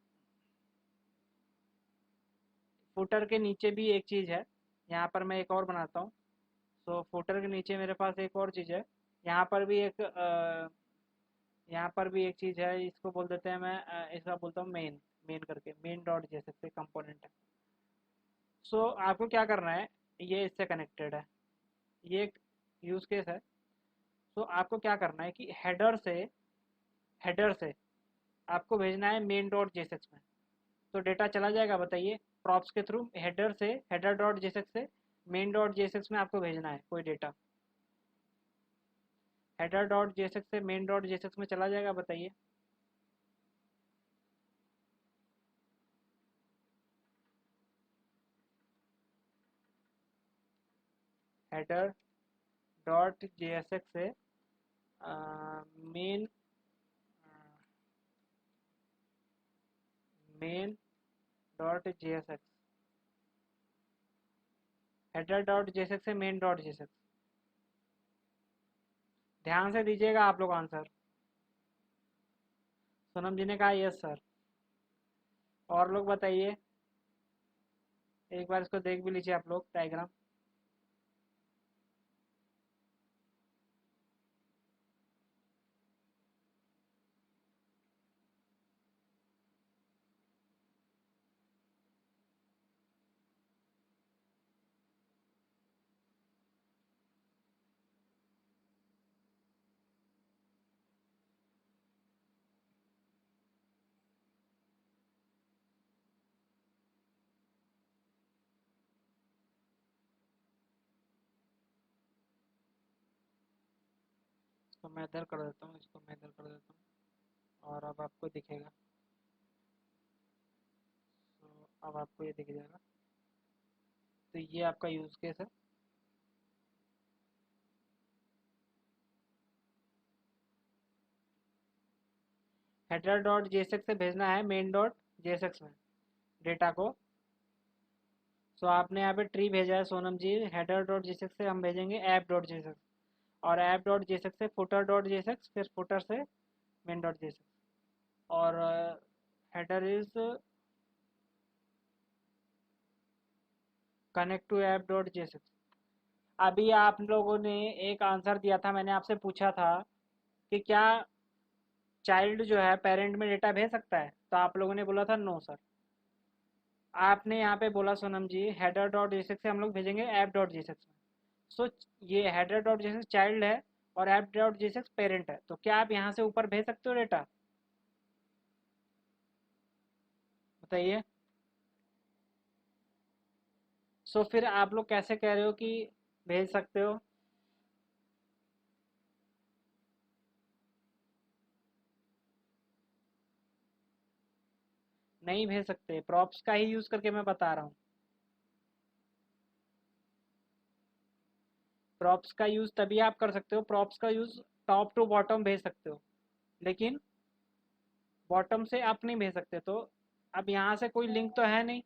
फुटर के नीचे भी एक चीज़ है। यहाँ पर मैं एक और बनाता हूँ। तो फुटर के नीचे मेरे पास एक और चीज़ है। यहाँ पर भी एक यहाँ पर भी एक चीज़ है, इसको बोल देते हैं, मैं इसका बोलता हूँ मेन। मेन करके मेन डॉट जैसे कंपोनेंट है। सो आपको क्या करना है, ये इससे कनेक्टेड है, ये एक यूज़ केस है। सो आपको क्या करना है कि हेडर से आपको भेजना है मेन डॉट जेएसएक्स में। तो डेटा चला जाएगा, बताइए, प्रॉप्स के थ्रू हेडर डॉट जेएसएक्स से मेन डॉट जेएसएक्स में आपको भेजना है कोई डेटा। हेडर डॉट जेएसएक्स से मेन डॉट जेएसएक्स में चला जाएगा, बताइए। हेडर डॉट जेएसएक्स से main main dot JSX, header dot JSX से मेन डॉट जेएसएक्स। ध्यान से दीजिएगा आप लोग आंसर। सोनम जी ने कहा यस सर। और लोग बताइए, एक बार इसको देख भी लीजिए आप लोग डायग्राम। इसको मैं इधर कर देता हूँ, इसको मैं इधर कर देता हूँ, और अब आपको दिखेगा। तो अब आपको ये दिख जाएगा। तो ये आपका यूज केस है। हेडर डॉट जेएसएक्स से भेजना है मेन डॉट जेएसएक्स में डेटा को। सो आपने यहाँ पे ट्री भेजा है Sonam ji, header dot JSX से हम भेजेंगे ऐप डॉट जेएसएक्स, और ऐप डॉट जेएसएक्स से फुटर डॉट जेएसएक्स, फिर फुटर से मेन डॉट जेएसएक्स। और header is connect to app dot JSX. अभी आप लोगों ने एक आंसर दिया था, मैंने आपसे पूछा था कि क्या चाइल्ड जो है पेरेंट में डेटा भेज सकता है, तो आप लोगों ने बोला था नो सर। आपने यहाँ पे बोला Sonam ji header dot JSX से हम लोग भेजेंगे ऐप डॉट जेएसएक्स में। सो ये हेडर डॉट जेएसएक्स चाइल्ड है और ऐप डॉट जेएसएक्स पेरेंट है, तो क्या आप यहाँ से ऊपर भेज सकते हो डेटा, बताइए। सो फिर आप लोग कैसे कह रहे हो कि भेज सकते हो? नहीं भेज सकते, प्रॉप्स का ही यूज करके मैं बता रहा हूँ। प्रॉप्स का यूज तभी आप कर सकते हो, प्रॉप्स का यूज टॉप टू बॉटम भेज सकते हो, लेकिन बॉटम से अप नहीं भेज सकते। तो अब यहाँ से कोई लिंक तो है नहीं,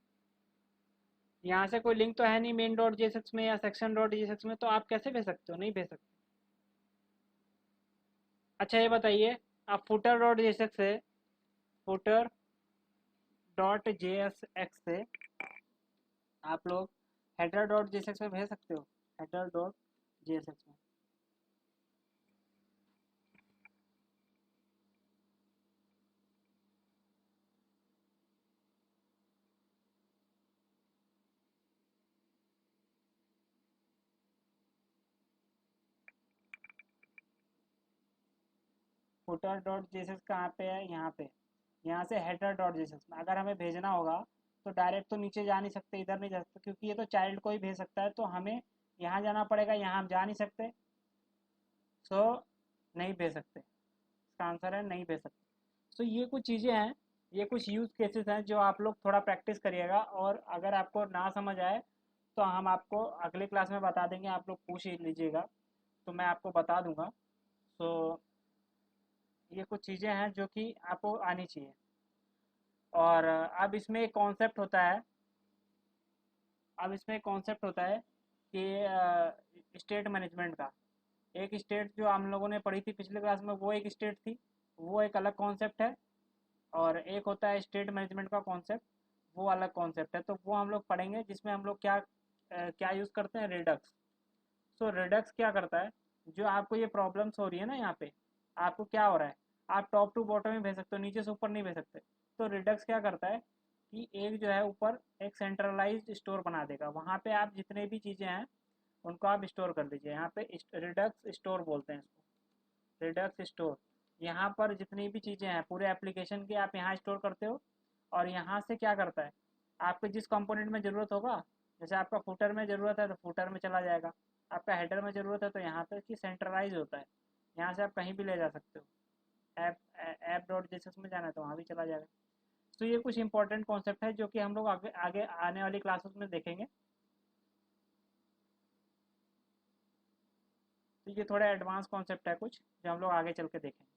यहाँ से कोई लिंक तो है नहीं मेन डॉट जेएसएक्स में या सेक्शन डॉट जेएसएक्स में, तो आप कैसे भेज सकते हो? नहीं भेज सकते। अच्छा ये बताइए, आप फुटर डॉट जेएसएक्स से फुटर डॉट जेएसएक्स से आप लोग हेडर डॉट जेएसएक्स में भेज सकते हो, हेडर डॉट जेएसएक्स में। फुटर डॉट जेएसएक्स कहाँ पे है? यहाँ पे। यहाँ से हेडर डॉट जेएसएक्स में अगर हमें भेजना होगा तो डायरेक्ट तो नीचे जा नहीं सकते, इधर नहीं जा सकते, क्योंकि ये तो चाइल्ड को ही भेज सकता है, तो हमें यहाँ जाना पड़ेगा, यहाँ हम जा नहीं सकते, सो नहीं भेज सकते। इसका आंसर है नहीं भेज सकते। सो ये कुछ चीज़ें हैं, ये कुछ यूज़ केसेस हैं जो आप लोग थोड़ा प्रैक्टिस करिएगा, और अगर आपको ना समझ आए तो हम आपको अगले क्लास में बता देंगे, आप लोग पूछ ही लीजिएगा तो मैं आपको बता दूंगा। सो ये कुछ चीज़ें हैं जो कि आपको आनी चाहिए। और अब इसमें एक कॉन्सेप्ट होता है कि स्टेट मैनेजमेंट का। एक स्टेट जो हम लोगों ने पढ़ी थी पिछले क्लास में, वो एक स्टेट थी, वो एक अलग कॉन्सेप्ट है। और एक होता है स्टेट मैनेजमेंट का कॉन्सेप्ट, वो अलग कॉन्सेप्ट है, तो वो हम लोग पढ़ेंगे, जिसमें हम लोग क्या यूज़ करते हैं, रिडक्स। सो रिडक्स क्या करता है, जो आपको ये प्रॉब्लम्स हो रही है ना, यहाँ पे आपको क्या हो रहा है, आप टॉप टू बॉटम में भेज सकते हो, नीचे से ऊपर नहीं भेज सकते। तो रिडक्स क्या करता है कि एक जो है ऊपर एक सेंट्रलाइज्ड स्टोर बना देगा, वहाँ पे आप जितने भी चीज़ें हैं उनको आप स्टोर कर दीजिए। यहाँ पे रिडक्स स्टोर बोलते हैं इसको, रिडक्स स्टोर। यहाँ पर जितनी भी चीज़ें हैं पूरे एप्लीकेशन की आप यहाँ स्टोर करते हो, और यहाँ से क्या करता है, आपको जिस कंपोनेंट में ज़रूरत होगा, जैसे आपका फुटर में ज़रूरत है तो फुटर में चला जाएगा, आपका हेडर में ज़रूरत है तो यहाँ पे कि सेंट्रलाइज होता है, यहाँ से आप कहीं भी ले जा सकते हो। ऐप ऐप डॉट जेएसएस में जाना है तो वहाँ भी चला जाएगा। तो ये कुछ इंपॉर्टेंट कॉन्सेप्ट है जो कि हम लोग आगे आगे आने वाली क्लासेस में देखेंगे। तो ये थोड़ा एडवांस कॉन्सेप्ट है कुछ, जो हम लोग आगे चल के देखेंगे।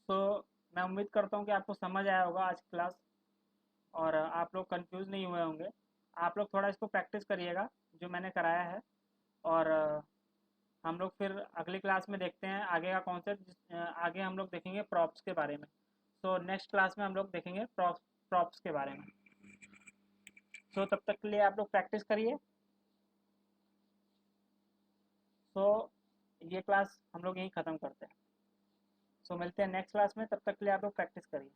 तो मैं उम्मीद करता हूँ कि आपको समझ आया होगा आज क्लास, और आप लोग कंफ्यूज नहीं हुए होंगे। आप लोग थोड़ा इसको प्रैक्टिस करिएगा जो मैंने कराया है, और हम लोग फिर अगली क्लास में देखते हैं आगे का कॉन्सेप्ट। आगे हम लोग देखेंगे प्रॉप्स के बारे में। तो नेक्स्ट क्लास में हम लोग देखेंगे प्रॉप्स के बारे में। सो तब तक के लिए आप लोग प्रैक्टिस करिए। सो ये क्लास हम लोग यहीं ख़त्म करते हैं। सो मिलते हैं नेक्स्ट क्लास में, तब तक के लिए आप लोग प्रैक्टिस करिए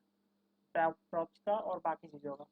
प्रॉप्स का और बाकी चीज़ों का।